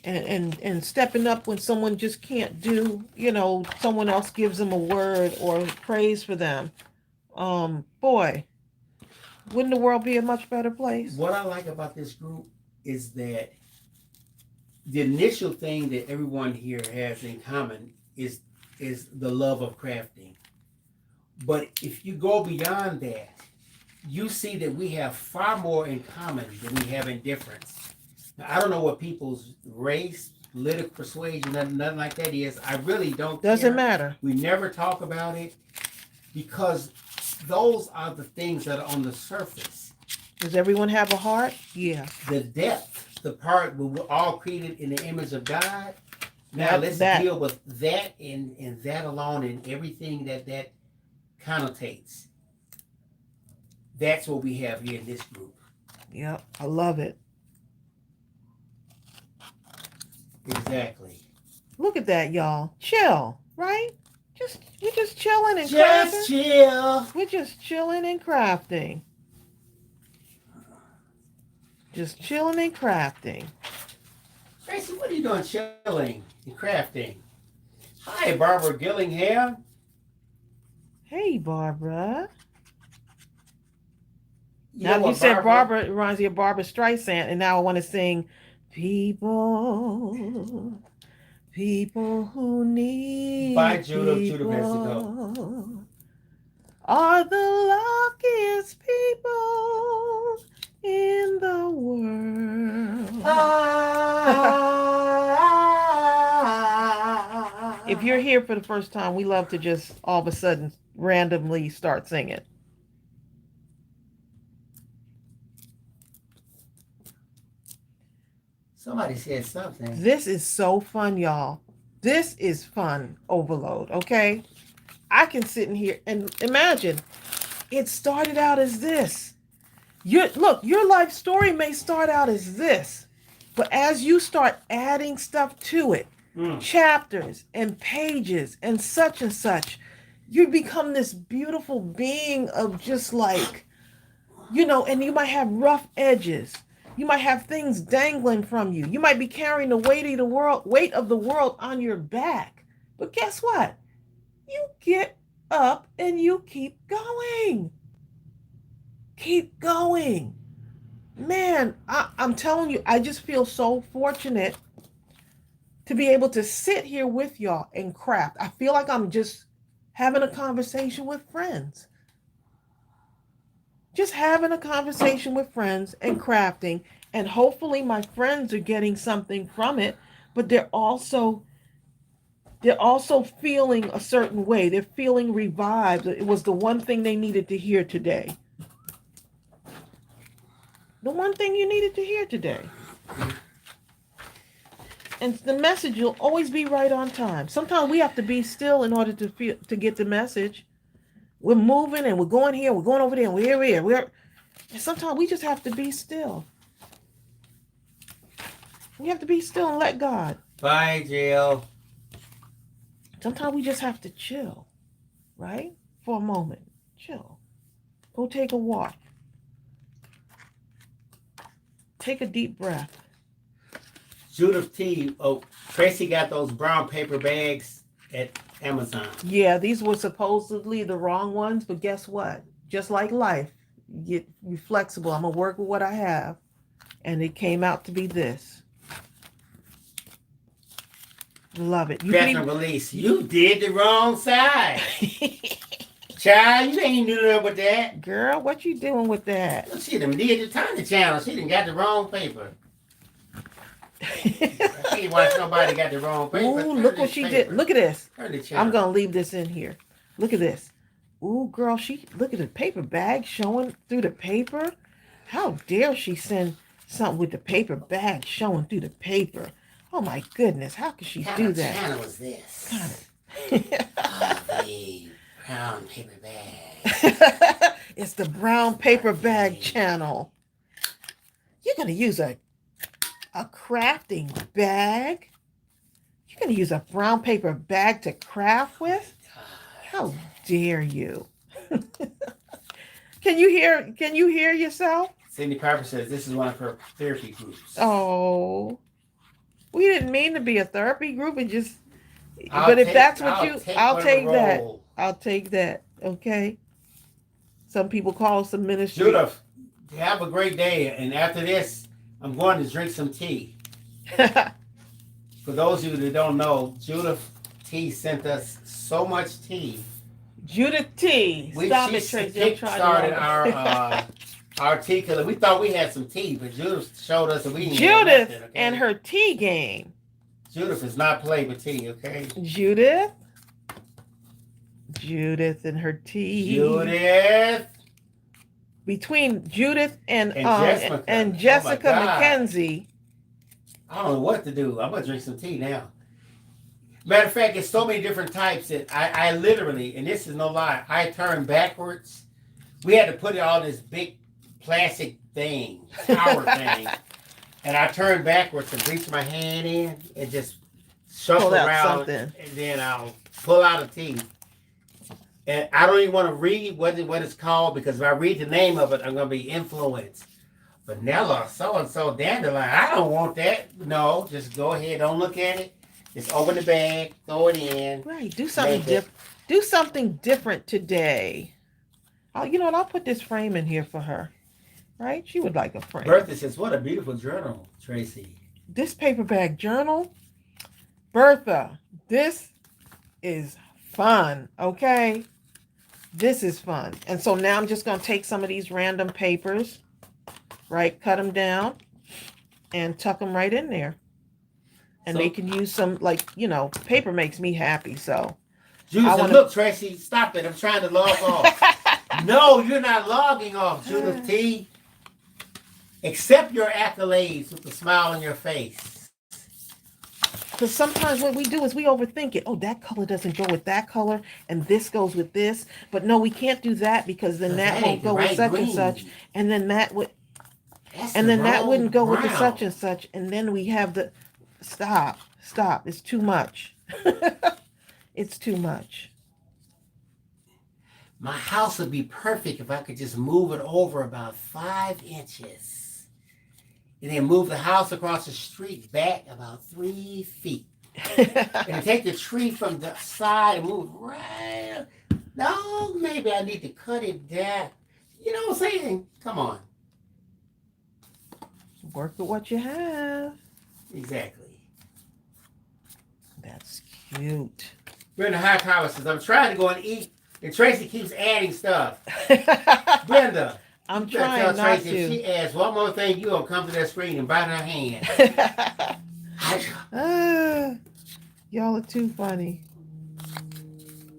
[SPEAKER 2] and stepping up when someone just can't do, someone else gives them a word or praise for them. Boy, wouldn't the world be a much better place?
[SPEAKER 1] What I like about this group is that the initial thing that everyone here has in common is the love of crafting. But if you go beyond that, you see that we have far more in common than we have in difference. Now, I don't know what people's race, political persuasion, nothing like that is. I really don't
[SPEAKER 2] Doesn't
[SPEAKER 1] care.
[SPEAKER 2] matter.
[SPEAKER 1] We never talk about it because those are the things that are on the surface.
[SPEAKER 2] Does everyone have a heart? Yeah.
[SPEAKER 1] The depth, the part where we're all created in the image of God. Now let's deal with that and that alone and everything that connotates. That's what we have here in this group.
[SPEAKER 2] Yep, I love it.
[SPEAKER 1] Exactly.
[SPEAKER 2] Look at that, y'all. Chill, right? We're just chilling and
[SPEAKER 1] Just
[SPEAKER 2] crafting.
[SPEAKER 1] chill.
[SPEAKER 2] We're just chilling and crafting. Just chilling and crafting.
[SPEAKER 1] Tracey, what are you doing chilling and crafting? Hi, Barbara Gillingham.
[SPEAKER 2] Hey, Barbara.
[SPEAKER 1] Now
[SPEAKER 2] You said Barbara, it reminds me of Barbara Streisand, and now I want to sing People who need
[SPEAKER 1] by Judah Mexico.
[SPEAKER 2] Are the luckiest people in the world. If you're here for the first time, we love to just all of a sudden randomly start singing.
[SPEAKER 1] Somebody said something.
[SPEAKER 2] This is so fun, y'all. This is fun overload, okay? I can sit in here and imagine it started out as this. Your life story may start out as this, but as you start adding stuff to it, chapters and pages and such, you become this beautiful being of just like, and you might have rough edges. You might have things dangling from you. You might be carrying the weight of the world on your back. But guess what? You get up and you keep going. Keep going. Man, I'm telling you, I just feel so fortunate to be able to sit here with y'all and craft. I feel like I'm just having a conversation with friends. Just having a conversation with friends and crafting. And hopefully my friends are getting something from it, but they're also feeling a certain way. They're feeling revived. It was the one thing they needed to hear today. The one thing you needed to hear today. And the message will always be right on time. Sometimes we have to be still in order to get the message. We're moving and we're going here, we're going over there, and we're here. And sometimes we just have to be still. We have to be still and let God.
[SPEAKER 1] Bye, Jill.
[SPEAKER 2] Sometimes we just have to chill, right? For a moment. Chill. Go take a walk. Take a deep breath.
[SPEAKER 1] Judith T. Oh, Tracy got those brown paper bags at Amazon.
[SPEAKER 2] Yeah, these were supposedly the wrong ones, but guess what? Just like life, you're flexible. I'm going to work with what I have. And it came out to be this. Love it.
[SPEAKER 1] Catherine Release, you did the wrong side. Child, you ain't knew nothing with that.
[SPEAKER 2] Girl, what you doing with that?
[SPEAKER 1] She done did the Tiny Channel. She done got the wrong paper. She ain't watch nobody got the wrong paper.
[SPEAKER 2] Ooh, look what she did. Look at this. I'm going to leave this in here. Look at this. Ooh, girl, look at the paper bag showing through the paper. How dare she send something with the paper bag showing through the paper? Oh my goodness, how could she do that?
[SPEAKER 1] What channel was this? The brown paper bag.
[SPEAKER 2] It's the brown paper bag channel. You're going to use a crafting bag? You're going to use a brown paper bag to craft with? How dare you? Can you hear yourself?
[SPEAKER 1] Cindy Piper says this is one of her therapy groups.
[SPEAKER 2] Oh. We didn't mean to be a therapy group and just I'll take that. I'll take that. Okay. Some people call us a ministry.
[SPEAKER 1] Judith, have a great day. And after this, I'm going to drink some tea. For those of you that don't know, Judith T sent us so much tea.
[SPEAKER 2] Judith T. Stop it, Tracy.
[SPEAKER 1] Started our tea killer. We thought we had some tea, but Judith showed us that we didn't.
[SPEAKER 2] Judith nothing, okay? And her tea game.
[SPEAKER 1] Judith is not playing with tea, okay?
[SPEAKER 2] Judith and her tea.
[SPEAKER 1] Judith.
[SPEAKER 2] Between Judith and Jessica McKenzie.
[SPEAKER 1] I don't know what to do. I'm gonna drink some tea now. Matter of fact, it's so many different types that I literally, and this is no lie, I turned backwards. We had to put it on this big plastic thing, tower thing, and I turned backwards and reached my hand in and just shuffle around, and then I'll pull out a tea. And I don't even want to read what it's called, because if I read the name of it, I'm going to be influenced. Vanilla, so-and-so, dandelion. I don't want that. No, just go ahead. Don't look at it. Just open the bag, throw it in.
[SPEAKER 2] Right. Do something different. Do something different today. You know what? I'll put this frame in here for her. Right? She would like a frame.
[SPEAKER 1] Bertha says, what a beautiful journal, Tracy.
[SPEAKER 2] This paper bag journal, Bertha, this is fun, okay? This is fun. And so now I'm just going to take some of these random papers, right? Cut them down and tuck them right in there. And they can use some, paper makes me happy, so.
[SPEAKER 1] Judith, look, Tracy, stop it. I'm trying to log off. No, you're not logging off, Judith T. Accept your accolades with a smile on your face.
[SPEAKER 2] Because sometimes what we do is we overthink it. Oh, that color doesn't go with that color, and this goes with this. But no, we can't do that, because then that won't go with such and such, and then that would, that wouldn't go with the such and such, and then we have the stop. It's too much. It's too much.
[SPEAKER 1] My house would be perfect if I could just move it over about 5 inches. And then move the house across the street back about 3 feet. And take the tree from the side and move right. No, maybe I need to cut it down. You know what I'm saying? Come on.
[SPEAKER 2] Work with what you have.
[SPEAKER 1] Exactly.
[SPEAKER 2] Cute.
[SPEAKER 1] Brenda Hightower says, I'm trying to go and eat, and Tracy keeps adding stuff. Brenda,
[SPEAKER 2] I'm
[SPEAKER 1] you better
[SPEAKER 2] trying
[SPEAKER 1] tell
[SPEAKER 2] not
[SPEAKER 1] Tracy if she adds one more thing, you going to come to that screen and bite her hand.
[SPEAKER 2] Y'all are too funny.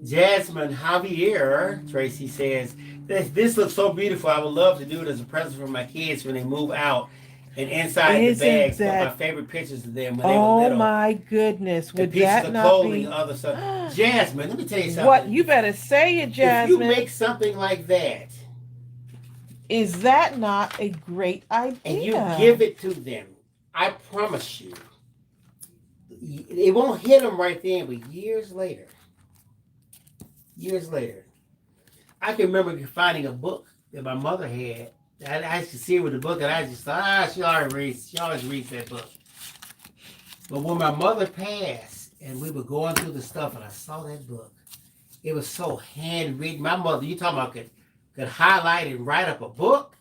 [SPEAKER 1] Jasmine Javier, Tracy says, this looks so beautiful. I would love to do it as a present for my kids when they move out. And inside
[SPEAKER 2] Isn't
[SPEAKER 1] the bags,
[SPEAKER 2] that-
[SPEAKER 1] put my favorite pictures of them when they were
[SPEAKER 2] Oh
[SPEAKER 1] little.
[SPEAKER 2] my goodness.
[SPEAKER 1] And
[SPEAKER 2] Would
[SPEAKER 1] pieces
[SPEAKER 2] that
[SPEAKER 1] of
[SPEAKER 2] not
[SPEAKER 1] clothing
[SPEAKER 2] be
[SPEAKER 1] and other stuff. Jasmine, let me tell you something.
[SPEAKER 2] what? You better say it,
[SPEAKER 1] If
[SPEAKER 2] Jasmine.
[SPEAKER 1] you make something like that
[SPEAKER 2] Is that not a great idea?
[SPEAKER 1] and you give it to them, I promise you, it won't hit them right then, but years later, I can remember finding a book that my mother had. I used to see her with the book, and I just thought, she always reads that book. But when my mother passed, and we were going through the stuff, and I saw that book, it was so handwritten. My mother, you talking about could highlight and write up a book?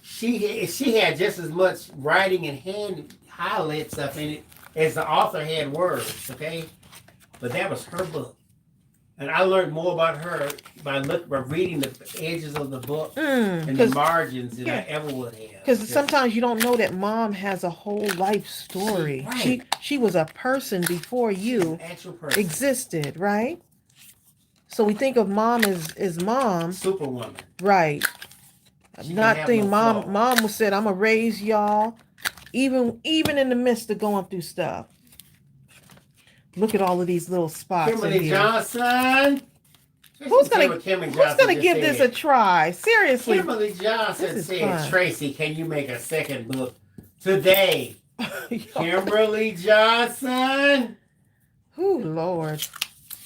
[SPEAKER 1] She had just as much writing and hand highlight stuff in it as the author had words, okay? But that was her book. And I learned more about her by reading the edges of the book and the margins than I ever would have.
[SPEAKER 2] Because sometimes you don't know that mom has a whole life story.
[SPEAKER 1] Right.
[SPEAKER 2] She was a person before you
[SPEAKER 1] Actual person.
[SPEAKER 2] existed, right? So we think of mom as mom.
[SPEAKER 1] Superwoman.
[SPEAKER 2] Right.
[SPEAKER 1] She
[SPEAKER 2] Not
[SPEAKER 1] can
[SPEAKER 2] think
[SPEAKER 1] have no flaw.
[SPEAKER 2] mom said, I'm gonna raise y'all even in the midst of going through stuff. Look at all of these little spots.
[SPEAKER 1] Kimberly
[SPEAKER 2] in here.
[SPEAKER 1] Johnson.
[SPEAKER 2] Who's gonna give this a try? Seriously.
[SPEAKER 1] Kimberly Johnson
[SPEAKER 2] This is
[SPEAKER 1] said,
[SPEAKER 2] fun.
[SPEAKER 1] Tracy, can you make a second book today? Kimberly Johnson.
[SPEAKER 2] Oh Lord.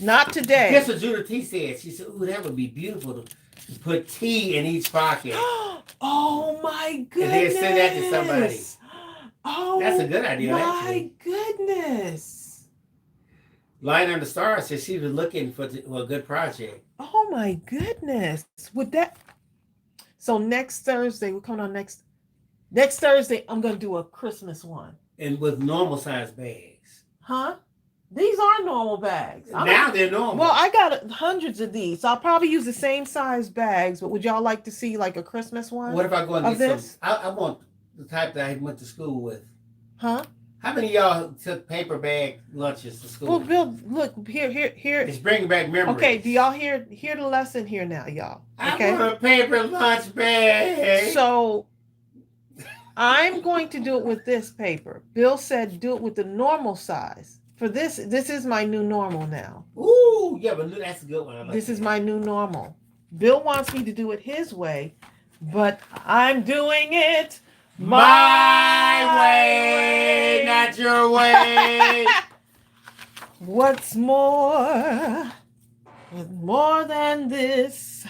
[SPEAKER 2] Not today.
[SPEAKER 1] Guess what Judith T said? She said, ooh, that would be beautiful to put tea in each pocket.
[SPEAKER 2] Oh my goodness.
[SPEAKER 1] And then send that to somebody.
[SPEAKER 2] Oh,
[SPEAKER 1] That's a good idea,
[SPEAKER 2] my
[SPEAKER 1] actually.
[SPEAKER 2] goodness.
[SPEAKER 1] Line on the Star said she was looking for a good project.
[SPEAKER 2] Oh my goodness. Would that so next Thursday, we're coming on next Thursday, I'm gonna do a Christmas one.
[SPEAKER 1] And with normal size bags.
[SPEAKER 2] Huh? These are normal bags.
[SPEAKER 1] Now they're normal.
[SPEAKER 2] Well, I got hundreds of these. So I'll probably use the same size bags, but would y'all like to see like a Christmas one?
[SPEAKER 1] What if I go and
[SPEAKER 2] of
[SPEAKER 1] get
[SPEAKER 2] this?
[SPEAKER 1] some? I want the type that I went to school with.
[SPEAKER 2] Huh?
[SPEAKER 1] How many of y'all took paper bag lunches to school?
[SPEAKER 2] Well, Bill, look, here.
[SPEAKER 1] It's bringing back memories.
[SPEAKER 2] Okay, do y'all hear the lesson here now, y'all? Okay.
[SPEAKER 1] I want a paper lunch bag.
[SPEAKER 2] So I'm going to do it with this paper. Bill said do it with the normal size. For this is my new normal now.
[SPEAKER 1] Ooh, yeah, but that's a good one. I like
[SPEAKER 2] This
[SPEAKER 1] that.
[SPEAKER 2] is my new normal. Bill wants me to do it his way, but I'm doing it
[SPEAKER 1] my way, not your way.
[SPEAKER 2] What's more than this,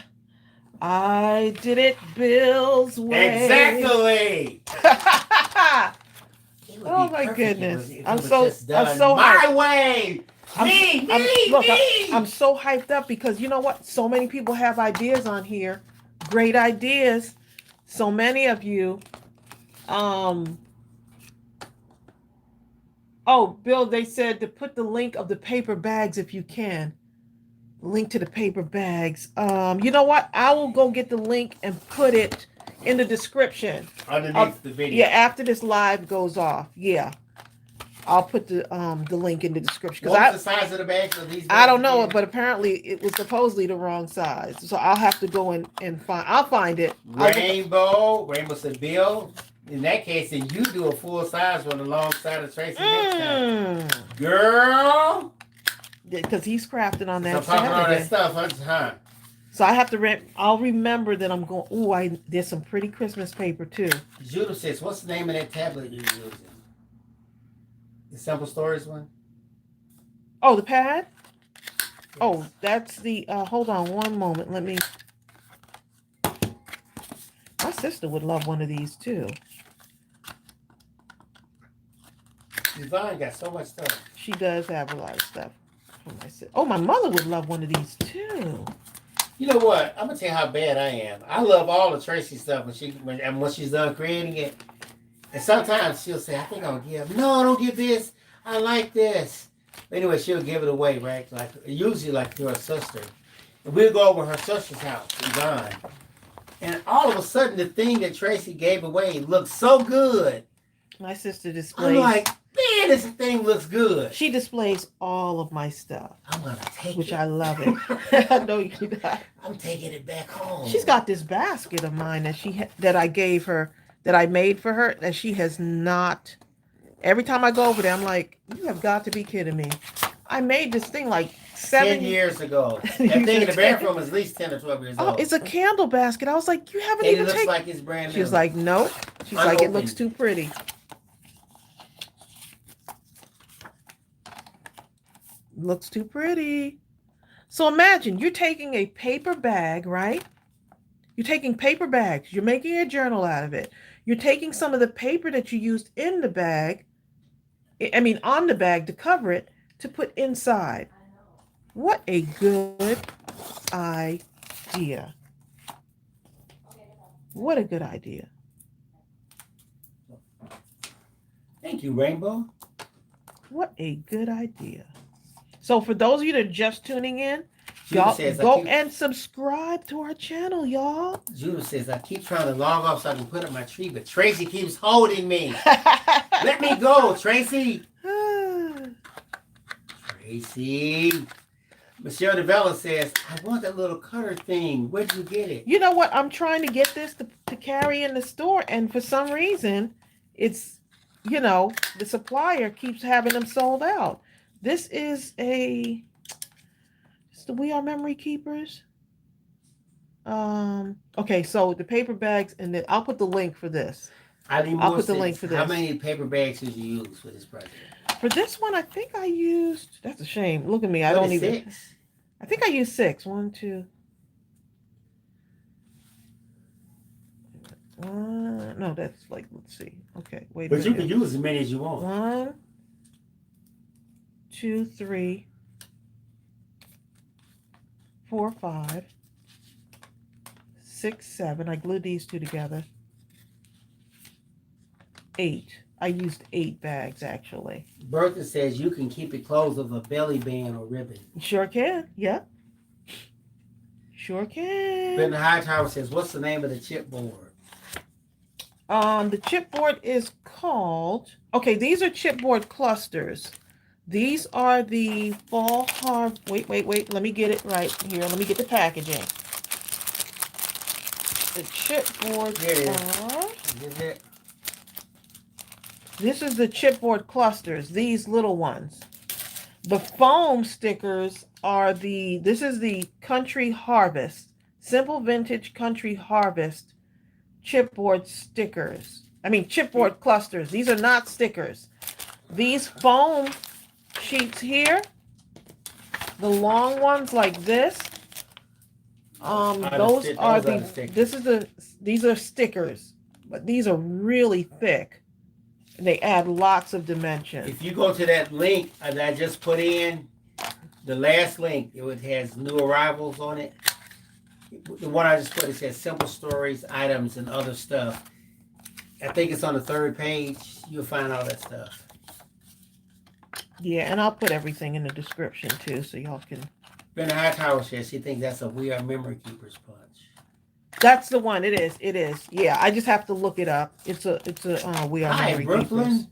[SPEAKER 2] I did it Bill's way.
[SPEAKER 1] Exactly.
[SPEAKER 2] Oh my goodness. I'm
[SPEAKER 1] so my
[SPEAKER 2] hyped.
[SPEAKER 1] way.
[SPEAKER 2] I'm so hyped up because you know what? So many people have ideas on here. Great ideas. So many of you. Oh, Bill, they said to put the link of the paper bags if you can. Link to the paper bags. You know what? I will go get the link and put it in the description.
[SPEAKER 1] Underneath the video.
[SPEAKER 2] Yeah, after this live goes off. Yeah. I'll put the link in the description.
[SPEAKER 1] What's the size of the bags of these bags?
[SPEAKER 2] I don't know, but apparently it was supposedly the wrong size. So I'll have to go and find. I'll find it.
[SPEAKER 1] Rainbow said, Bill, in that case, then you do a full size one alongside of Tracy next time. Girl.
[SPEAKER 2] Because he's crafting on that
[SPEAKER 1] So popping all that
[SPEAKER 2] Saturday.
[SPEAKER 1] stuff, huh?
[SPEAKER 2] So I have to I'll remember that I'm going. Ooh, there's some pretty Christmas paper too.
[SPEAKER 1] Judah says, what's the name of that tablet you're using? The Simple Stories one?
[SPEAKER 2] Oh, the pad? Yes. Oh, that's the, hold on one moment. Let me, my sister would love one of these too.
[SPEAKER 1] Yvonne got so much stuff.
[SPEAKER 2] She does have a lot of stuff for my sister. Oh, my mother would love one of these too.
[SPEAKER 1] You know what? I'm going to tell you how bad I am. I love all the Tracy stuff when she's done creating it. And sometimes she'll say, I think I'll give. No, don't give this. I like this. Anyway, she'll give it away, right? Like usually like to her sister. And we'll go over her sister's house in John. And all of a sudden the thing that Tracey gave away looked so good.
[SPEAKER 2] My sister
[SPEAKER 1] I'm
[SPEAKER 2] displays.
[SPEAKER 1] like, man, this thing looks good.
[SPEAKER 2] She displays all of my stuff,
[SPEAKER 1] I'm gonna take
[SPEAKER 2] which
[SPEAKER 1] it.
[SPEAKER 2] I love it. I know you do that.
[SPEAKER 1] I'm taking it back home.
[SPEAKER 2] She's got this basket of mine that I gave her, that I made for her, that she has not. Every time I go over there, I'm like, you have got to be kidding me. I made this thing like
[SPEAKER 1] 10 years ago. That thing in the bathroom is at least 10 or 12 years
[SPEAKER 2] Oh,
[SPEAKER 1] old.
[SPEAKER 2] it's a candle basket. I was like, you haven't
[SPEAKER 1] And
[SPEAKER 2] even
[SPEAKER 1] it looks
[SPEAKER 2] taken.
[SPEAKER 1] like it's brand new.
[SPEAKER 2] She's like, nope. She's like, it looks
[SPEAKER 1] Unopened.
[SPEAKER 2] too pretty. Looks too pretty. So imagine you're taking a paper bag, right? You're taking paper bags. You're making a journal out of it. You're taking some of the paper that you used in the bag, on the bag to cover it, to put inside. What a good idea. What a good idea.
[SPEAKER 1] Thank you, Rainbow.
[SPEAKER 2] What a good idea. So for those of you that are just tuning in,
[SPEAKER 1] Judah
[SPEAKER 2] y'all
[SPEAKER 1] says,
[SPEAKER 2] go and subscribe to our channel, y'all.
[SPEAKER 1] Judah says, I keep trying to log off so I can put up my tree, but Tracey keeps holding me. Let me go, Tracey. Tracey. Michelle DeVella says, I want that little cutter thing. Where'd you get it?
[SPEAKER 2] You know what? I'm trying to get this to carry in the store, and for some reason, it's, the supplier keeps having them sold out. This is it's the We Are Memory Keepers. Okay, so the paper bags, and then I'll put the link for this.
[SPEAKER 1] I'll
[SPEAKER 2] put the link for this.
[SPEAKER 1] How many paper bags did you use for this project?
[SPEAKER 2] For this one, I think I used, that's a shame. Look at me. I don't even.
[SPEAKER 1] 6?
[SPEAKER 2] I think I used 6. 1, 2. No, that's like, let's see. Okay, wait a
[SPEAKER 1] But you
[SPEAKER 2] minute.
[SPEAKER 1] can use as many as you want.
[SPEAKER 2] 1, 2, 3, 4, 5, 6, 7. I glued these two together. 8. I used 8 bags actually.
[SPEAKER 1] Bertha says you can keep it closed with a belly band or ribbon.
[SPEAKER 2] Sure can. Yep. Sure can.
[SPEAKER 1] Ben Hightower says, what's the name of the chipboard?
[SPEAKER 2] The chipboard is called, okay, these are chipboard clusters. These are the fall wait, let me get it right here. Let me get the packaging. The chipboard
[SPEAKER 1] Is it?
[SPEAKER 2] This is the chipboard clusters, these little ones. The foam stickers are this is the Country Harvest, Simple Vintage Country Harvest chipboard stickers. Chipboard clusters. These are not stickers. These foam sheets here, the long ones like this, these are stickers, but these are really thick. They add lots of dimension.
[SPEAKER 1] If you go to that link that I just put in, the last link, it has new arrivals on it. The one I just put, it says simple stories, items, and other stuff. I think it's on the 3rd page. You'll find all that stuff.
[SPEAKER 2] Yeah, and I'll put everything in the description too, so y'all can.
[SPEAKER 1] Ben Hightower says she thinks that's a We Are Memory Keepers punch.
[SPEAKER 2] That's the one. It is. It is. Yeah, I just have to look it up. It's a We Are Memory
[SPEAKER 1] Brooklyn.
[SPEAKER 2] Keepers.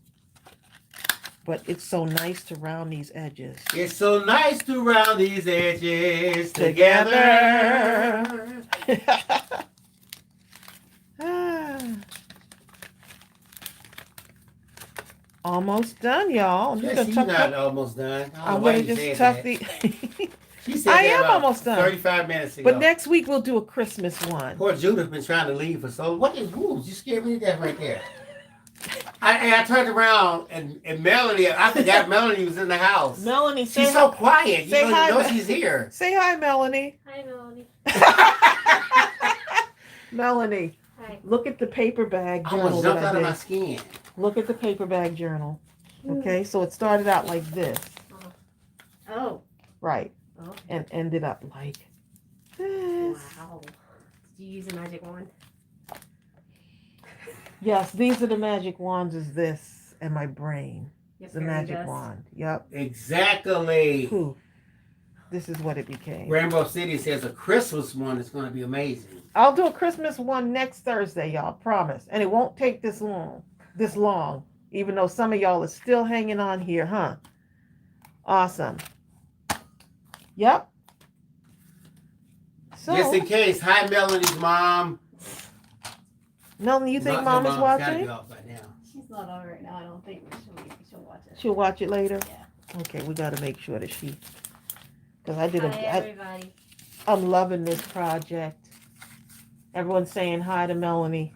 [SPEAKER 2] But it's so nice to round these edges.
[SPEAKER 1] It's so nice to round these edges together.
[SPEAKER 2] Almost done, y'all. I'm just
[SPEAKER 1] Yes,
[SPEAKER 2] gonna
[SPEAKER 1] you're not almost done.
[SPEAKER 2] I'm gonna just tuck the.
[SPEAKER 1] She said
[SPEAKER 2] I
[SPEAKER 1] that
[SPEAKER 2] am
[SPEAKER 1] about
[SPEAKER 2] almost done.
[SPEAKER 1] 35 minutes ago.
[SPEAKER 2] But next week we'll do a Christmas one.
[SPEAKER 1] Poor Judah's been trying to leave for so. What is rules? You scared me to death right there. I turned around and Melanie, I forgot Melanie was in the house.
[SPEAKER 2] Melanie,
[SPEAKER 1] she's so quiet. You don't
[SPEAKER 2] hi,
[SPEAKER 1] even know she's here.
[SPEAKER 2] Say hi, Melanie.
[SPEAKER 3] Hi, Melanie.
[SPEAKER 2] Melanie,
[SPEAKER 3] Hi.
[SPEAKER 2] look at the paper bag
[SPEAKER 1] I
[SPEAKER 2] journal
[SPEAKER 1] almost
[SPEAKER 2] that
[SPEAKER 1] jumped
[SPEAKER 2] I
[SPEAKER 1] out
[SPEAKER 2] did.
[SPEAKER 1] of my skin.
[SPEAKER 2] Look at the paper bag journal. Okay, so it started out like this.
[SPEAKER 3] Oh.
[SPEAKER 2] Right.
[SPEAKER 3] Okay.
[SPEAKER 2] And ended up like this.
[SPEAKER 3] Wow. Did you use a magic wand?
[SPEAKER 2] Yes, these are the magic wands, is this and my brain.
[SPEAKER 3] Yes,
[SPEAKER 2] the
[SPEAKER 3] Mary
[SPEAKER 2] magic
[SPEAKER 3] does.
[SPEAKER 2] wand. Yep.
[SPEAKER 1] Exactly.
[SPEAKER 2] Poof. This is what it became.
[SPEAKER 1] Rainbow City says a Christmas one is going to be amazing.
[SPEAKER 2] I'll do a Christmas one next Thursday, y'all. Promise. And it won't take this long. Even though some of y'all are still hanging on here, huh? Awesome. Yep. So,
[SPEAKER 1] Just in case, hi Melanie's mom.
[SPEAKER 2] Melanie, you think
[SPEAKER 1] Her
[SPEAKER 2] Mom is
[SPEAKER 1] mom's gotta be
[SPEAKER 2] watching?
[SPEAKER 1] off by now.
[SPEAKER 3] She's not on right now. I don't think she'll watch it.
[SPEAKER 2] She'll watch it later?
[SPEAKER 3] Yeah.
[SPEAKER 2] Okay, we got to make sure that she... Because
[SPEAKER 3] Hi, everybody.
[SPEAKER 2] I'm loving this project. Everyone's saying hi to Melanie.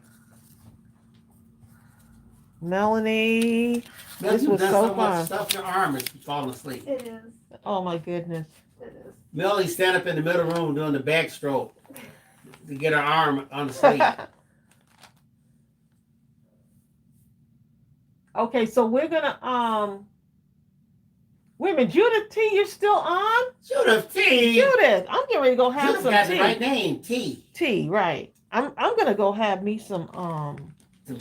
[SPEAKER 2] Melanie, this
[SPEAKER 1] You've
[SPEAKER 2] was
[SPEAKER 1] done
[SPEAKER 2] so
[SPEAKER 1] so
[SPEAKER 2] fun.
[SPEAKER 1] much stuff, your arm is falling asleep.
[SPEAKER 3] It is.
[SPEAKER 2] Oh my goodness.
[SPEAKER 3] It is.
[SPEAKER 1] Melanie stand up in the middle room doing the backstroke to get her arm on the sleeve.
[SPEAKER 2] Okay, so we're gonna wait a minute, Judith T, you're still on?
[SPEAKER 1] Judith T.
[SPEAKER 2] Judith, I'm getting ready to go have
[SPEAKER 1] Judith
[SPEAKER 2] some
[SPEAKER 1] got
[SPEAKER 2] tea.
[SPEAKER 1] the right name, T.
[SPEAKER 2] Tea, right. I'm gonna go have me some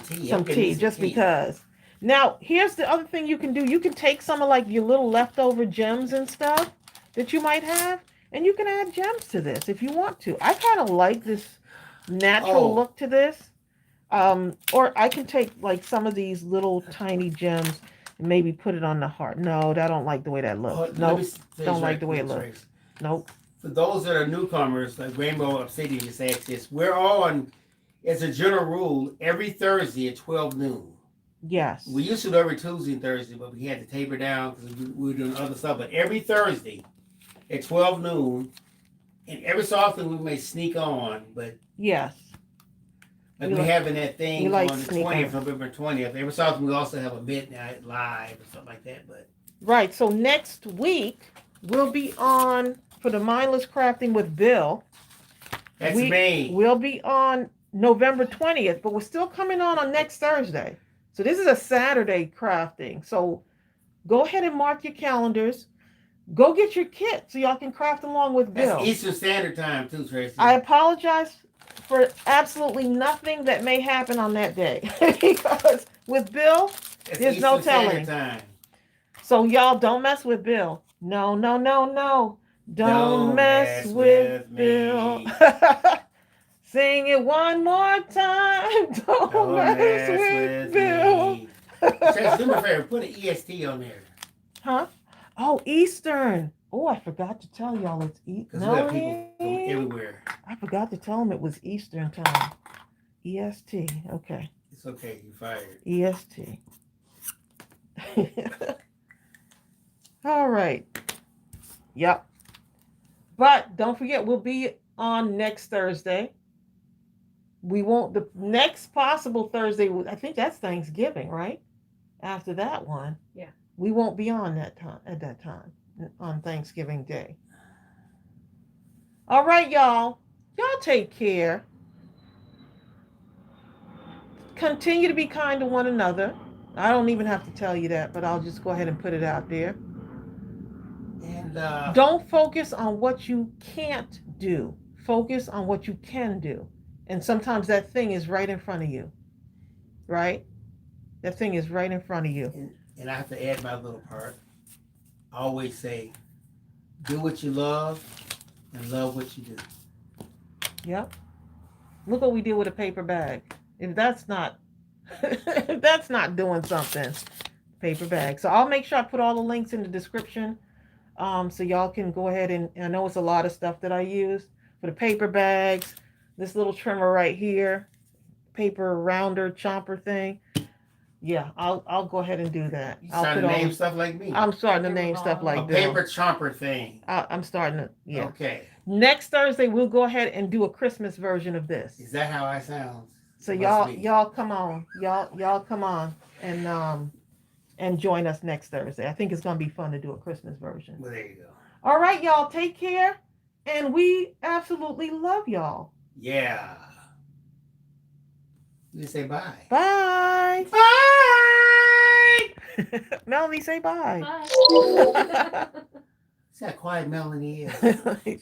[SPEAKER 1] tea.
[SPEAKER 2] some tea just because. Now, here's the other thing you can do. You can take some of like your little leftover gems and stuff that you might have, and you can add gems to this if you want to. I kind of like this natural look to this. Or I can take like some of these little tiny gems and maybe put it on the heart. No, I don't like the way that looks. Nope, don't like the way it looks. Nope.
[SPEAKER 1] For those that are newcomers, like Rainbow Obsidian just asked this, we're on, as a general rule, every Thursday at 12 noon.
[SPEAKER 2] Yes.
[SPEAKER 1] We used to do every Tuesday and Thursday, but we had to taper down because we were doing other stuff. But every Thursday at 12 noon, and every so often we may sneak on, but
[SPEAKER 2] yes.
[SPEAKER 1] like we're having that thing
[SPEAKER 2] like
[SPEAKER 1] on the
[SPEAKER 2] sneak
[SPEAKER 1] 20th,
[SPEAKER 2] on.
[SPEAKER 1] November 20th. Every so often we also have a midnight live or something like that. But
[SPEAKER 2] Right. So next week we'll be on for the Mindless Crafting with Bill.
[SPEAKER 1] that's me.
[SPEAKER 2] We'll be on November 20th, but we're still coming on next Thursday. So this is a Saturday crafting. So go ahead and mark your calendars. Go get your kit so y'all can craft along with Bill.
[SPEAKER 1] That's Eastern Standard Time too, Tracey.
[SPEAKER 2] I apologize for absolutely nothing that may happen on that day because with Bill,
[SPEAKER 1] That's
[SPEAKER 2] there's
[SPEAKER 1] Eastern
[SPEAKER 2] no
[SPEAKER 1] Standard
[SPEAKER 2] telling.
[SPEAKER 1] Time.
[SPEAKER 2] So y'all don't mess with Bill. No. Don't mess with Bill. Sing it one more time. Don't mess with Bill.
[SPEAKER 1] Tracey, do me a favor. Put an EST on there.
[SPEAKER 2] Huh? Oh, Eastern. Oh, I forgot to tell y'all it's
[SPEAKER 1] Because we have people from everywhere.
[SPEAKER 2] I forgot to tell them it was Eastern time. EST. Okay.
[SPEAKER 1] It's okay. You're fired.
[SPEAKER 2] EST. All right. Yep. But don't forget, we'll be on next Thursday. We won't, the next possible Thursday, I think that's Thanksgiving, right? After that one.
[SPEAKER 3] Yeah.
[SPEAKER 2] We won't be on that time at that time on Thanksgiving Day. All right, y'all. Y'all take care. Continue to be kind to one another. I don't even have to tell you that, but I'll just go ahead and put it out there.
[SPEAKER 1] And
[SPEAKER 2] don't focus on what you can't do. Focus on what you can do. And sometimes that thing is right in front of you. Right? That thing is right in front of you.
[SPEAKER 1] And I have to add my little part. I always say, do what you love and love what you do.
[SPEAKER 2] Yep. Look what we did with a paper bag. If that's not if that's not doing something, paper bag. So I'll make sure I put all the links in the description. So y'all can go ahead and I know it's a lot of stuff that I use for the paper bags. This little trimmer right here, paper rounder chomper thing. Yeah, I'll go ahead and do that.
[SPEAKER 1] You starting to name stuff like me.
[SPEAKER 2] I'm starting to name stuff like
[SPEAKER 1] a paper chomper thing.
[SPEAKER 2] I'm starting to, yeah.
[SPEAKER 1] Okay.
[SPEAKER 2] Next Thursday we'll go ahead and do a Christmas version of this.
[SPEAKER 1] Is that how I sound?
[SPEAKER 2] So y'all come on, y'all come on and join us next Thursday. I think it's gonna be fun to do a Christmas version.
[SPEAKER 1] Well, there you go.
[SPEAKER 2] All right, y'all, take care, and we absolutely love y'all.
[SPEAKER 1] Yeah. You say bye.
[SPEAKER 2] Bye.
[SPEAKER 1] Bye.
[SPEAKER 2] Melanie, say bye.
[SPEAKER 3] Bye.
[SPEAKER 1] See how quiet Melanie is.